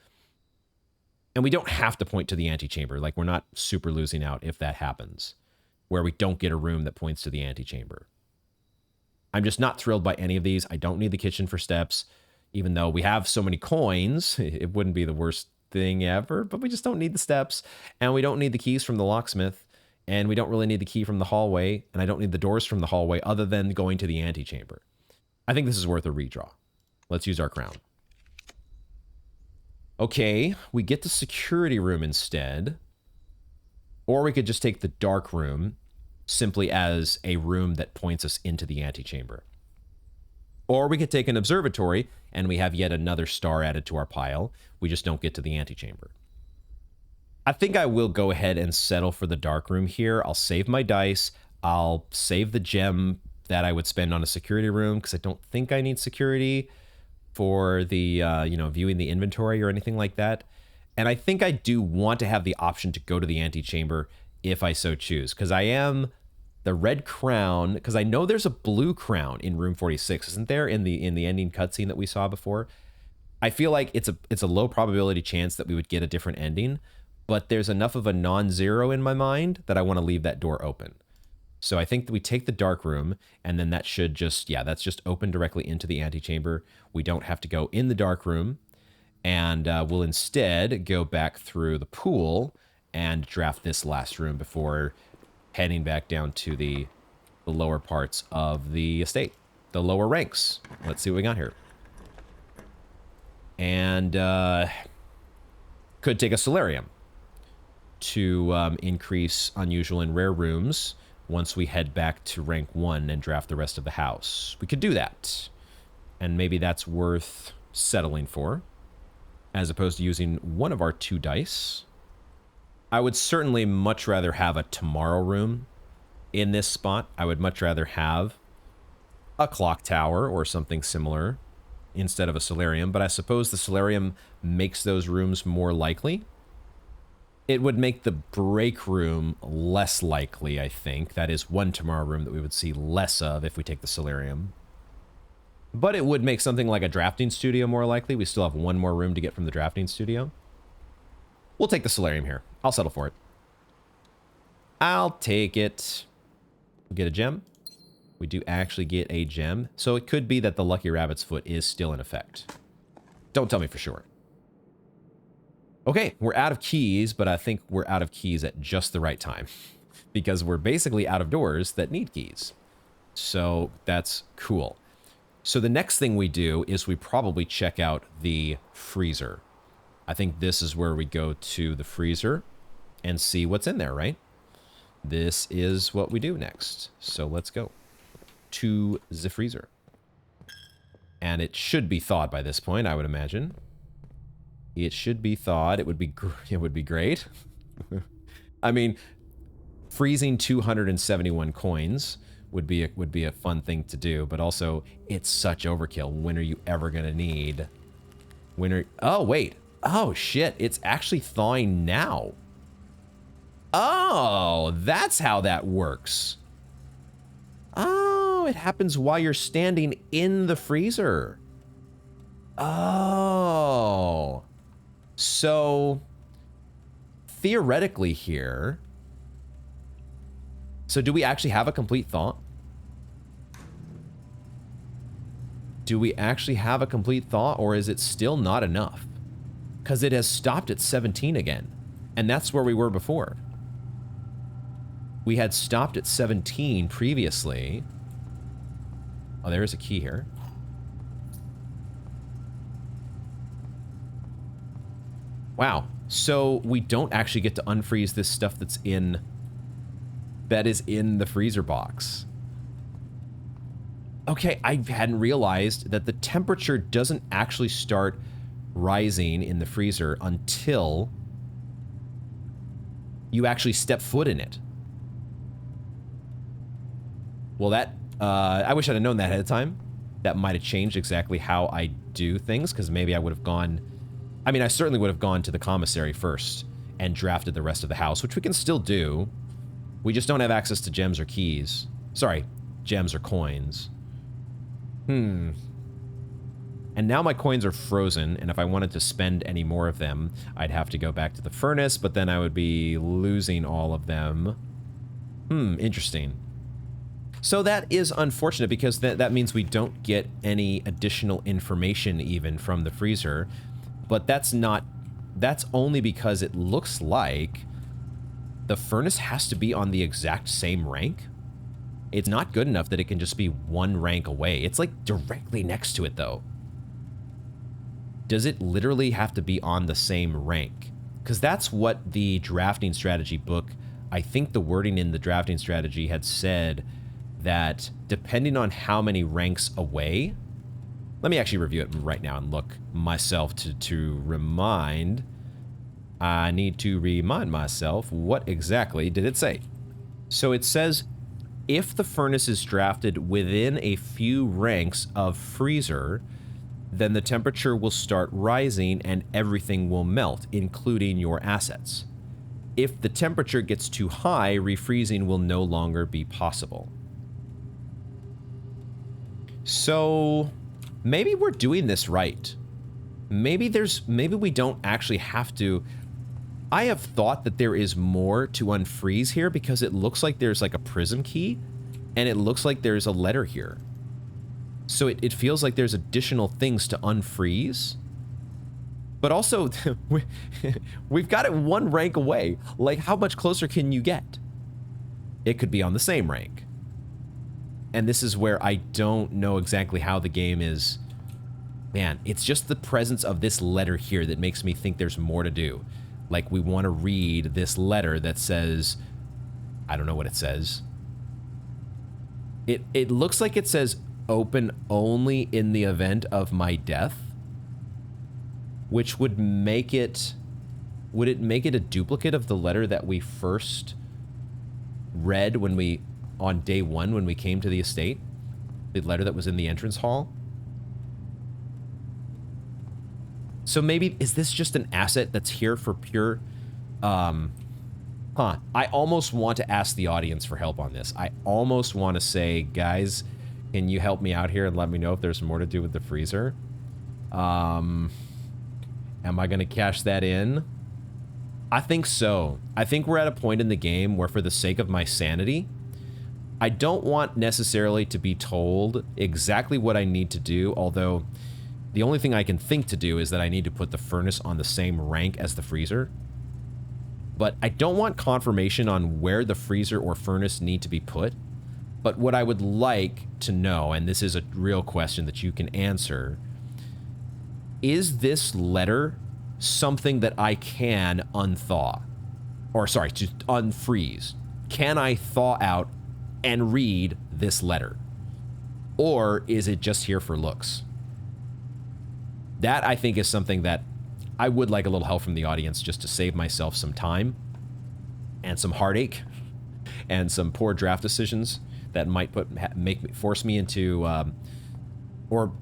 And we don't have to point to the antechamber. Like, we're not super losing out if that happens, where we don't get a room that points to the antechamber. I'm just not thrilled by any of these. I don't need the kitchen for steps, even though we have so many coins. It wouldn't be the worst thing ever, but we just don't need the steps, and we don't need the keys from the locksmith. And we don't really need the key from the hallway, and I don't need the doors from the hallway other than going to the antechamber. I think this is worth a redraw. Let's use our crown. Okay, we get the security room instead. Or we could just take the dark room. simply as a room that points us into the antechamber. Or we could take an observatory and we have yet another star added to our pile. We just don't get to the antechamber. I think I will go ahead and settle for the dark room here. I'll save my dice. I'll save the gem that I would spend on a security room because I don't think I need security for the, viewing the inventory or anything like that. And I think I do want to have the option to go to the antechamber if I so choose, because I am the red crown, because I know there's a blue crown in room 46, isn't there, in the ending cutscene that we saw before? I feel like it's a low probability chance that we would get a different ending, but there's enough of a non-zero in my mind that I want to leave that door open. So I think that we take the dark room, and then that should just, that's just open directly into the antechamber. We don't have to go in the dark room, and we'll instead go back through the pool and draft this last room before heading back down to the lower parts of the estate, the lower ranks. Let's see what we got here. And could take a solarium to increase unusual and rare rooms once we head back to rank 1 and draft the rest of the house. We could do that. And maybe that's worth settling for, as opposed to using one of our 2 dice. I would certainly much rather have a tomorrow room in this spot. I would much rather have a clock tower or something similar instead of a solarium, but I suppose the solarium makes those rooms more likely. It would make the break room less likely, I think. That is one tomorrow room that we would see less of if we take the solarium. But it would make something like a drafting studio more likely. We still have one more room to get from the drafting studio. We'll take the solarium here. I'll settle for it. I'll take it. Get a gem. We do actually get a gem. So it could be that the Lucky Rabbit's Foot is still in effect. Don't tell me for sure. Okay, we're out of keys, but I think we're out of keys at just the right time. Because we're basically out of doors that need keys. So that's cool. So the next thing we do is we probably check out the freezer. I think this is where we go to the freezer and see what's in there, right? This is what we do next. So let's go to the freezer. And it should be thawed by this point, I would imagine. It should be thawed. It would be great. I mean, freezing 271 coins would be a fun thing to do, but also it's such overkill. When are you ever gonna need? Oh wait. Oh shit, it's actually thawing now. Oh, that's how that works. Oh, it happens while you're standing in the freezer. Oh. So, theoretically here, so do we actually have a complete thaw? Do we actually have a complete thaw, or is it still not enough? Because it has stopped at 17 again, and that's where we were before. We had stopped at 17 previously. Oh, there is a key here. Wow. So we don't actually get to unfreeze this stuff that is in the freezer box. Okay, I hadn't realized that the temperature doesn't actually start rising in the freezer until you actually step foot in it. Well, I wish I'd have known that ahead of time. That might have changed exactly how I do things, because maybe I would have gone... I mean, I certainly would have gone to the commissary first and drafted the rest of the house, which we can still do. We just don't have access to gems or keys. Sorry, gems or coins. And now my coins are frozen, and if I wanted to spend any more of them, I'd have to go back to the furnace, but then I would be losing all of them. Interesting. So that is unfortunate, because that means we don't get any additional information even from the freezer. But that's only because it looks like the furnace has to be on the exact same rank. It's not good enough that it can just be one rank away. It's like directly next to it, though. Does it literally have to be on the same rank? Because that's what the drafting strategy book I think the wording in the drafting strategy had said that depending on how many ranks away, let me actually review it right now and look myself to remind. I need to remind myself what exactly did it say. So it says, if the furnace is drafted within a few ranks of freezer, then the temperature will start rising and everything will melt, including your assets. If the temperature gets too high, refreezing will no longer be possible. So maybe we're doing this right. Maybe we don't actually have to. I have thought that there is more to unfreeze here because it looks like there's like a prism key and it looks like there's a letter here. So it feels like there's additional things to unfreeze. But also, we've got it one rank away. Like, how much closer can you get? It could be on the same rank. And this is where I don't know exactly how the game is. Man, it's just the presence of this letter here that makes me think there's more to do. Like, we want to read this letter that says, I don't know what it says. It looks like it says, open only in the event of my death, which would make it, would it make it a duplicate of the letter that we first read when we, on day one, when we came to the estate? The letter that was in the entrance hall? So maybe, is this just an asset that's here for pure, I almost want to ask the audience for help on this. I almost want to say, guys, can you help me out here and let me know if there's more to do with the freezer? Am I going to cash that in? I think so. I think we're at a point in the game where, for the sake of my sanity, I don't want necessarily to be told exactly what I need to do, although the only thing I can think to do is that I need to put the furnace on the same rank as the freezer. But I don't want confirmation on where the freezer or furnace need to be put. But what I would like to know, and this is a real question that you can answer, is this letter something that I can unthaw? Or sorry, to unfreeze. Can I thaw out and read this letter? Or is it just here for looks? That, I think, is something that I would like a little help from the audience, just to save myself some time and some heartache and some poor draft decisions that might force me into or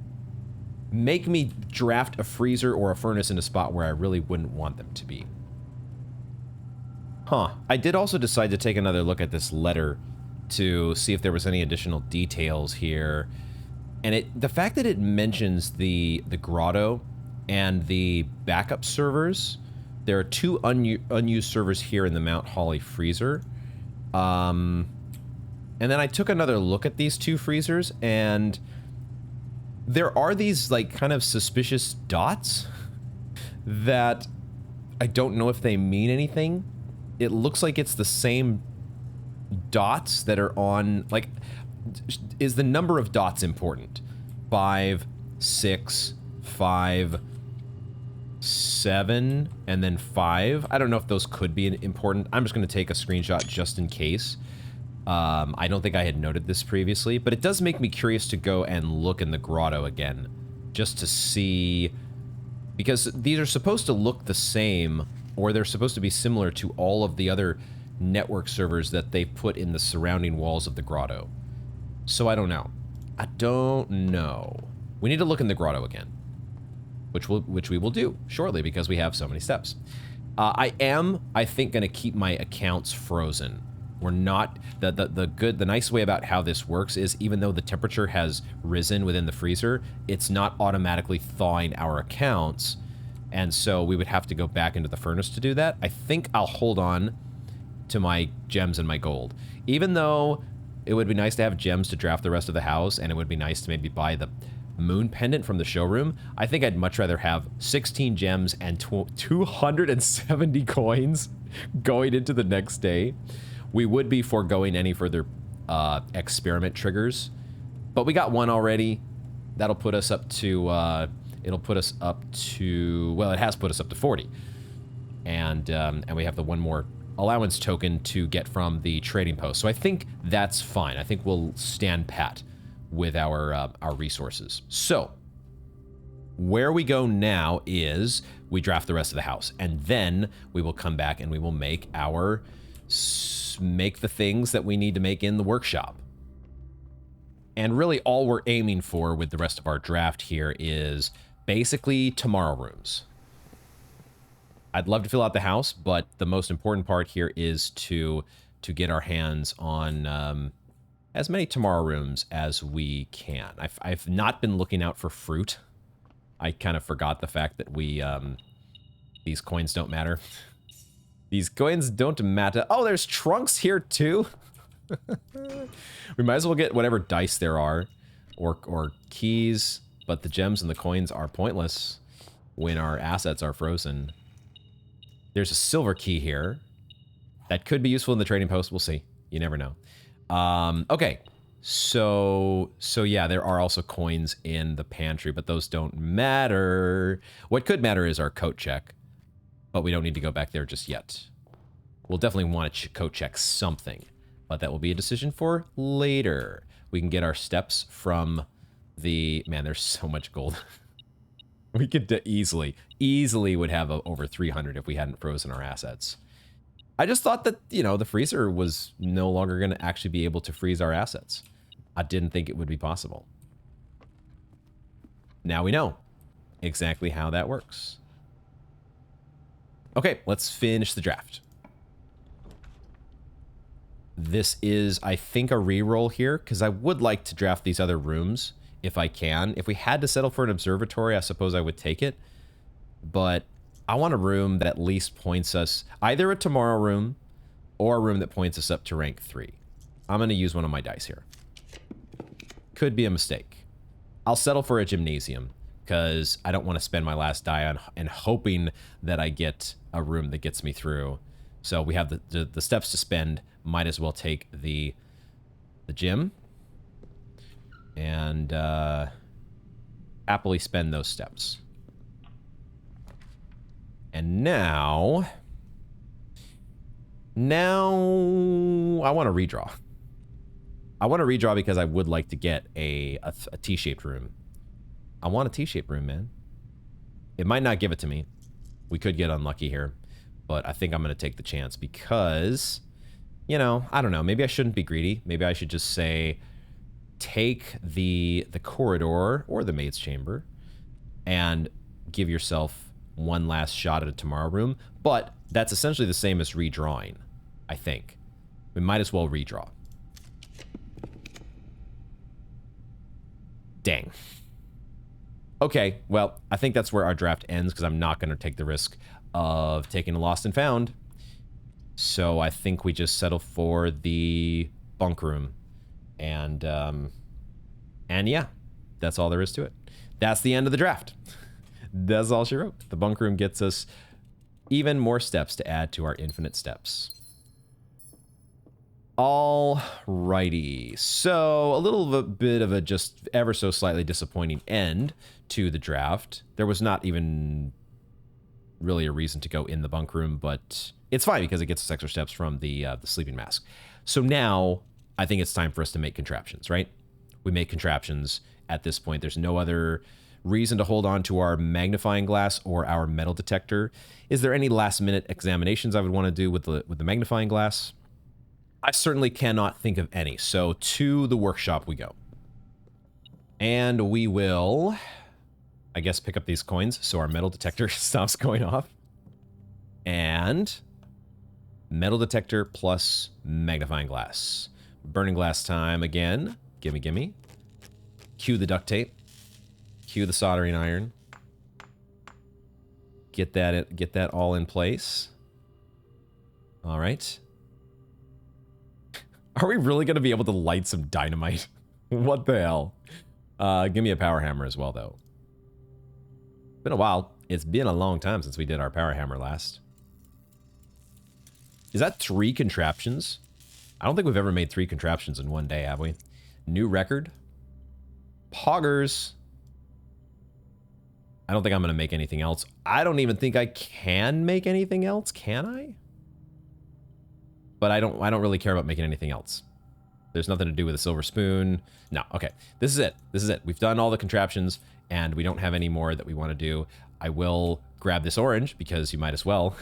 make me draft a freezer or a furnace in a spot where I really wouldn't want them to be. I did also decide to take another look at this letter to see if there was any additional details here. And the fact that it mentions the grotto and the backup servers, there are two unused servers here in the Mount Holly freezer. And then I took another look at these two freezers, and there are these, like, kind of suspicious dots that I don't know if they mean anything. It looks like it's the same dots that are on, like, is the number of dots important? 5, 6, 5, 7, and then 5. I don't know if those could be important. I'm just going to take a screenshot just in case. I don't think I had noted this previously, but it does make me curious to go and look in the grotto again, just to see, because these are supposed to look the same, or they're supposed to be similar to all of the other network servers that they've put in the surrounding walls of the grotto. So I don't know. I don't know. We need to look in the grotto again, which we will do shortly because we have so many steps. I think, going to keep my accounts frozen. We're not, the nice way about how this works is, even though the temperature has risen within the freezer, it's not automatically thawing our accounts, and so we would have to go back into the furnace to do that. I think I'll hold on to my gems and my gold, even though it would be nice to have gems to draft the rest of the house, and it would be nice to maybe buy the moon pendant from the showroom. I think I'd much rather have 16 gems and 270 coins going into the next day. We would be foregoing any further experiment triggers, but we got one already. That'll put us up to, it'll put us up to, well, it has put us up to 40. And we have the one more allowance token to get from the trading post. So I think that's fine. I think we'll stand pat with our resources. So where we go now is we draft the rest of the house, and then we will come back and we will make the things that we need to make in the workshop. And really all we're aiming for with the rest of our draft here is basically tomorrow rooms. I'd love to fill out the house, but the most important part here is to get our hands on as many tomorrow rooms as we can. I've not been looking out for fruit. I kind of forgot the fact that these coins don't matter. These coins don't matter. Oh, there's trunks here too. We might as well get whatever dice there are, or keys, but the gems and the coins are pointless when our assets are frozen. There's a silver key here that could be useful in the trading post. We'll see. You never know. Okay. So yeah, there are also coins in the pantry, but those don't matter. What could matter is our coat check, but we don't need to go back there just yet. We'll definitely want to coat check something, but that will be a decision for later. We can get our steps from the... Man, there's so much gold. We could easily would have over 300 if we hadn't frozen our assets. I just thought that, you know, the freezer was no longer going to actually be able to freeze our assets. I didn't think it would be possible. Now we know exactly how that works. Okay, let's finish the draft. This is, I think, a reroll here, because I would like to draft these other rooms if I can. If we had to settle for an observatory, I suppose I would take it. But I want a room that at least points us, either a tomorrow room or a room that points us up to rank 3. I'm going to use one of my dice here. Could be a mistake. I'll settle for a gymnasium, because I don't want to spend my last die on and hoping that I get a room that gets me through. So we have the steps to spend. Might as well take the gym and happily spend those steps. And now I want to redraw. I want to redraw because I would like to get a T-shaped room. I want a T-shaped room, man. It might not give it to me. We could get unlucky here, but I think I'm going to take the chance because, you know, I don't know. Maybe I shouldn't be greedy. Maybe I should just say, take the corridor or the maid's chamber and give yourself one last shot at a tomorrow room. But that's essentially the same as redrawing, I think. We might as well redraw. Dang. Okay, well, I think that's where our draft ends because I'm not going to take the risk of taking a lost and found. So I think we just settle for the bunk room. And yeah, that's all there is to it. That's the end of the draft. That's all she wrote. The bunk room gets us even more steps to add to our infinite steps. Alrighty, so a little bit of a just ever so slightly disappointing end to the draft. There was not even really a reason to go in the bunk room, but it's fine because it gets us extra steps from the sleeping mask. So now I think it's time for us to make contraptions, right? We make contraptions at this point. There's no other reason to hold on to our magnifying glass or our metal detector. Is there any last minute examinations I would want to do with the magnifying glass? I certainly cannot think of any. So to the workshop we go. And we will, I guess, pick up these coins so our metal detector stops going off. And metal detector plus magnifying glass. Burning glass time again. Gimme, gimme. Cue the duct tape. Cue the soldering iron. Get that all in place. All right. Are we really going to be able to light some dynamite? What the hell? Give me a power hammer as well, though. Been a while. It's been a long time since we did our power hammer last. Is that 3 contraptions? I don't think we've ever made 3 contraptions in one day, have we? New record. Poggers. I don't think I'm going to make anything else. I don't even think I can make anything else, can I? but I don't really care about making anything else. There's nothing to do with a silver spoon. No, okay. This is it. This is it. We've done all the contraptions, and we don't have any more that we want to do. I will grab this orange, because you might as well.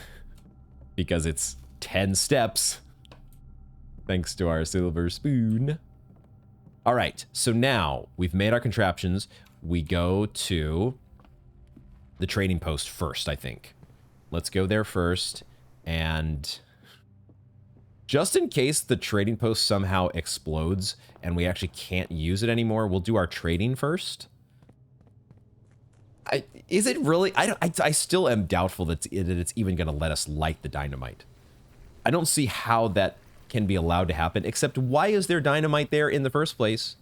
Because it's 10 steps. Thanks to our silver spoon. All right, so now we've made our contraptions. We go to the trading post first, I think. Let's go there first, and just in case the trading post somehow explodes and we actually can't use it anymore, we'll do our trading first. Is it really? I still am doubtful that it's even going to let us light the dynamite. I don't see how that can be allowed to happen, except why is there dynamite there in the first place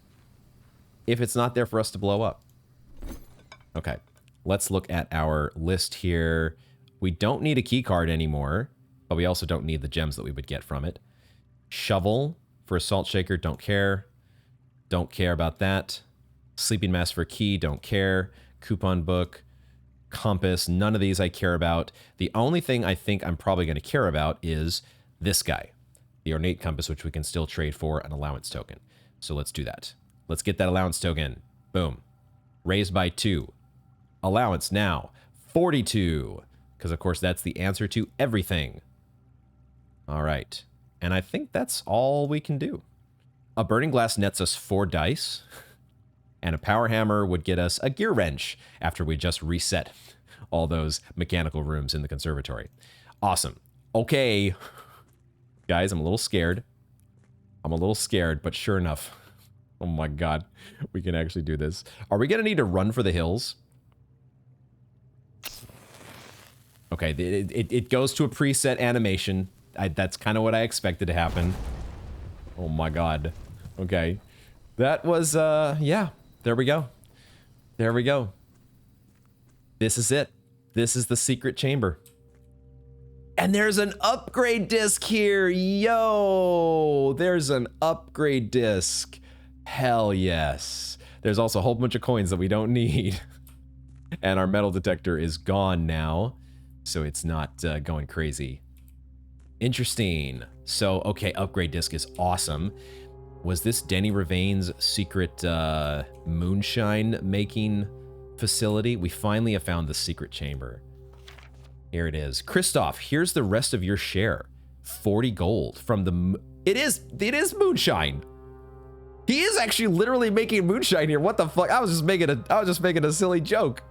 if it's not there for us to blow up? Okay, let's look at our list here. We don't need a key card anymore, but we also don't need the gems that we would get from it. Shovel for a salt shaker, don't care. Don't care about that. Sleeping mask for a key, don't care. Coupon book, compass, none of these I care about. The only thing I think I'm probably going to care about is this guy, the ornate compass, which we can still trade for an allowance token. So let's do that. Let's get that allowance token. Boom. Raised by 2. Allowance now 42, because of course that's the answer to everything. All right, and I think that's all we can do. A burning glass nets us 4 dice. And a power hammer would get us a gear wrench after we just reset all those mechanical rooms in the conservatory. Awesome. Okay. Guys, I'm a little scared. I'm a little scared, but sure enough. Oh my god. We can actually do this. Are we going to need to run for the hills? Okay, it goes to a preset animation. That's kind of what I expected to happen. Oh my god. Okay. That was, yeah. There we go. There we go. This is it. This is the secret chamber. And there's an upgrade disc here. Yo, there's an upgrade disc. Hell yes. There's also a whole bunch of coins that we don't need. And our metal detector is gone now, so it's not going crazy. Interesting. So, okay, upgrade disc is awesome. Was this Denny Ravain's secret moonshine making facility? We finally have found the secret chamber. Here it is. Christoph, here's the rest of your share. 40 gold from the... It is moonshine. He is actually literally making moonshine here. What the fuck? I was just making a silly joke.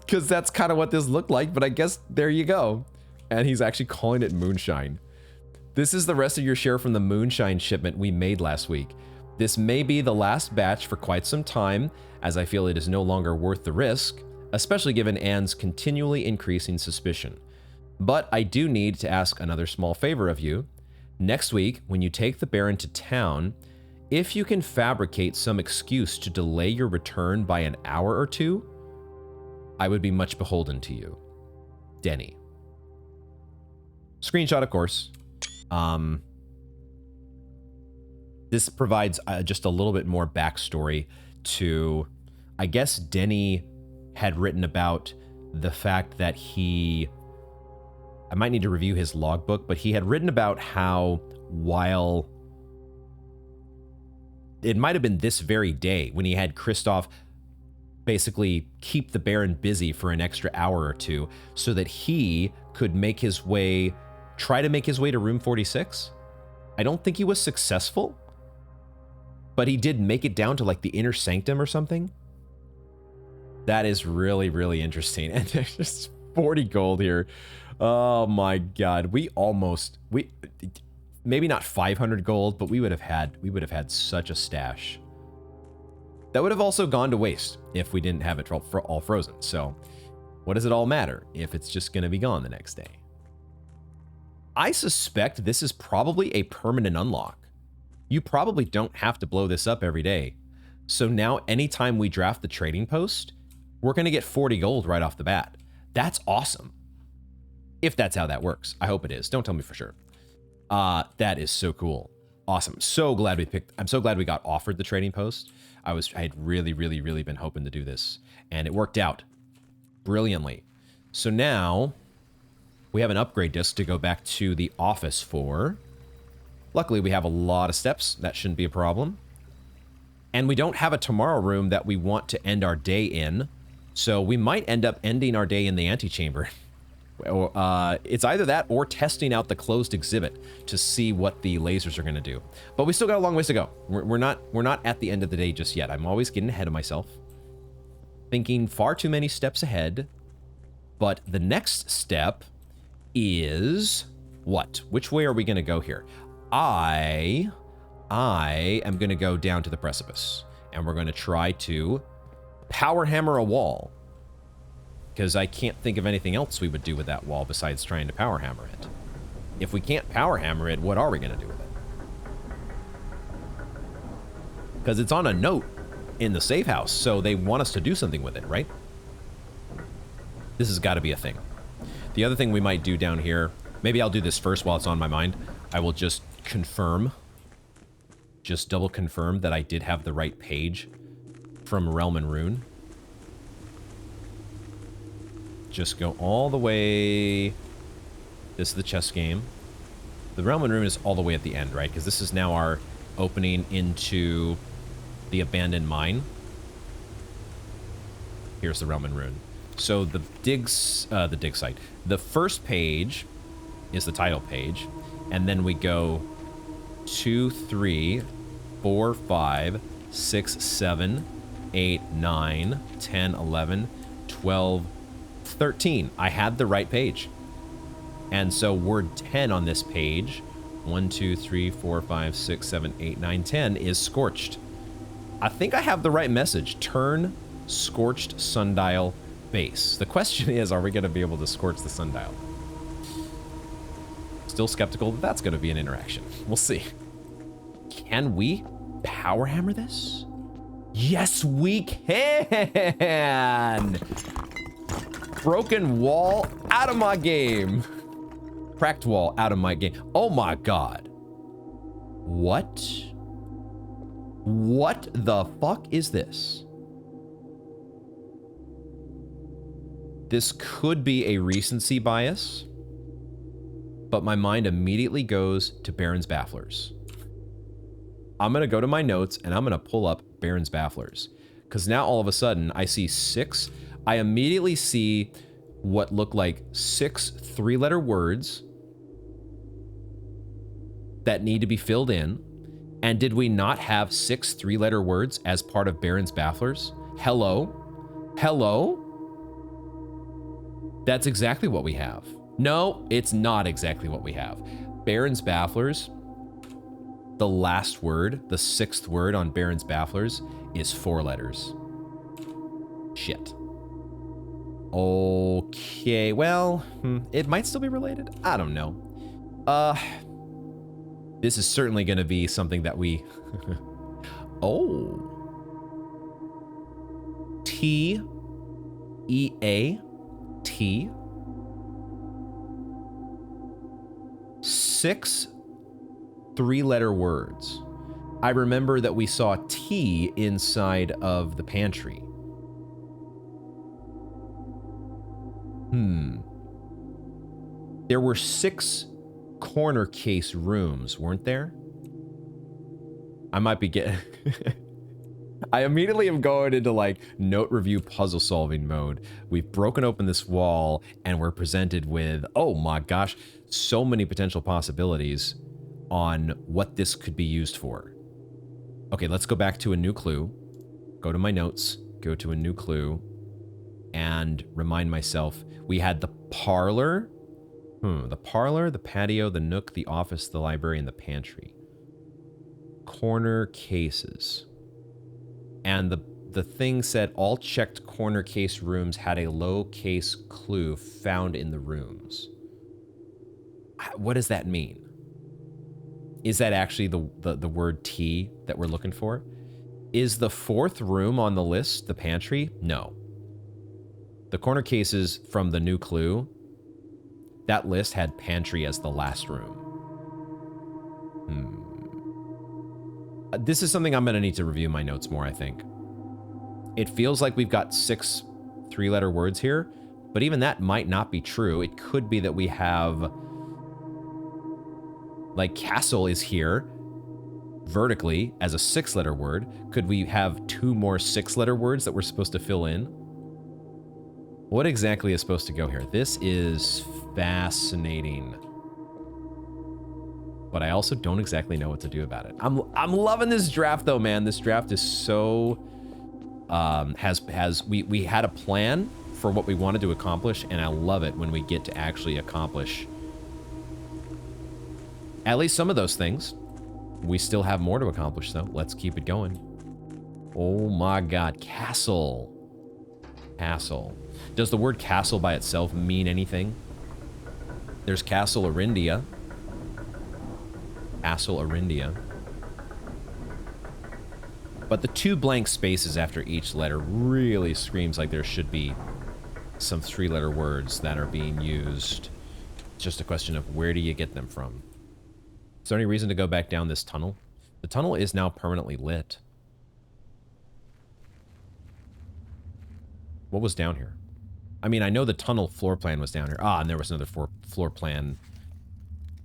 Because that's kind of what this looked like, but I guess there you go. And he's actually calling it moonshine. This is the rest of your share from the moonshine shipment we made last week. This may be the last batch for quite some time, as I feel it is no longer worth the risk, especially given Anne's continually increasing suspicion. But I do need to ask another small favor of you. Next week, when you take the Baron to town, if you can fabricate some excuse to delay your return by an hour or 2, I would be much beholden to you. Denny. Screenshot, of course. This provides just a little bit more backstory to, I guess Denny had written about the fact that I might need to review his logbook, but he had written about how while it might have been this very day when he had Christoph basically keep the Baron busy for an extra hour or 2 so that he could try to make his way to room 46. I don't think he was successful, but he did make it down to like the inner sanctum or something. That is really, really interesting. And there's just 40 gold here. Oh my god. Maybe not 500 gold, but we would have had such a stash. That would have also gone to waste if we didn't have it all frozen. So what does it all matter if it's just going to be gone the next day? I suspect this is probably a permanent unlock. You probably don't have to blow this up every day. So now anytime we draft the trading post, we're going to get 40 gold right off the bat. That's awesome. If that's how that works. I hope it is. Don't tell me for sure. That is so cool. Awesome. I'm so glad we got offered the trading post. I had really, really, really been hoping to do this, and it worked out brilliantly. So now we have an upgrade disc to go back to the office for. Luckily, we have a lot of steps. That shouldn't be a problem. And we don't have a tomorrow room that we want to end our day in. So we might end up ending our day in the antechamber. It's either that or testing out the closed exhibit to see what the lasers are going to do. But we still got a long ways to go. We're not at the end of the day just yet. I'm always getting ahead of myself, thinking far too many steps ahead. But the next step is what? Which way are we going to go here? I am going to go down to the precipice, and we're going to try to power hammer a wall, because I can't think of anything else we would do with that wall besides trying to power hammer it. If we can't power hammer it, what are we going to do with it? Because it's on a note in the safe house, so they want us to do something with it, right? This has got to be a thing. The other thing we might do down here, maybe I'll do this first while it's on my mind. I will just confirm, just double confirm that I did have the right page from Realm and Rune. Just go all the way. This is the chess game. The Realm and Rune is all the way at the end, right? Because this is now our opening into the abandoned mine. Here's the Realm and Rune. So the dig site. The first page is the title page, and then we go 2, 3, 4, 5, 6, 7, 8, 9, 10, 11, 12, 13. I had the right page. And so word 10 on this page, 1, 2, 3, 4, 5, 6, 7, 8, 9, 10 is scorched. I think I have the right message. Turn scorched sundial base. The question is, are we going to be able to scorch the sundial? Still skeptical that that's going to be an interaction. We'll see. Can we power hammer this? Yes, we can! Broken wall out of my game. Cracked wall out of my game. Oh my god. What? What the fuck is this? This could be a recency bias, but my mind immediately goes to Baron's Bafflers. I'm going to go to my notes and I'm going to pull up Baron's Bafflers, because now all of a sudden I see 6. I immediately see what look like 6 3-letter words that need to be filled in. And did we not have 6 3-letter words as part of Baron's Bafflers? Hello? Hello? That's exactly what we have. No, it's not exactly what we have. Baron's Bafflers, the last word, the 6th word on Baron's Bafflers is 4 letters. Shit. Okay, well, it might still be related. I don't know. This is certainly going to be something that we... Oh. T-E-A-T. 6 3-letter words. I remember that we saw T inside of the pantry. There were 6 corner case rooms, weren't there? I might be getting... I immediately am going into like note review puzzle solving mode. We've broken open this wall and we're presented with, oh my gosh, so many potential possibilities on what this could be used for. Okay, let's go back to a new clue. Go to my notes, go to a new clue, and remind myself we had the parlor. The parlor, the patio, the nook, the office, the library, and the pantry. Corner cases. And the thing said all checked corner case rooms had a low case clue found in the rooms. What does that mean? Is that actually the word T that we're looking for? Is the 4th room on the list the pantry? No. The corner cases from the new clue, that list had pantry as the last room. This is something I'm going to need to review my notes more, I think. It feels like we've got 6 3-letter words here, but even that might not be true. It could be that we have Like castle is here vertically as a 6-letter word. Could we have 2 more 6-letter words that we're supposed to fill in? What exactly is supposed to go here? This is fascinating. But I also don't exactly know what to do about it. I'm loving this draft though, man. This draft is so we had a plan for what we wanted to accomplish, and I love it when we get to actually accomplish at least some of those things. We still have more to accomplish though. Let's keep it going. Oh my god, castle. Castle. Does the word castle by itself mean anything? There's Castle Arindia. Castle Arindia. But the 2 blank spaces after each letter really screams like there should be some 3-letter words that are being used. It's just a question of where do you get them from? Is there any reason to go back down this tunnel? The tunnel is now permanently lit. What was down here? I mean, I know the tunnel floor plan was down here. Ah, and there was another floor plan.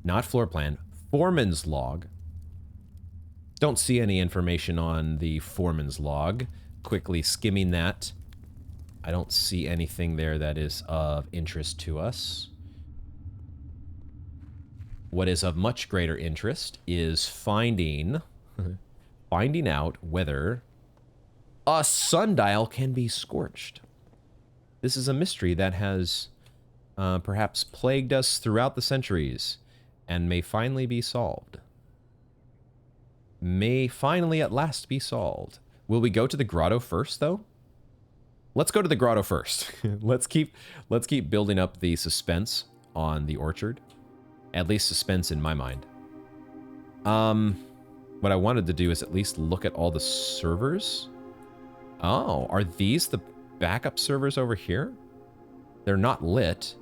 Not floor plan. Foreman's log. Don't see any information on the foreman's log. Quickly skimming that. I don't see anything there that is of interest to us. What is of much greater interest is finding out whether a sundial can be scorched. This is a mystery that has perhaps plagued us throughout the centuries and may finally be solved. May finally at last be solved. Will we go to the grotto first, though? Let's go to the grotto first. let's keep building up the suspense on the orchard. At least suspense in my mind. What I wanted to do is at least look at all the servers. Oh, are these the backup servers over here? They're not lit.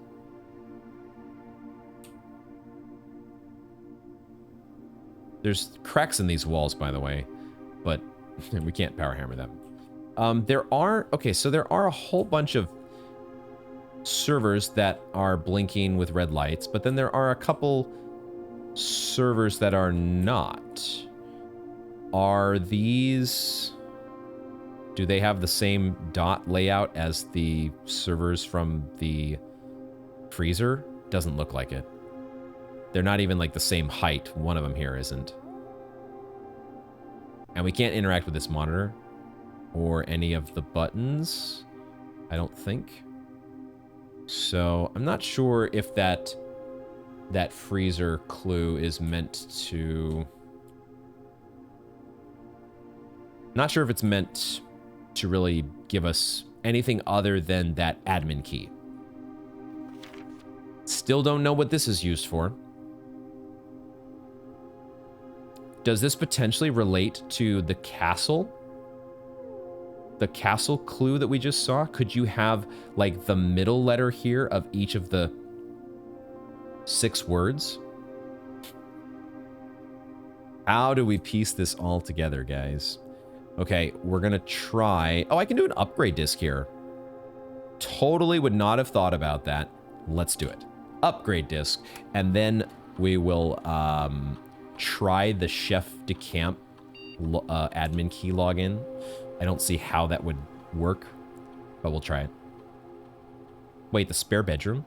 There's cracks in these walls, by the way, but we can't power hammer them. There are a whole bunch of servers that are blinking with red lights, but then there are a couple servers that are not. Are these... Do they have the same dot layout as the servers from the freezer? Doesn't look like it. They're not even like the same height. One of them here isn't. And we can't interact with this monitor or any of the buttons, I don't think. So I'm not sure if that freezer clue is meant to... Not sure if it's meant to really give us anything other than that admin key. Still don't know what this is used for. Does this potentially relate to the castle? The castle clue that we just saw? Could you have, like, the middle letter here of each of the 6 words? How do we piece this all together, guys? Okay, we're gonna try... Oh, I can do an upgrade disc here. Totally would not have thought about that. Let's do it. Upgrade disc. And then we will try the Chef de Camp admin key login. I don't see how that would work, but we'll try it. Wait, the spare bedroom?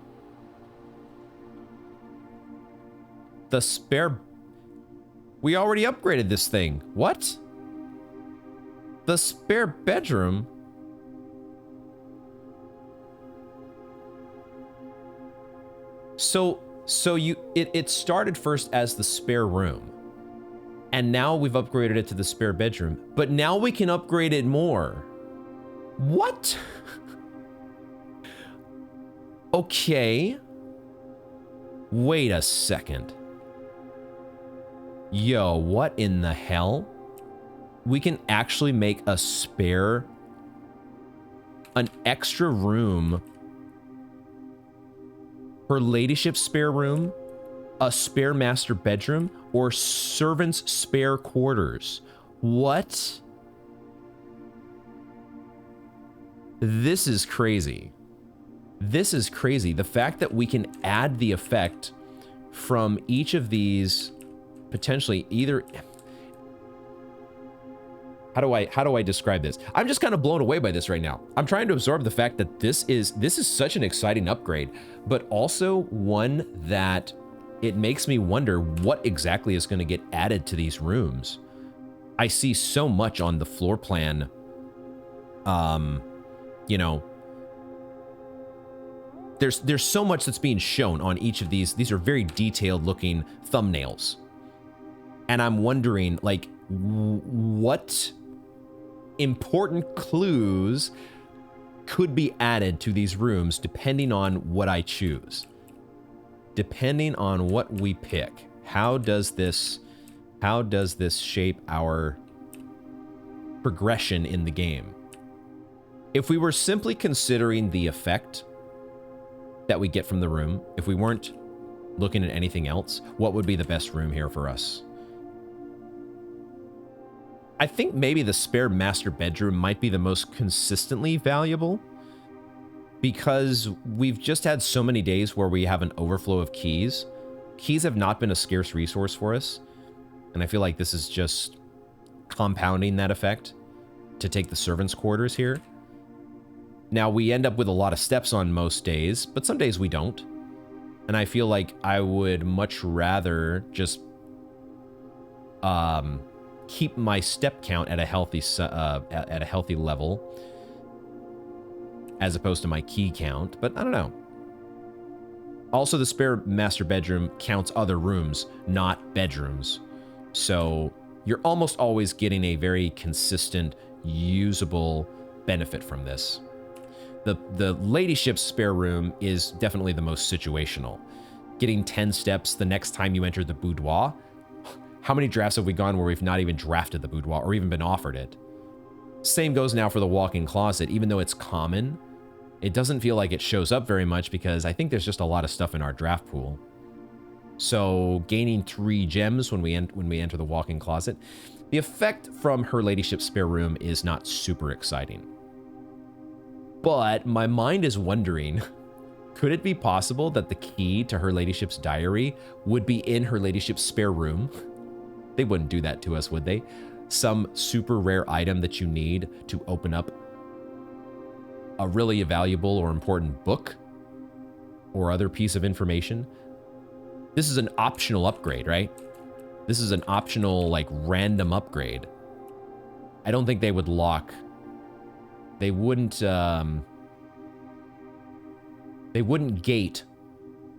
The spare... We already upgraded this thing. What? The spare bedroom? So it started first as the spare room. And now we've upgraded it to the spare bedroom. But now we can upgrade it more. What? Okay. Wait a second. Yo, what in the hell? We can actually make a spare... An extra room. Her ladyship's spare room, a spare master bedroom, or servant's spare quarters. What? This is crazy. This is crazy. The fact that we can add the effect from each of these potentially either... How do I describe this? I'm just kind of blown away by this right now. I'm trying to absorb the fact that this is such an exciting upgrade, but also one that it makes me wonder what exactly is going to get added to these rooms. I see so much on the floor plan. You know, there's so much that's being shown on each of these. These are very detailed looking thumbnails. And I'm wondering, like, what important clues could be added to these rooms depending on what I choose. Depending on what we pick. How does this shape our progression in the game? If we were simply considering the effect that we get from the room, if we weren't looking at anything else, what would be the best room here for us? I think maybe the spare master bedroom might be the most consistently valuable, because we've just had so many days where we have an overflow of keys. Keys have not been a scarce resource for us, and I feel like this is just compounding that effect to take the servants' quarters here. Now, we end up with a lot of steps on most days, but some days we don't. And I feel like I would much rather just keep my step count at a healthy level as opposed to my key count, but I don't know. Also, the spare master bedroom counts other rooms, not bedrooms. So you're almost always getting a very consistent, usable benefit from this. The ladyship's spare room is definitely the most situational. Getting 10 steps the next time you enter the boudoir. How many drafts have we gone where we've not even drafted the boudoir or even been offered it? Same goes now for the walk-in closet. Even though it's common, it doesn't feel like it shows up very much because I think there's just a lot of stuff in our draft pool. So gaining 3 gems when we enter the walk-in closet, the effect from her ladyship's spare room is not super exciting. But my mind is wondering, could it be possible that the key to her ladyship's diary would be in her ladyship's spare room? They wouldn't do that to us, would they? Some super rare item that you need to open up a really valuable or important book or other piece of information. This is an optional upgrade, right? This is an optional, like, random upgrade. I don't think they would lock... They wouldn't gate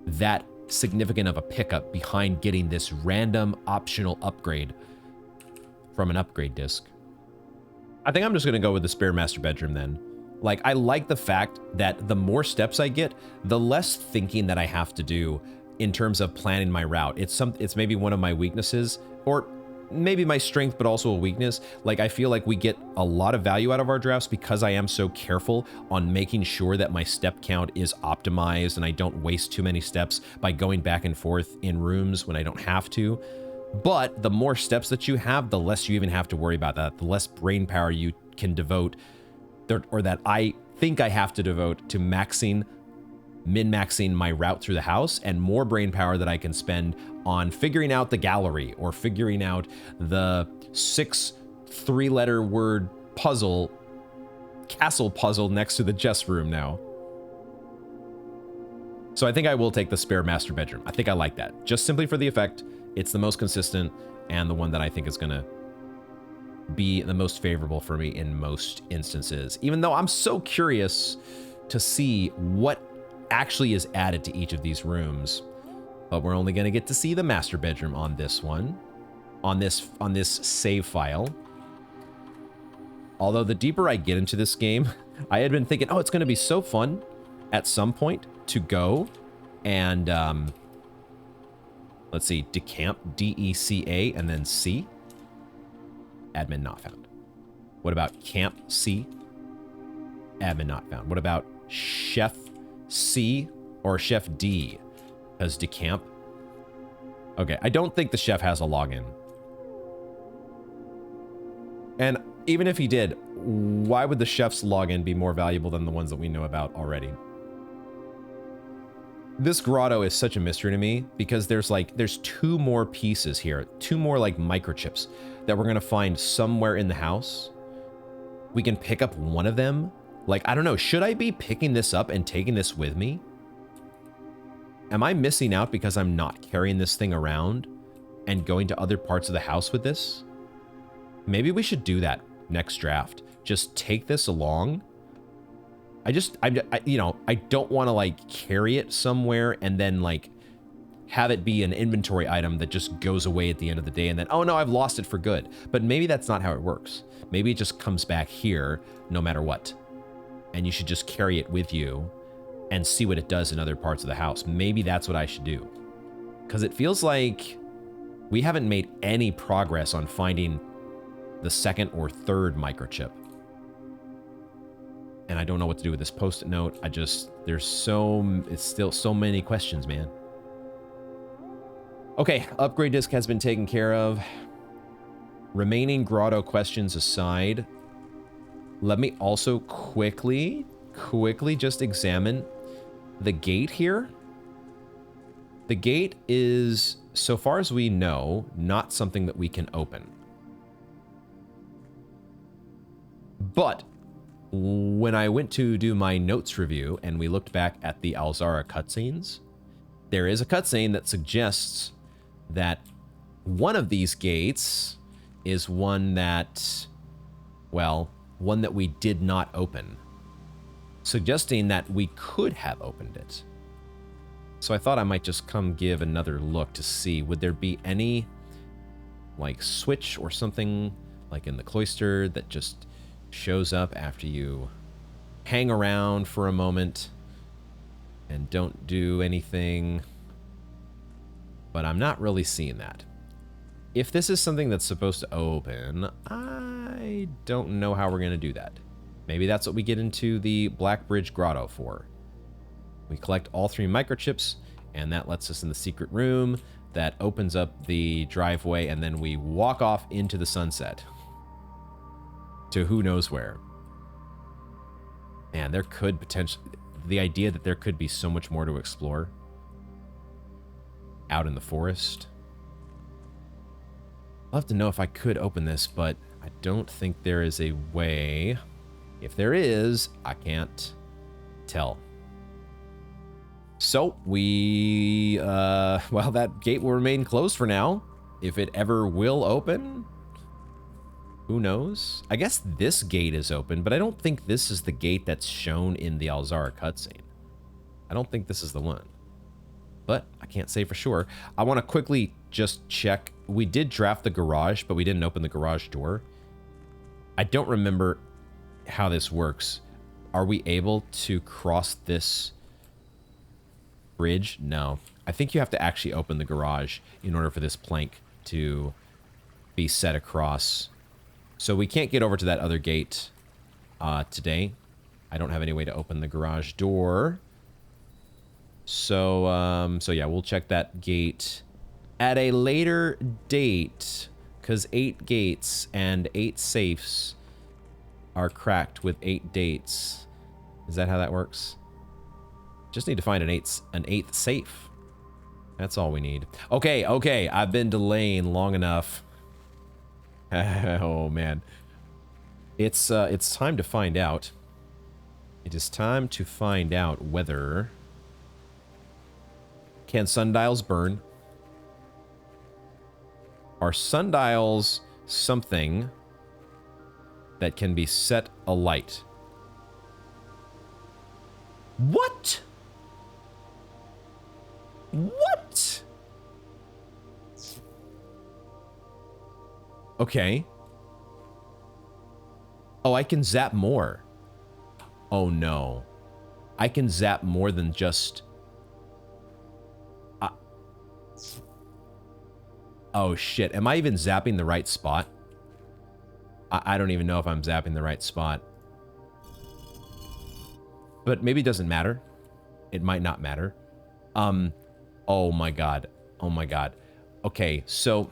that significant of a pickup behind getting this random optional upgrade from an upgrade disc. I think I'm just going to go with the spare master bedroom then. Like, I like the fact that the more steps I get, the less thinking that I have to do in terms of planning my route. It's maybe one of my weaknesses, or maybe my strength, but also a weakness. Like, I feel like we get a lot of value out of our drafts because I am so careful on making sure that my step count is optimized and I don't waste too many steps by going back and forth in rooms when I don't have to. But the more steps that you have, the less you even have to worry about that. The less brain power you can devote, or that I think I have to devote to min-maxing my route through the house, and more brain power that I can spend on figuring out the gallery or figuring out the 6 3-letter word puzzle, castle puzzle next to the chess room now. So I think I will take the spare master bedroom. I think I like that. Just simply for the effect. It's the most consistent and the one that I think is going to be the most favorable for me in most instances. Even though I'm so curious to see what actually is added to each of these rooms. But we're only going to get to see the master bedroom on this one, on this save file. Although the deeper I get into this game, I had been thinking, oh, it's going to be so fun at some point to go and, let's see, decamp, D-E-C-A, and then C. Admin not found. What about camp C? Admin not found. What about chef C or chef D? As decamp. Okay, I don't think the chef has a login. And even if he did, why would the chef's login be more valuable than the ones that we know about already? This grotto is such a mystery to me because there's two more pieces here, two more like microchips that we're gonna find somewhere in the house. We can pick up one of them. Like, I don't know, should I be picking this up and taking this with me? Am I missing out because I'm not carrying this thing around and going to other parts of the house with this? Maybe we should do that next draft. Just take this along. You know, I don't want to like carry it somewhere and then like have it be an inventory item that just goes away at the end of the day and then, oh no, I've lost it for good. But maybe that's not how it works. Maybe it just comes back here no matter what. And you should just carry it with you and see what it does in other parts of the house. Maybe that's what I should do. Because it feels like we haven't made any progress on finding the second or third microchip. And I don't know what to do with this post-it note. It's still so many questions, man. Okay, upgrade disc has been taken care of. Remaining grotto questions aside, let me also quickly just examine the gate here. The gate is, so far as we know, not something that we can open. But when I went to do my notes review and we looked back at the Alzara cutscenes, there is a cutscene that suggests that one of these gates is one that, well, one that we did not open, suggesting that we could have opened it. So I thought I might just come give another look to see, would there be any like switch or something like in the cloister that just shows up after you hang around for a moment and don't do anything. But I'm not really seeing that. If this is something that's supposed to open, I don't know how we're going to do that. Maybe that's what we get into the Black Bridge Grotto for. We collect all 3 microchips, and that lets us in the secret room that opens up the driveway, and then we walk off into the sunset. To who knows where. Man, there could potentially... The idea that there could be so much more to explore out in the forest. I'll have to know if I could open this, but I don't think there is a way. If there is, I can't tell. So, well, that gate will remain closed for now. If it ever will open, who knows? I guess this gate is open, but I don't think this is the gate that's shown in the Alzara cutscene. I don't think this is the one. But I can't say for sure. I want to quickly just check. We did draft the garage, but we didn't open the garage door. I don't remember how this works. Are we able to cross this bridge? No. I think you have to actually open the garage in order for this plank to be set across. So we can't get over to that other gate today. I don't have any way to open the garage door. So yeah, we'll check that gate at a later date, because 8 gates and 8 safes are cracked with 8 dates. Is that how that works? Just need to find an 8th safe. That's all we need. Okay, I've been delaying long enough. Oh man. It's time to find out. It is time to find out whether... Can sundials burn? Are sundials something that can be set alight? What? What? Okay. Oh, I can zap more. Oh no. I can zap more than just... Oh shit, am I even zapping the right spot? I don't even know if I'm zapping the right spot. But maybe it doesn't matter. It might not matter. Oh my god. Oh my god. Okay, so...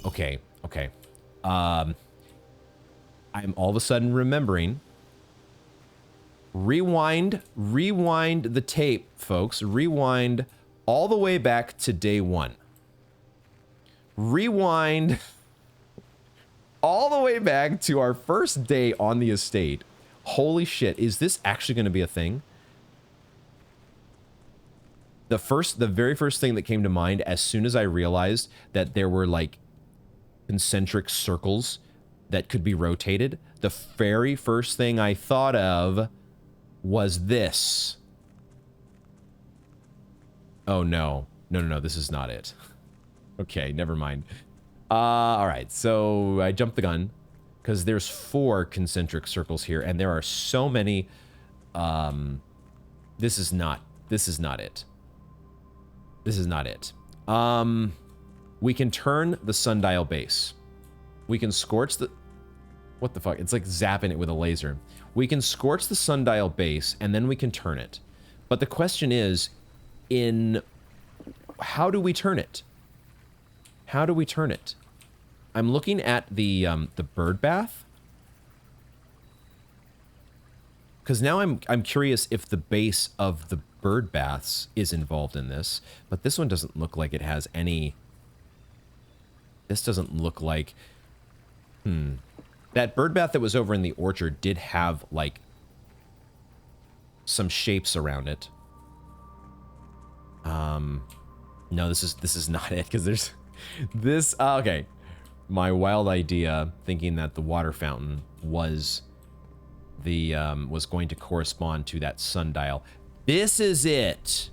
Okay. I'm all of a sudden remembering Rewind the tape, folks. Rewind all the way back to day one. Rewind all the way back to our first day on the estate. Holy shit, is this actually going to be a thing? The very first thing that came to mind as soon as I realized that there were like concentric circles that could be rotated, the very first thing I thought of was this. Oh no. No, this is not it. Okay, never mind. All right, so I jumped the gun because there's 4 concentric circles here, and there are so many. This is not it. This is not it. We can turn the sundial base. We can scorch the... What the fuck? It's like zapping it with a laser. We can scorch the sundial base, and then we can turn it. But the question is, how do we turn it? How do we turn it? I'm looking at the bird bath. Because now I'm curious if the base of the bird baths is involved in this. But this one doesn't look like it has any... This doesn't look like... That bird bath that was over in the orchard did have, like, some shapes around it. No, this is not it, because there's... This... okay. My wild idea, thinking that the water fountain was the... was going to correspond to that sundial. This is it!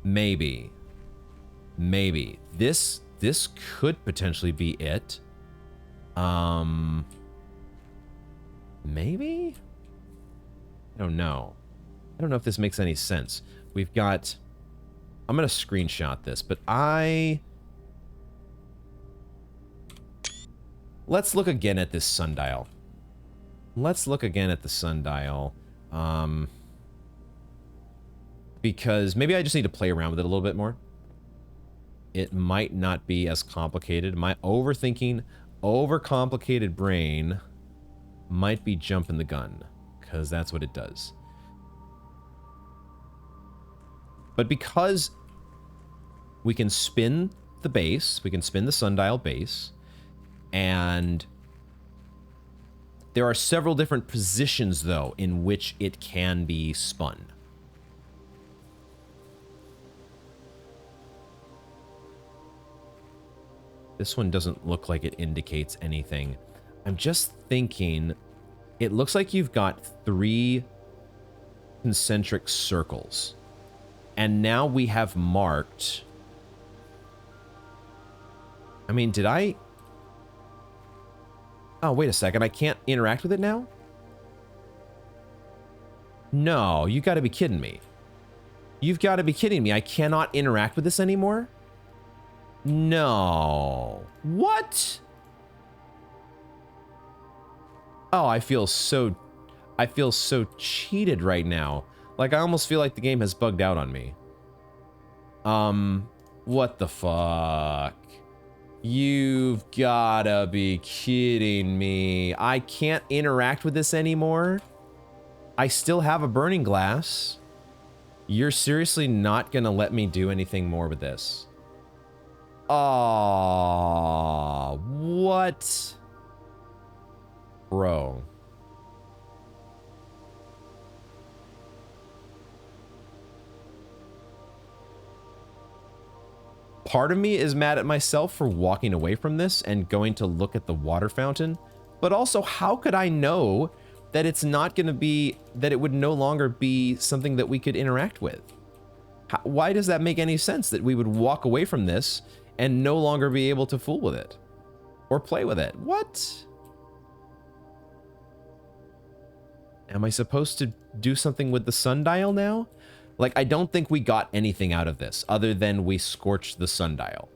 Maybe. Maybe. This could potentially be it. Maybe? I don't know. I don't know if this makes any sense. We've got... I'm going to screenshot this, but let's look again at this sundial. Let's look again at the sundial. Because maybe I just need to play around with it a little bit more. It might not be as complicated. My overthinking, overcomplicated brain might be jumping the gun, because that's what it does. But because we can spin the base, we can spin the sundial base, and there are several different positions, though, in which it can be spun. This one doesn't look like it indicates anything. I'm just thinking, it looks like you've got 3 concentric circles. And now we have marked... I mean, did I... Oh, wait a second. I can't interact with it now? No, you gotta be kidding me. You've got to be kidding me. I cannot interact with this anymore? No. What? Oh, I feel so cheated right now. Like, I almost feel like the game has bugged out on me. What the fuck? You've gotta be kidding me. I can't interact with this anymore? I still have a burning glass. You're seriously not gonna let me do anything more with this? Oh, what? Bro. Part of me is mad at myself for walking away from this and going to look at the water fountain, but also, how could I know that it's not going to be, that it would no longer be something that we could interact with? Why does that make any sense that we would walk away from this and no longer be able to fool with it or play with it? What? Am I supposed to do something with the sundial now? Like, I don't think we got anything out of this other than we scorched the sundial.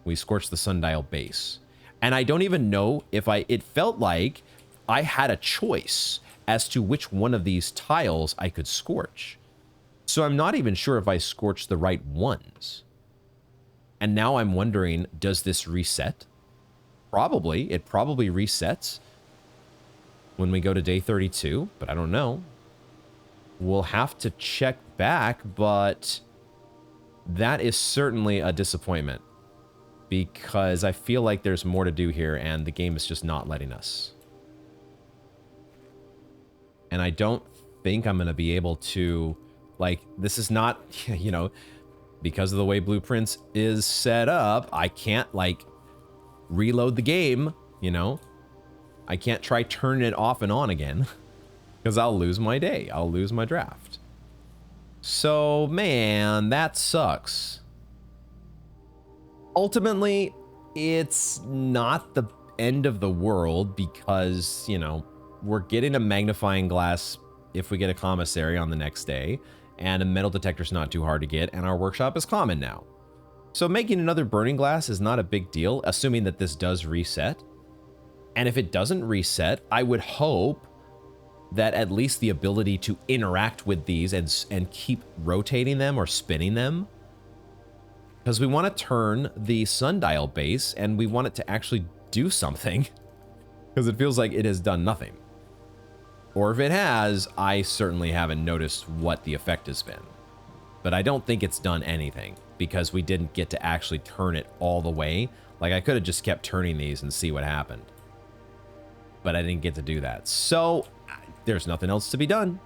We scorched the sundial base. And I don't even know if it felt like I had a choice as to which one of these tiles I could scorch. So I'm not even sure if I scorched the right ones. And now I'm wondering, does this reset? Probably. It probably resets. when we go to day 32, but I don't know. We'll have to check back, but that is certainly a disappointment because I feel like there's more to do here and the game is just not letting us. And I don't think I'm going to be able to, like, this is not, you know, because of the way Blueprints is set up, I can't, like, reload the game, you know? I can't try turning it off and on again because I'll lose my day. I'll lose my draft. So, man, that sucks. Ultimately, it's not the end of the world because, you know, we're getting a magnifying glass if we get a commissary on the next day, and a metal detector's not too hard to get, and our workshop is common now. So making another burning glass is not a big deal, assuming that this does reset. And if it doesn't reset, I would hope that at least the ability to interact with these and keep rotating them or spinning them, because we want to turn the sundial base and we want it to actually do something, because it feels like it has done nothing. Or if it has, I certainly haven't noticed what the effect has been. But I don't think it's done anything because we didn't get to actually turn it all the way. Like, I could have just kept turning these and see what happened. But I didn't get to do that. So there's nothing else to be done.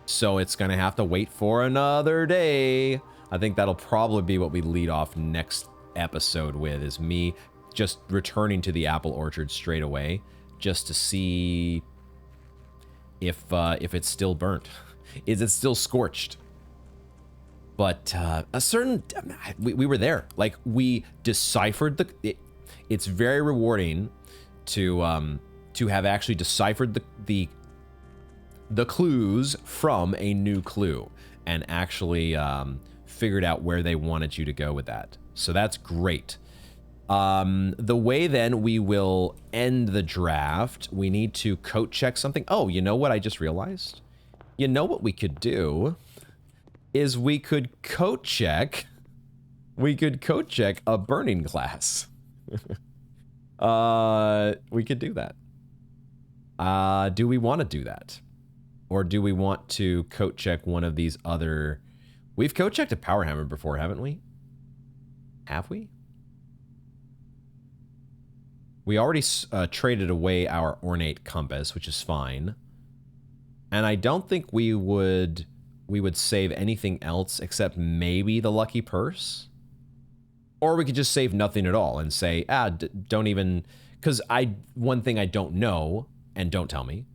So it's going to have to wait for another day. I think that'll probably be what we lead off next episode with, is me just returning to the apple orchard straight away just to see if it's still burnt. Is it still scorched? But a certain, we were there. Like, we deciphered it's very rewarding to have actually deciphered the clues from a new clue and actually figured out where they wanted you to go with that. So that's great. The way then we will end the draft, we need to coat check something. Oh, you know what I just realized? You know what we could do is we could coat check a burning glass. We could do that. Do we want to do that? Or do we want to coat check one of these other... We've coat checked a power hammer before, haven't we? Have we? We already traded away our ornate compass, which is fine. And I don't think we would save anything else except maybe the lucky purse. Or we could just save nothing at all and say, don't even... Because one thing I don't know, and don't tell me,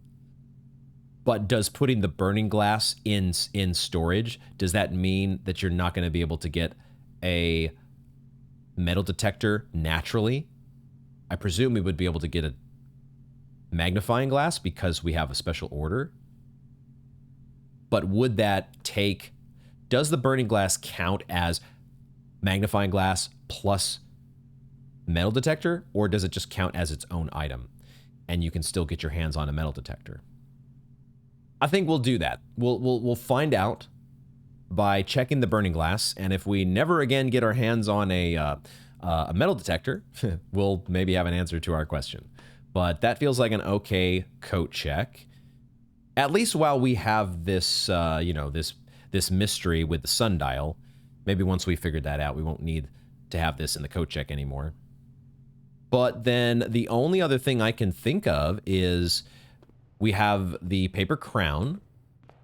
but does putting the burning glass in storage, does that mean that you're not going to be able to get a metal detector naturally? I presume we would be able to get a magnifying glass because we have a special order. But would that take... Does the burning glass count as magnifying glass plus metal detector, or does it just count as its own item and you can still get your hands on a metal detector? I think we'll do that. We'll find out by checking the burning glass, and if we never again get our hands on a metal detector, we'll maybe have an answer to our question. But that feels like an okay coat check, at least while we have this this mystery with the sundial. Maybe once we figured that out, we won't need to have this in the coat check anymore. But then the only other thing I can think of is we have the paper crown,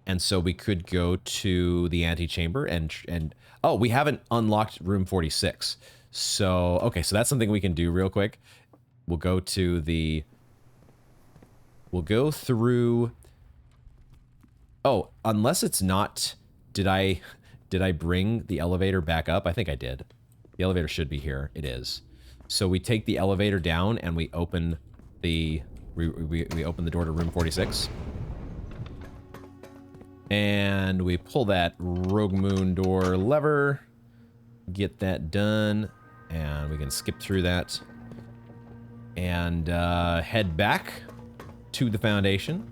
and so we could go to the antechamber and oh, we haven't unlocked room 46. So, okay, so that's something we can do real quick. We'll go through... Oh, unless it's not... Did I bring the elevator back up? I think I did. The elevator should be here. It is. So we take the elevator down and we open the... We open the door to room 46. And we pull that Rogue Moon door lever. Get that done. And we can skip through that. And head back to the Foundation.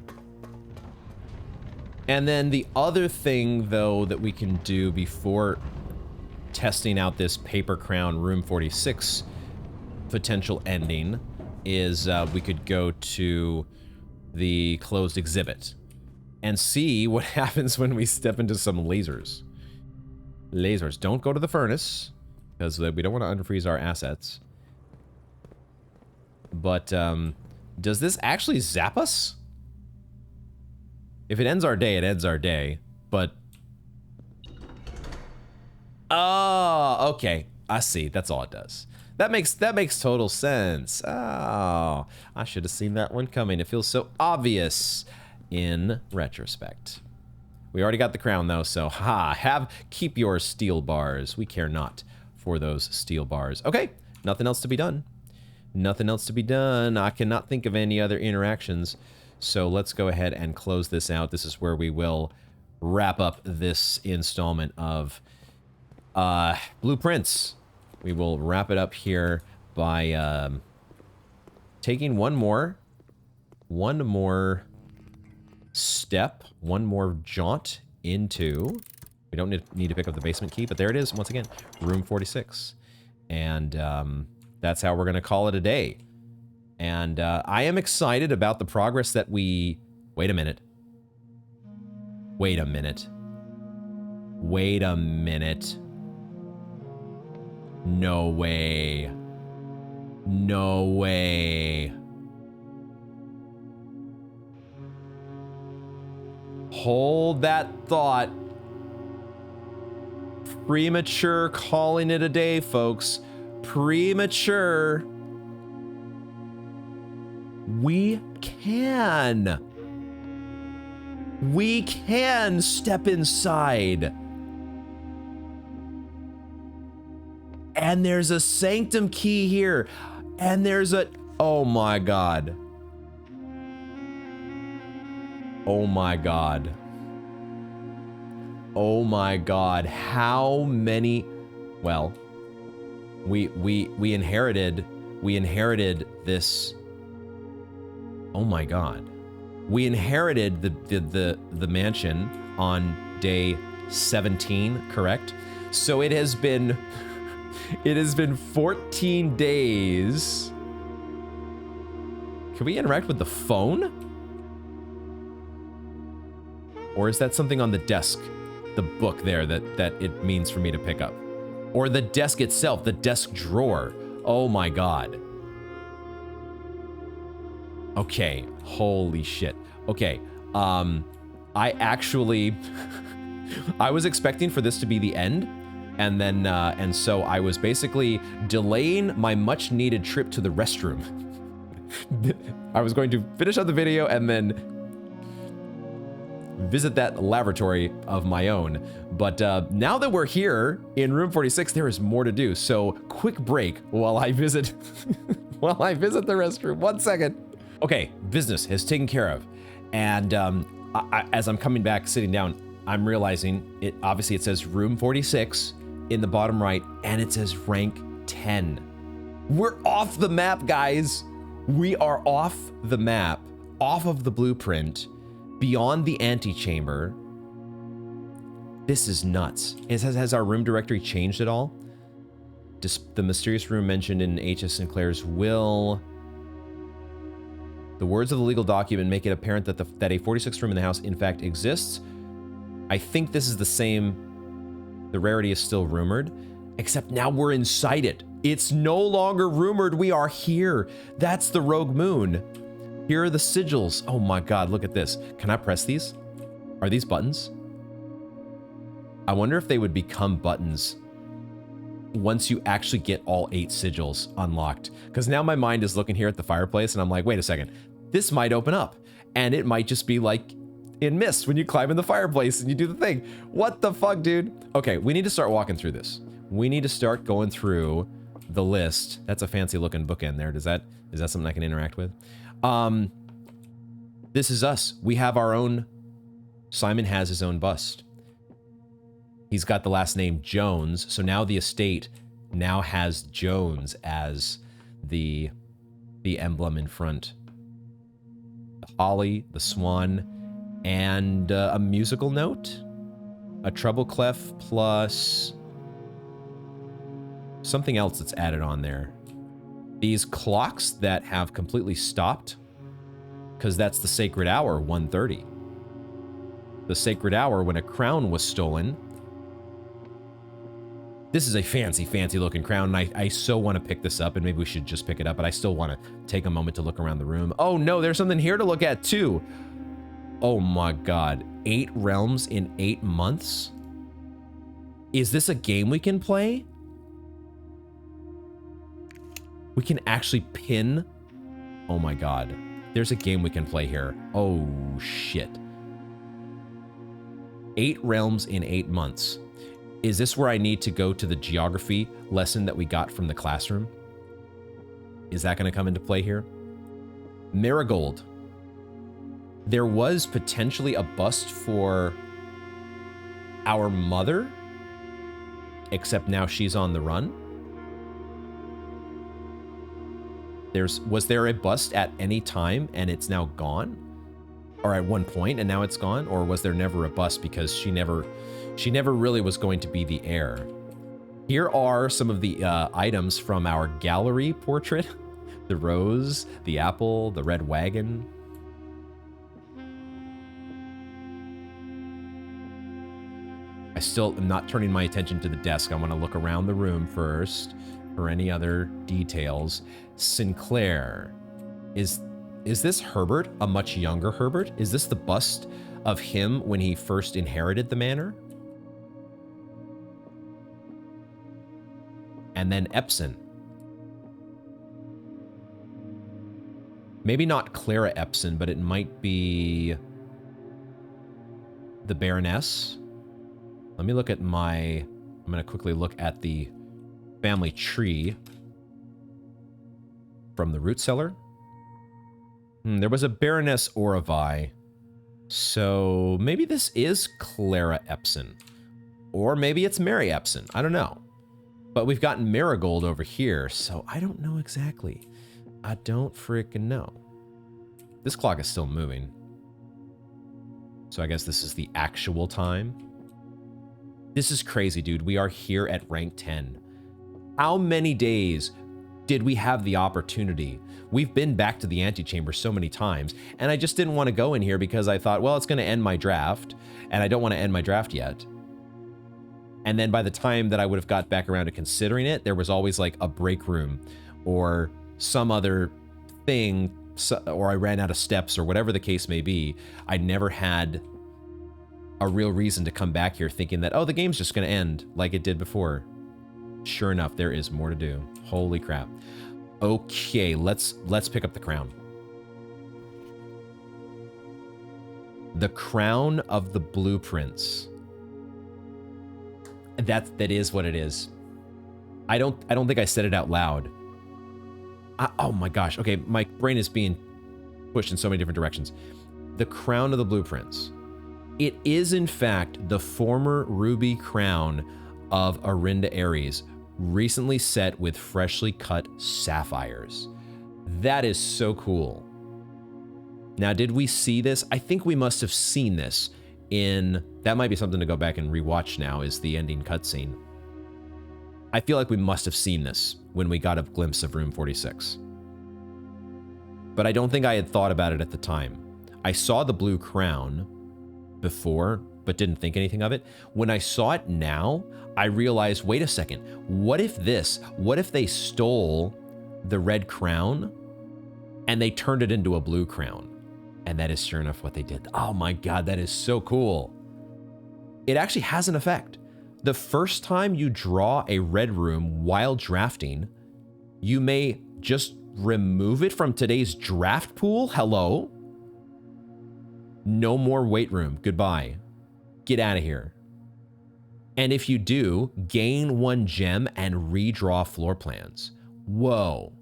And then the other thing, though, that we can do before testing out this Paper Crown Room 46 potential ending is we could go to the closed exhibit and see what happens when we step into some lasers. Lasers. Don't go to the furnace, because we don't want to unfreeze our assets. But, does this actually zap us? If it ends our day, it ends our day. But... oh, okay. I see. That's all it does. That makes total sense. Oh, I should have seen that one coming. It feels so obvious in retrospect. We already got the crown though, so keep your steel bars. We care not for those steel bars. Okay, nothing else to be done. Nothing else to be done. I cannot think of any other interactions. So let's go ahead and close this out. This is where we will wrap up this installment of Blueprints. We will wrap it up here by taking one more step, one more jaunt into... we don't need to pick up the basement key, but there it is, once again, room 46. And that's how we're going to call it a day. And I am excited about the progress that we... wait a minute. Wait a minute. Wait a minute. No way. No way. Hold that thought. Premature calling it a day, folks. Premature. We can step inside. And there's a sanctum key here. And there's a... oh my god. Oh my god. Oh my god. How many... well, we inherited this... oh my god. We inherited the mansion on day 17, correct? So it has been 14 days. Can we interact with the phone? Or is that something on the desk? The book there that it means for me to pick up? Or the desk itself, the desk drawer? Oh my god. Okay, holy shit. Okay, I actually... I was expecting for this to be the end, and then, and so I was basically delaying my much-needed trip to the restroom. I was going to finish up the video and then visit that laboratory of my own. But now that we're here in room 46, there is more to do. So quick break while I visit, while I visit the restroom. 1 second. Okay, business is taken care of. And as I'm coming back, sitting down, I'm realizing it. Obviously, it says room 46 in the bottom right, and it says rank 10. We're off the map, guys. We are off the map, off of the blueprint, beyond the antechamber. This is nuts. Has our room directory changed at all? The mysterious room mentioned in H.S. Sinclair's will. The words of the legal document make it apparent that that a 46th room in the house in fact exists. I think this is the same. The rarity is still rumored, except now we're inside it. It's no longer rumored. We are here. That's the Rogue Moon. Here are the sigils. Oh my god, look at this. Can I press these? Are these buttons? I wonder if they would become buttons once you actually get all 8 sigils unlocked. Because now my mind is looking here at the fireplace and I'm like, wait a second. This might open up. And it might just be like in Myst when you climb in the fireplace and you do the thing. What the fuck, dude? Okay, we need to start walking through this. We need to start going through the list. That's a fancy looking bookend there. Is that something I can interact with? This is us. We have our own... Simon has his own bust. He's got the last name Jones, so now the estate now has Jones as the emblem in front. The holly, the swan, and a musical note? A treble clef plus... something else that's added on there. These clocks that have completely stopped because that's the sacred hour, 1:30. The sacred hour when a crown was stolen. This is a fancy, fancy looking crown, and I so want to pick this up, and maybe we should just pick it up, but I still want to take a moment to look around the room. Oh no, there's something here to look at too. Oh my god, 8 realms in 8 months? Is this a game we can play? We can actually pin. Oh my god, there's a game we can play here. Oh shit. 8 realms in 8 months. Is this where I need to go to the geography lesson that we got from the classroom? Is that going to come into play here? Marigold. There was potentially a bust for our mother, except now she's on the run. Was there a bust at any time and it's now gone? Or at one point and now it's gone? Or was there never a bust because she never really was going to be the heir? Here are some of the items from our gallery portrait. The rose, the apple, the red wagon. I still am not turning my attention to the desk. I want to look around the room first for any other details. Sinclair. Is this Herbert, a much younger Herbert? Is this the bust of him when he first inherited the manor? And then Epson. Maybe not Clara Epson, but it might be the Baroness. Let me look at I'm going to quickly look at the family tree from the root cellar. There was a Baroness Oravi. So maybe this is Clara Epson. Or maybe it's Mary Epson. I don't know. But we've gotten Marigold over here, so I don't know exactly. I don't freaking know. This clock is still moving. So I guess this is the actual time. This is crazy, dude. We are here at rank 10. How many days did we have the opportunity? We've been back to the antechamber so many times, and I just didn't want to go in here because I thought, well, it's going to end my draft, and I don't want to end my draft yet. And then by the time that I would have got back around to considering it, there was always like a break room or some other thing, or I ran out of steps or whatever the case may be. I never had a real reason to come back here thinking that, oh, the game's just going to end like it did before. Sure enough, there is more to do. Holy crap. Okay, let's pick up the crown. The crown of the blueprints. That is what it is. I don't think I said it out loud. Oh my gosh. Okay, my brain is being pushed in so many different directions. The crown of the blueprints. It is in fact the former ruby crown of Arinda Ares, recently set with freshly cut sapphires. That is so cool. Now, did we see this? I think we must have seen this in... That might be something to go back and rewatch now, is the ending cutscene. I feel like we must have seen this when we got a glimpse of room 46. But I don't think I had thought about it at the time. I saw the blue crown before, but didn't think anything of it. When I saw it now, I realized, wait a second, what if they stole the red crown and they turned it into a blue crown? And that is sure enough what they did. Oh my God, that is so cool. It actually has an effect. The first time you draw a red room while drafting, you may just remove it from today's draft pool. Hello? No more wait room. Goodbye. Get out of here. And if you do, gain 1 gem and redraw floor plans. Whoa.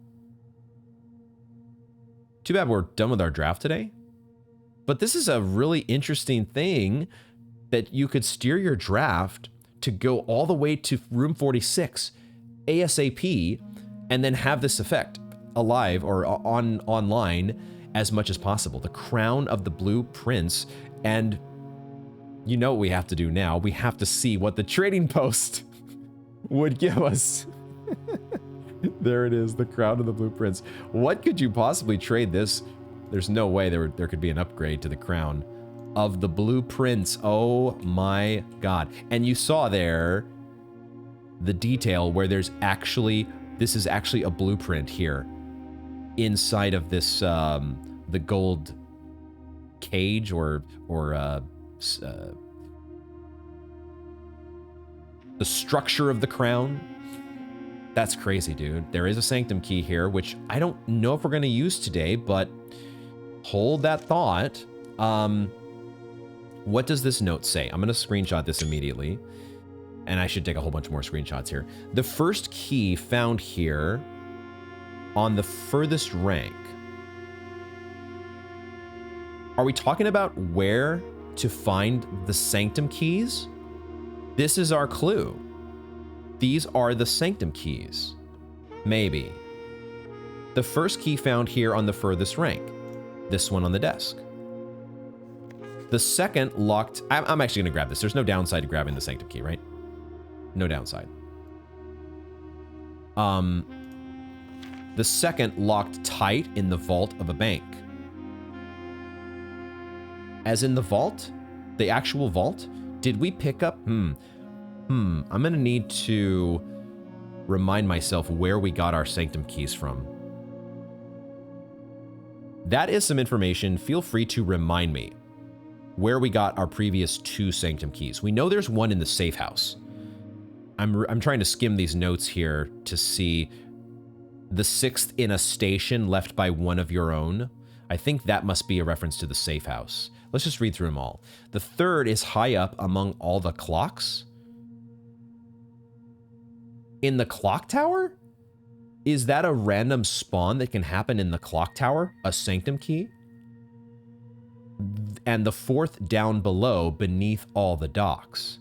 Too bad we're done with our draft today. But this is a really interesting thing that you could steer your draft to go all the way to room 46 ASAP and then have this effect alive or online as much as possible. The crown of the blue prince. And you know what we have to do now. We have to see what the trading post would give us. There it is, the crown of the blue prince. What could you possibly trade this There's no way there could be an upgrade to the crown of the blueprints. Oh my god. And you saw there the detail where this is actually a blueprint here inside of this, the gold cage or the structure of the crown. That's crazy, dude. There is a sanctum key here, which I don't know if we're going to use today, but hold that thought. What does this note say? I'm going to screenshot this immediately, and I should take a whole bunch more screenshots here. The first key found here on the furthest rank. Are we talking about where to find the sanctum keys? This is our clue. These are the sanctum keys. Maybe. The first key found here on the furthest rank. This one on the desk. The second locked... I'm actually going to grab this. There's no downside to grabbing the sanctum key, right? No downside. The second locked tight in the vault of a bank. As in the vault? The actual vault? Did we pick up... I'm going to need to remind myself where we got our sanctum keys from. That is some information. Feel free to remind me where we got our previous 2 sanctum keys. We know there's one in the safe house. I'm trying to skim these notes here to see the 6th in a station left by one of your own. I think that must be a reference to the safe house. Let's just read through them all. The 3rd is high up among all the clocks. In the clock tower? Is that a random spawn that can happen in the clock tower? A sanctum key? And the 4th down below beneath all the docks.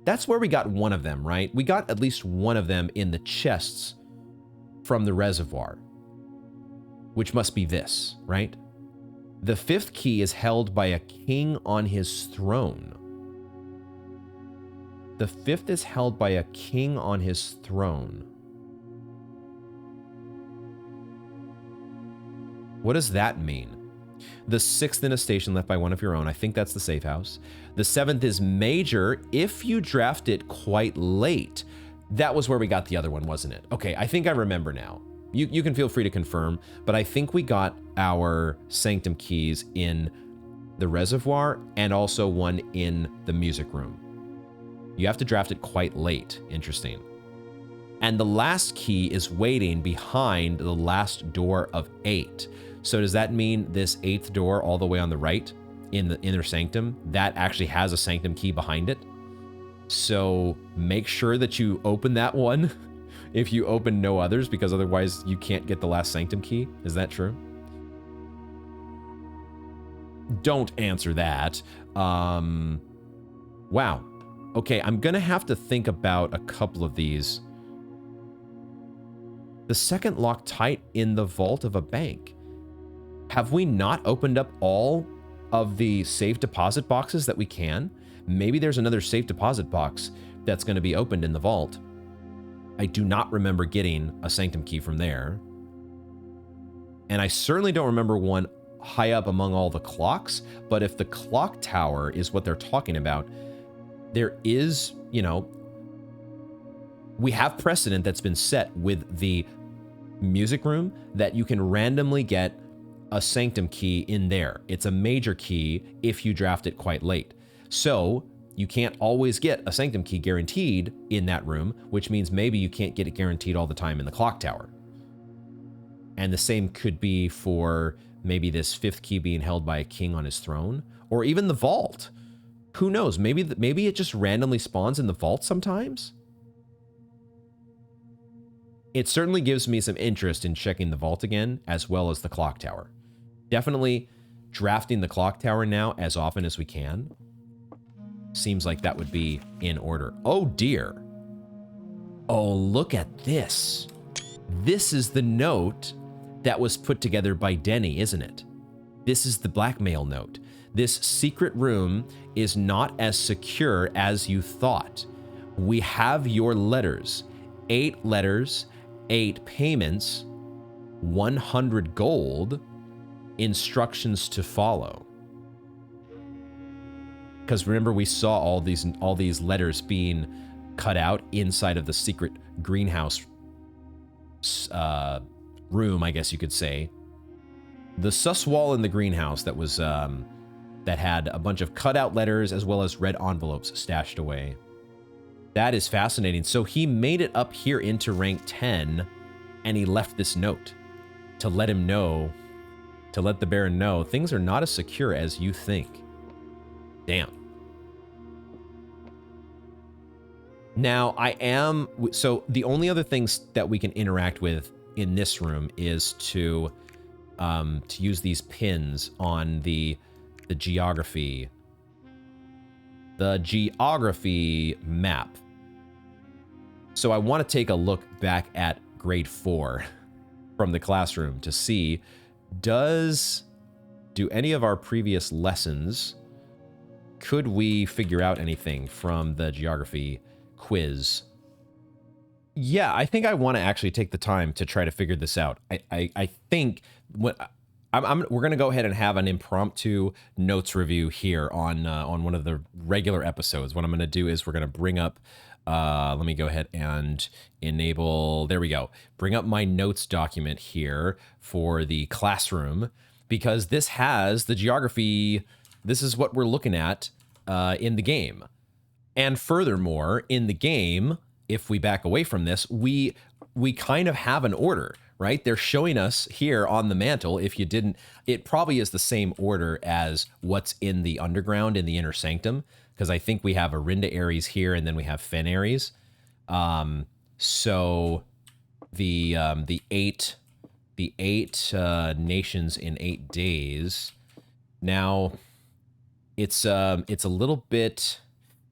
That's where we got one of them, right? We got at least one of them in the chests from the reservoir, which must be this, right? The 5th key is held by a king on his throne. The 5th is held by a king on his throne. What does that mean? The 6th in a station left by one of your own. I think that's the safe house. The 7th is major if you draft it quite late. That was where we got the other one, wasn't it? Okay, I think I remember now. You can feel free to confirm, but I think we got our sanctum keys in the reservoir and also one in the music room. You have to draft it quite late. Interesting. And the last key is waiting behind the last door of 8. So does that mean this 8th door all the way on the right in the inner sanctum, that actually has a sanctum key behind it? So make sure that you open that one if you open no others, because otherwise you can't get the last sanctum key. Is that true? Don't answer that. Wow. Okay, I'm gonna have to think about a couple of these. The 2nd locked tight in the vault of a bank. Have we not opened up all of the safe deposit boxes that we can? Maybe there's another safe deposit box that's going to be opened in the vault. I do not remember getting a sanctum key from there. And I certainly don't remember one high up among all the clocks, but if the clock tower is what they're talking about, there is, we have precedent that's been set with the music room that you can randomly get a sanctum key in there. It's a major key if you draft it quite late. So you can't always get a sanctum key guaranteed in that room, which means maybe you can't get it guaranteed all the time in the clock tower. And the same could be for maybe this 5th key being held by a king on his throne, or even the vault. Who knows? Maybe it just randomly spawns in the vault sometimes. It certainly gives me some interest in checking the vault again, as well as the clock tower. Definitely drafting the clock tower now as often as we can. Seems like that would be in order. Oh dear. Oh, look at this. This is the note that was put together by Denny, isn't it? This is the blackmail note. This secret room is not as secure as you thought. We have your letters. 8 letters, 8 payments, 100 gold. instructions to follow. Because remember, we saw all these letters being cut out inside of the secret greenhouse room, I guess you could say. The sus wall in the greenhouse that was that had a bunch of cutout letters as well as red envelopes stashed away. That is fascinating. So he made it up here into rank 10, and he left this note to let him know, to let the Baron know things are not as secure as you think. Damn. Now, so the only other things that we can interact with in this room is to use these pins on the geography map. So I want to take a look back at grade 4 from the classroom to see, do any of our previous lessons, could we figure out anything from the geography quiz? Yeah, I think I want to actually take the time to try to figure this out. I think we're going to go ahead and have an impromptu notes review here on one of the regular episodes. What I'm going to do is we're going to bring up, let me go ahead and enable, there we go. Bring up my notes document here for the classroom, because this has the geography. This is what we're looking at in the game. And furthermore, in the game, if we back away from this, we kind of have an order, right? They're showing us here on the mantle. If you didn't, it probably is the same order as what's in the underground in the inner sanctum, because I think we have Arinda Ares here, and then we have Fen Ares. So the eight nations in 8 days. Now, it's a little bit.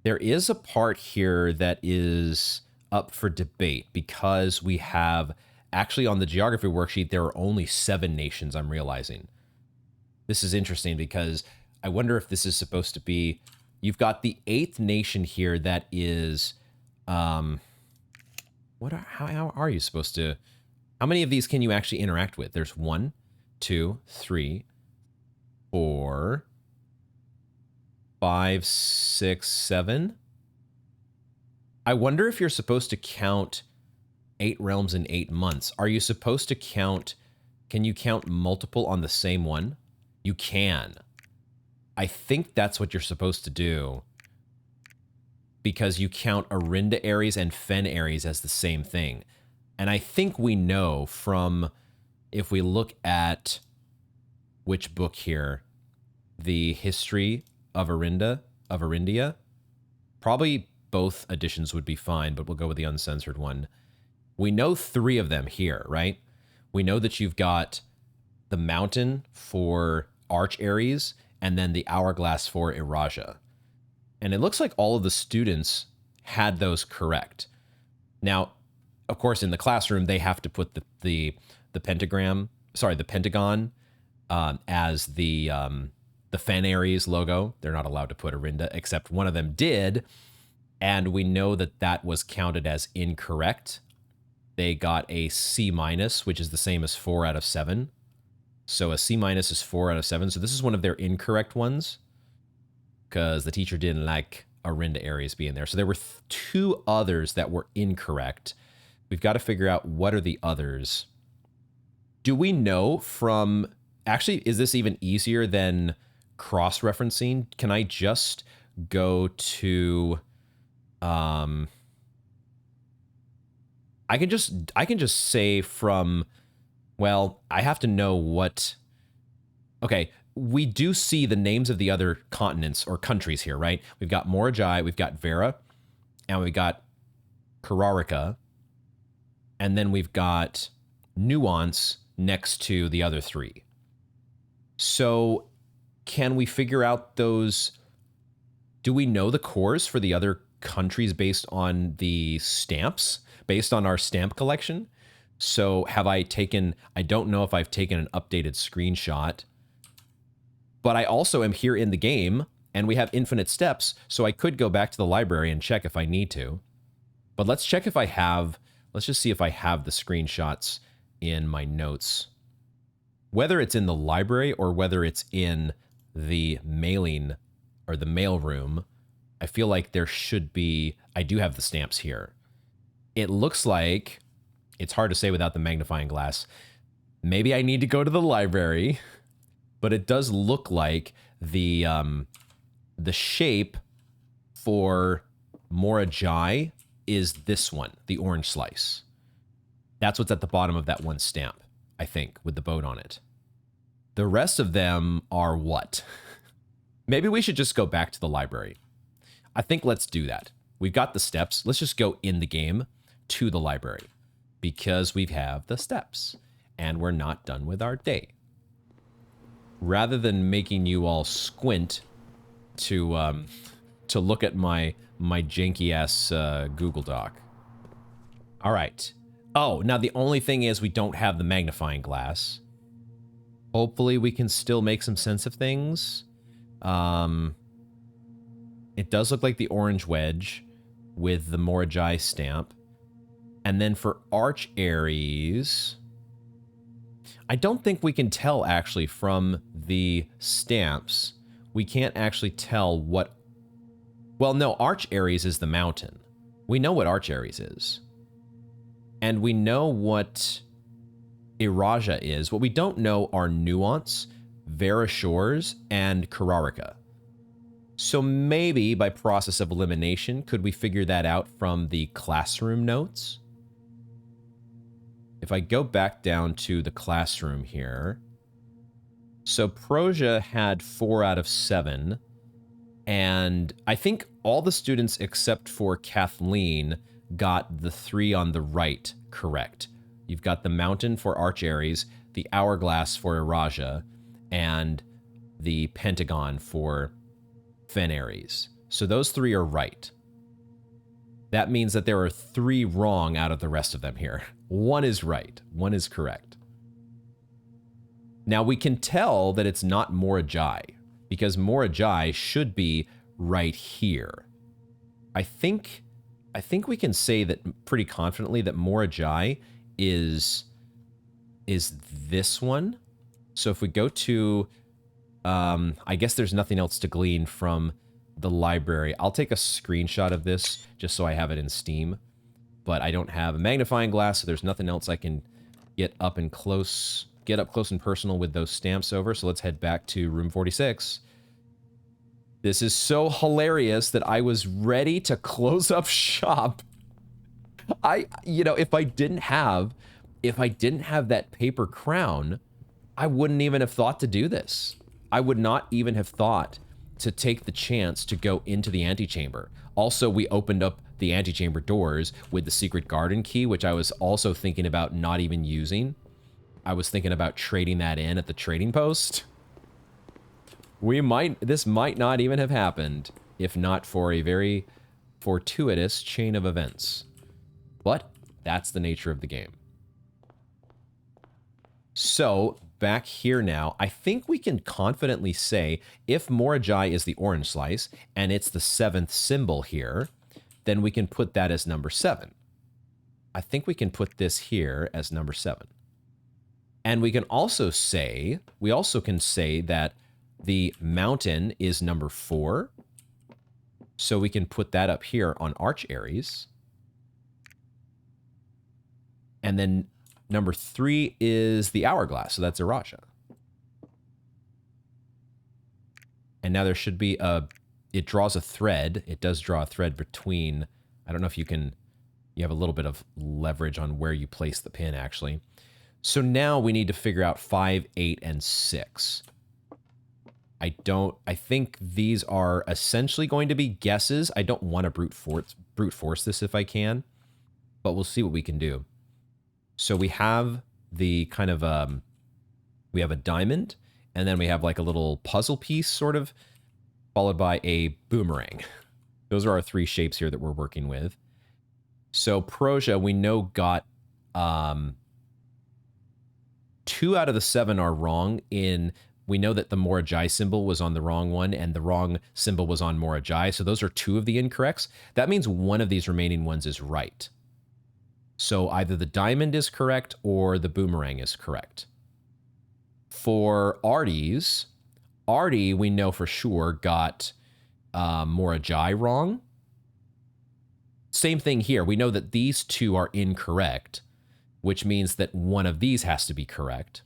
There is a part here that is up for debate, because we have, actually on the geography worksheet, there are only 7 nations, I'm realizing. This is interesting, because I wonder if this is supposed to be, you've got the 8th nation here that is, how are you supposed to, how many of these can you actually interact with? There's 1, 2, 3, 4, 5, 6, 7. I wonder if you're supposed to count 8 realms in 8 months. Are you supposed to count, can you count multiple on the same one? You can. I think that's what you're supposed to do, because you count Arinda Ares and Fen Ares as the same thing. And I think we know from, if we look at which book here, the history of Arindia, probably both editions would be fine, but we'll go with the uncensored one. We know 3 of them here, right? We know that you've got the mountain for Arch Ares, and then the hourglass for Iraja. And it looks like all of the students had those correct. Now, of course, in the classroom, they have to put the pentagon as the Fen Ares logo. They're not allowed to put Arinda, except one of them did. And we know that that was counted as incorrect. They got a C-, which is the same as 4 out of 7. So a C- is 4 out of 7. So this is one of their incorrect ones, because the teacher didn't like Arinda Ares being there. So there were 2 others that were incorrect. We've got to figure out what are the others. Do we know from... Actually, is this even easier than cross-referencing? Can I just go to... I can just say from... Well, I have to know what... Okay, we do see the names of the other continents or countries here, right? We've got Morajai, we've got Vera, and we've got Kararika, and then we've got Nuance next to the other 3. So can we figure out those... Do we know the cores for the other countries based on the stamps, based on our stamp collection? So have I taken... I don't know if I've taken an updated screenshot, but I also am here in the game, and we have infinite steps, so I could go back to the library and check if I need to. But let's check if I have... Let's just see if I have the screenshots in my notes. whether it's in the library or whether it's in the mailing or the mail room, I feel like there should be, I do have the stamps here. It looks like, it's hard to say without the magnifying glass. Maybe I need to go to the library, but it does look like the shape for Morajai is this one, the orange slice. That's what's at the bottom of that one stamp, I think, with the boat on it. The rest of them are what? Maybe we should just go back to the library. I think let's do that. We've got the steps. Let's just go in the game to the library because we have the steps and we're not done with our day. Rather than making you all squint to look at my janky ass Google Doc. All right. Oh, now the only thing is we don't have the magnifying glass. Hopefully we can still make some sense of things. It does look like the orange wedge with the Morajai stamp. And then for Arch Aries, I don't think we can tell actually from the stamps. We can't actually tell what... Well, no, Arch Aries is the mountain. We know what Arch Aries is. And we know what Iraja is. What we don't know are Nuance, Vera Shores, and Kararika. So maybe by process of elimination, could we figure that out from the classroom notes? If I go back down to the classroom here, so Proja had 4 out of 7, and I think all the students except for Kathleen got the 3 on the right correct. You've got the mountain for Arch Aries, the hourglass for Iraja, and the pentagon for Fen Aries. So those 3 are right. That means that there are 3 wrong out of the rest of them here. 1 is right. 1 is correct. Now we can tell that it's not Morajai because Morajai should be right here. I think we can say that pretty confidently that Morajai is this one. So if we go to, I guess there's nothing else to glean from the library. I'll take a screenshot of this just so I have it in Steam, but I don't have a magnifying glass, so there's nothing else I can get up close and personal with those stamps over. So let's head back to room 46. This is so hilarious that I was ready to close up shop. If I didn't have that paper crown, I wouldn't even have thought to do this. I would not even have thought to take the chance to go into the antechamber. Also, we opened up the antechamber doors with the secret garden key, which I was also thinking about not even using. I was thinking about trading that in at the trading post. This might not even have happened if not for a very fortuitous chain of events. But that's the nature of the game. So, back here now, I think we can confidently say if Morajai is the orange slice and it's the 7th symbol here, then we can put that as number 7. I think we can put this here as number 7. And we can also say, that the mountain is number 4. So we can put that up here on Arch Aries. And then number 3 is the hourglass, so that's Iraja. And now there should be it draws a thread. It does draw a thread between, I don't know if you have a little bit of leverage on where you place the pin actually. So now we need to figure out 5, 8, and 6. I think these are essentially going to be guesses. I don't want to brute force this if I can, but we'll see what we can do. So we have the kind of, we have a diamond, and then we have like a little puzzle piece sort of, followed by a boomerang. Those are our 3 shapes here that we're working with. So Proja, we know got 2 out of the 7 are wrong we know that the Morajai symbol was on the wrong one and the wrong symbol was on Morajai. So those are 2 of the incorrects. That means one of these remaining ones is right. So either the diamond is correct or the boomerang is correct. For Artie's, Artie, we know for sure, got Morajai wrong. Same thing here. We know that these two are incorrect, which means that one of these has to be correct.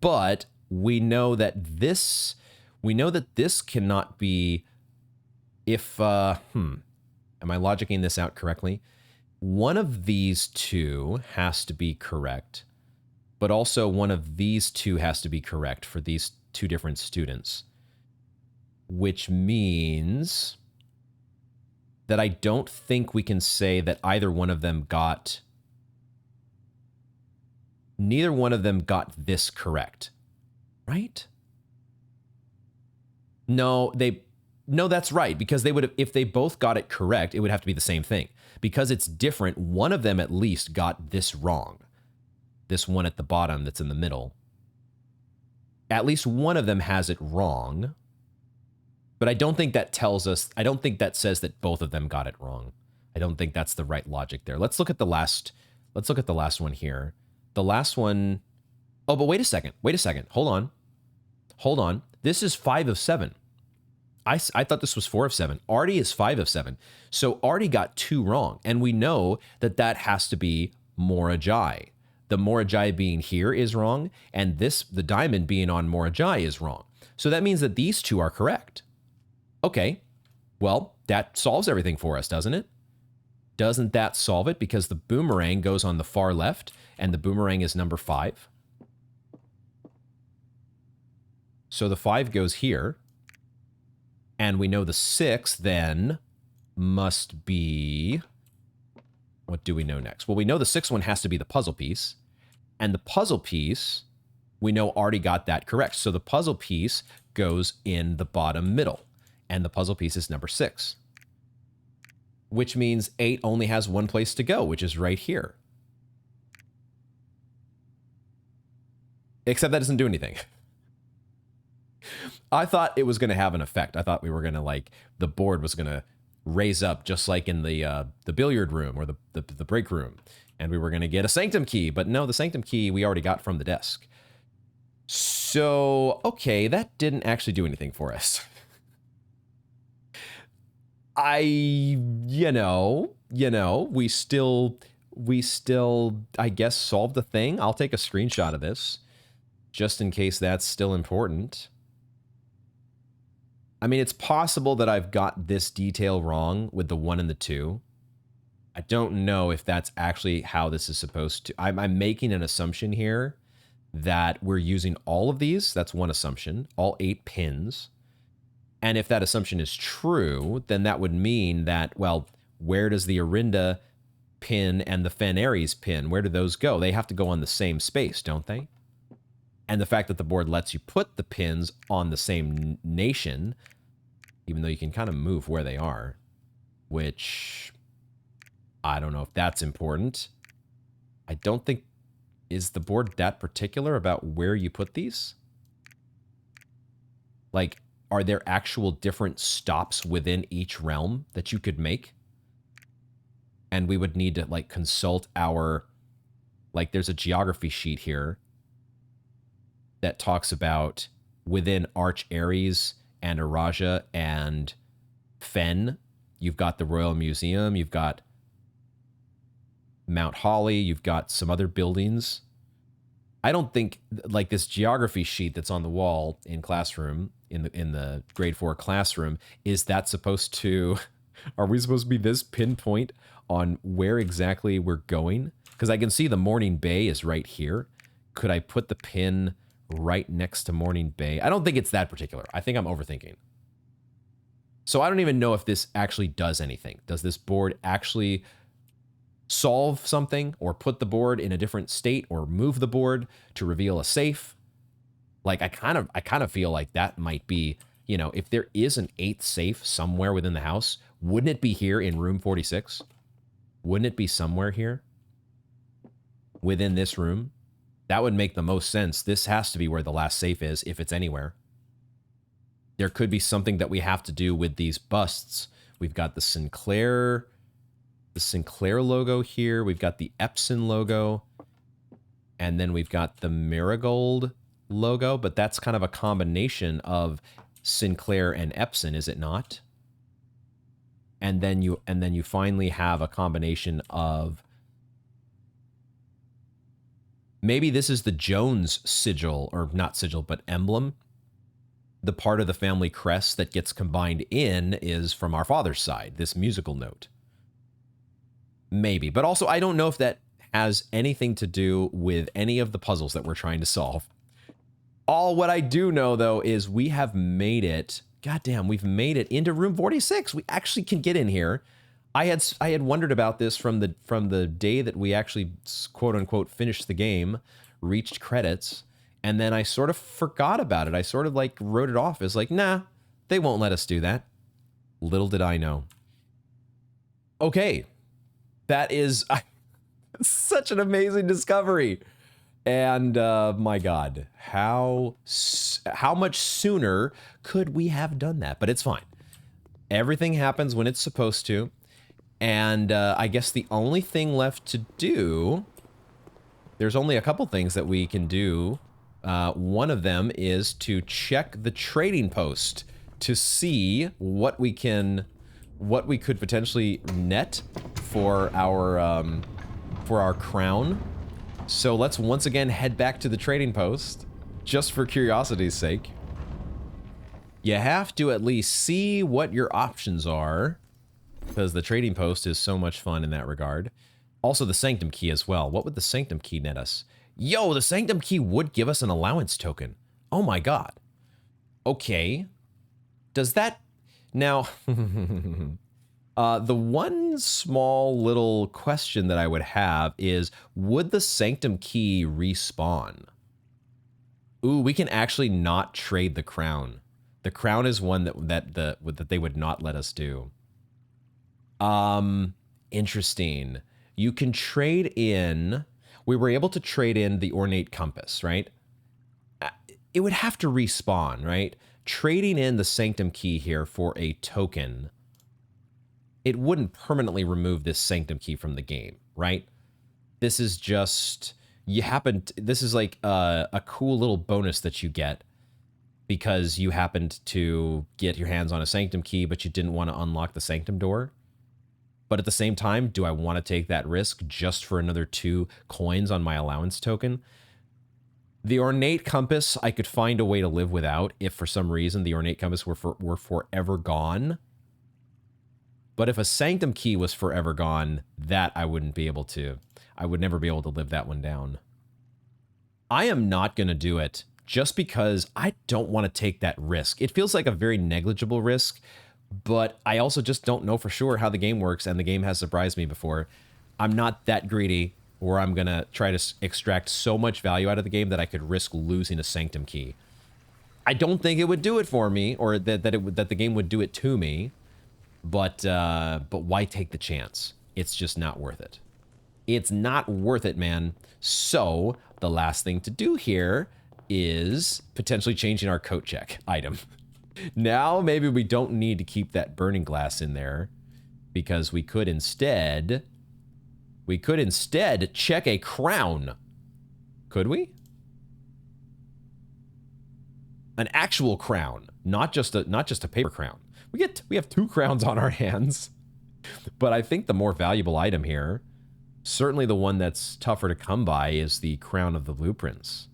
But we know that this cannot be if am I logicking this out correctly? One of these two has to be correct, but also one of these two has to be correct for these two different students, which means that I don't think we can say that neither one of them got this correct, right? No, that's right, because they would have, if they both got it correct, it would have to be the same thing. Because it's different, one of them at least got this wrong. This one at the bottom that's in the middle. At least one of them has it wrong. But I don't think that tells us, I don't think that says that both of them got it wrong. I don't think that's the right logic there. Let's look at the last one here. The last one, oh, but wait a second. Hold on. This is 5 of 7. I thought this was 4 of 7. Artie is 5 of 7. So Artie got 2 wrong. And we know that that has to be Morajai. The Morajai being here is wrong. And the diamond being on Morajai is wrong. So that means that these two are correct. Okay, well, that solves everything for us, doesn't it? Doesn't that solve it? Because the boomerang goes on the far left, and the boomerang is number 5. So the 5 goes here. And we know the 6 then must be... What do we know next? Well, we know the 6th one has to be the puzzle piece. And the puzzle piece, we know Artie got that correct. So the puzzle piece goes in the bottom middle. And the puzzle piece is number 6. Which means 8 only has one place to go, which is right here. Except that doesn't do anything. I thought it was going to have an effect. I thought we were going to, the board was going to raise up just like in the billiard room or the break room. And we were going to get a sanctum key. But no, the sanctum key we already got from the desk. So, okay, that didn't actually do anything for us. We still, I guess, solved the thing. I'll take a screenshot of this just in case that's still important. I mean, it's possible that I've got this detail wrong with the 1 and the 2. I don't know if that's actually how this is supposed to. I'm making an assumption here that we're using all of these. That's one assumption, all 8 pins. And if that assumption is true, then that would mean that, well, where does the Orinda pin and the Fen Aries pin, where do those go? They have to go on the same space, don't they? And the fact that the board lets you put the pins on the same nation, even though you can kind of move where they are, which I don't know if that's important. I don't think, is the board that particular about where you put these? Are there actual different stops within each realm that you could make? And we would need to consult our, there's a geography sheet here that talks about within Arch Aries and Araja and Fen, you've got the Royal Museum, you've got Mount Holly, you've got some other buildings. I don't think this geography sheet that's on the wall in classroom, in the grade 4 classroom, is that supposed to, are we supposed to be this pinpoint on where exactly we're going? Because I can see the Morning Bay is right here. Could I put the pin right next to Morning Bay? I don't think it's that particular. I think I'm overthinking. So I don't even know if this actually does anything. Does this board actually solve something or put the board in a different state or move the board to reveal a safe? I kind of feel like that might be, if there is an 8th safe somewhere within the house, wouldn't it be here in room 46? Wouldn't it be somewhere here within this room? That would make the most sense. This has to be where the last safe is, if it's anywhere. There could be something that we have to do with these busts. We've got the Sinclair logo here. We've got the Epson logo. And then we've got the Marigold logo, but that's kind of a combination of Sinclair and Epson, is it not? And then you finally have a combination of, maybe this is the Jones sigil, or not sigil, but emblem. The part of the family crest that gets combined in is from our father's side, this musical note. Maybe, but also I don't know if that has anything to do with any of the puzzles that we're trying to solve. All what I do know, though, is we have made it. Goddamn, we've made it into room 46. We actually can get in here. I had wondered about this from the day that we actually, quote unquote, finished the game, reached credits, and then I sort of forgot about it. I sort of like wrote it off as like, nah, they won't let us do that. Little did I know. Okay, that is such an amazing discovery. And my God, how much sooner could we have done that? But it's fine. Everything happens when it's supposed to. And I guess the only thing left to do, there's only a couple things that we can do. One of them is to check the trading post to see what we could potentially net for our crown. So let's once again head back to the trading post, just for curiosity's sake. You have to at least see what your options are, because the trading post is so much fun in that regard. Also the Sanctum Key as well. What would the Sanctum Key net us? Yo, the Sanctum Key would give us an allowance token. Oh my God. Okay. Does that... Now... the one small little question that I would have is, would the Sanctum Key respawn? Ooh, we can actually not trade the crown. The crown is one that they would not let us do. Interesting. You can trade in... We were able to trade in the ornate compass, right? It would have to respawn, right? Trading in the Sanctum Key here for a token... It wouldn't permanently remove this Sanctum Key from the game, right? This is just, this is like a cool little bonus that you get because you happened to get your hands on a Sanctum Key, but you didn't want to unlock the Sanctum door. But at the same time, do I want to take that risk just for another 2 coins on my allowance token? The ornate compass, I could find a way to live without if for some reason the ornate compass were forever gone. But if a Sanctum Key was forever gone, that I wouldn't be able to. I would never be able to live that one down. I am not going to do it just because I don't want to take that risk. It feels like a very negligible risk, but I also just don't know for sure how the game works, and the game has surprised me before. I'm not that greedy where I'm going to try to extract so much value out of the game that I could risk losing a Sanctum Key. I don't think it would do it for me, or that the game would do it to me. But why take the chance? It's just not worth it. It's not worth it, man. So the last thing to do here is potentially changing our coat check item. Now maybe we don't need to keep that burning glass in there, because we could instead check a crown. Could we? An actual crown, not just a paper crown. We have 2 crowns on our hands, but I think the more valuable item here, certainly the one that's tougher to come by, is the Crown of the Blueprints.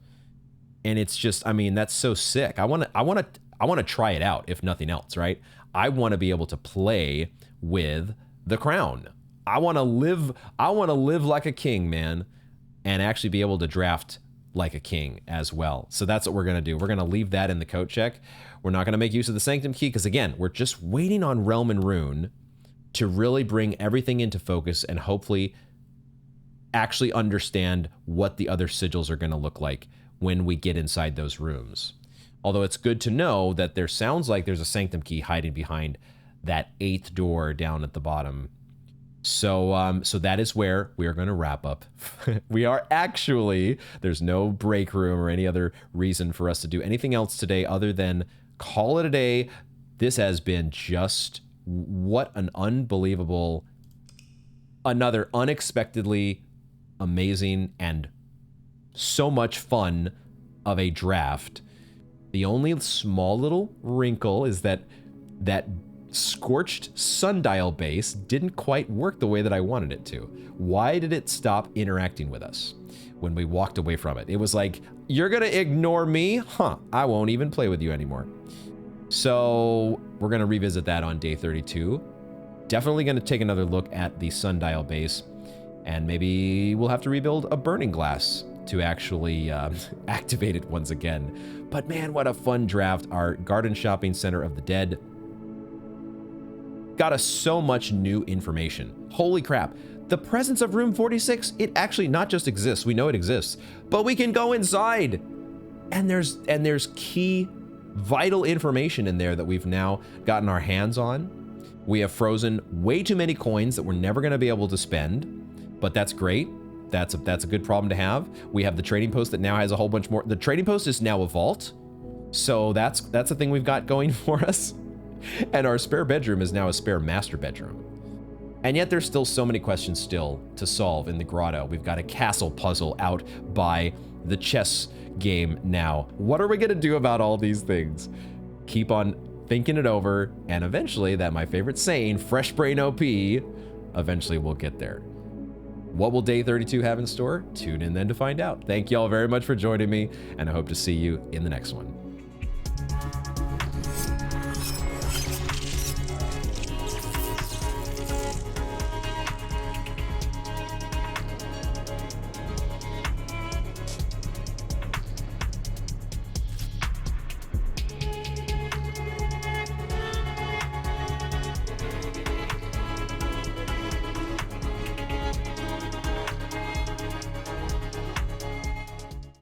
And it's just, I mean, that's so sick. I want to try it out, if nothing else, right? I want to be able to play with the crown. I want to live like a king, man, and actually be able to draft like a king as well. So that's what we're going to do. We're going to leave that in the coat check. We're not going to make use of the Sanctum Key because, again, we're just waiting on Realm and Rune to really bring everything into focus and hopefully actually understand what the other sigils are going to look like when we get inside those rooms. Although it's good to know that there sounds like there's a Sanctum Key hiding behind that 8th door down at the bottom. So that is where we are going to wrap up. We are actually, there's no break room or any other reason for us to do anything else today other than call it a day. This has been just what an unbelievable, another unexpectedly amazing and So much fun of a draft. The only small little wrinkle is that that scorched sundial base didn't quite work the way that I wanted it to. Why did it stop interacting with us when we walked away from it? It was like, you're gonna ignore me? Huh, I won't even play with you anymore. So we're gonna revisit that on day 32. Definitely gonna take another look at the sundial base, and maybe we'll have to rebuild a burning glass to actually activate it once again. But man, what a fun draft. Our Garden Shopping Center of the Dead got us so much new information. Holy crap. The presence of room 46, it actually not just exists, we know it exists, but we can go inside. And there's key vital information in there that we've now gotten our hands on. We have frozen way too many coins that we're never gonna be able to spend, but that's great. That's a good problem to have. We have the trading post that now has a whole bunch more. The trading post is now a vault. So that's a thing we've got going for us. And our spare bedroom is now a spare master bedroom. And yet there's still so many questions still to solve in the grotto. We've got a castle puzzle out by the chess game now. What are we gonna do about all these things? Keep on thinking it over, and eventually, that my favorite saying, fresh brain OP, eventually we'll get there. What will day 32 have in store? Tune in then to find out. Thank you all very much for joining me, and I hope to see you in the next one.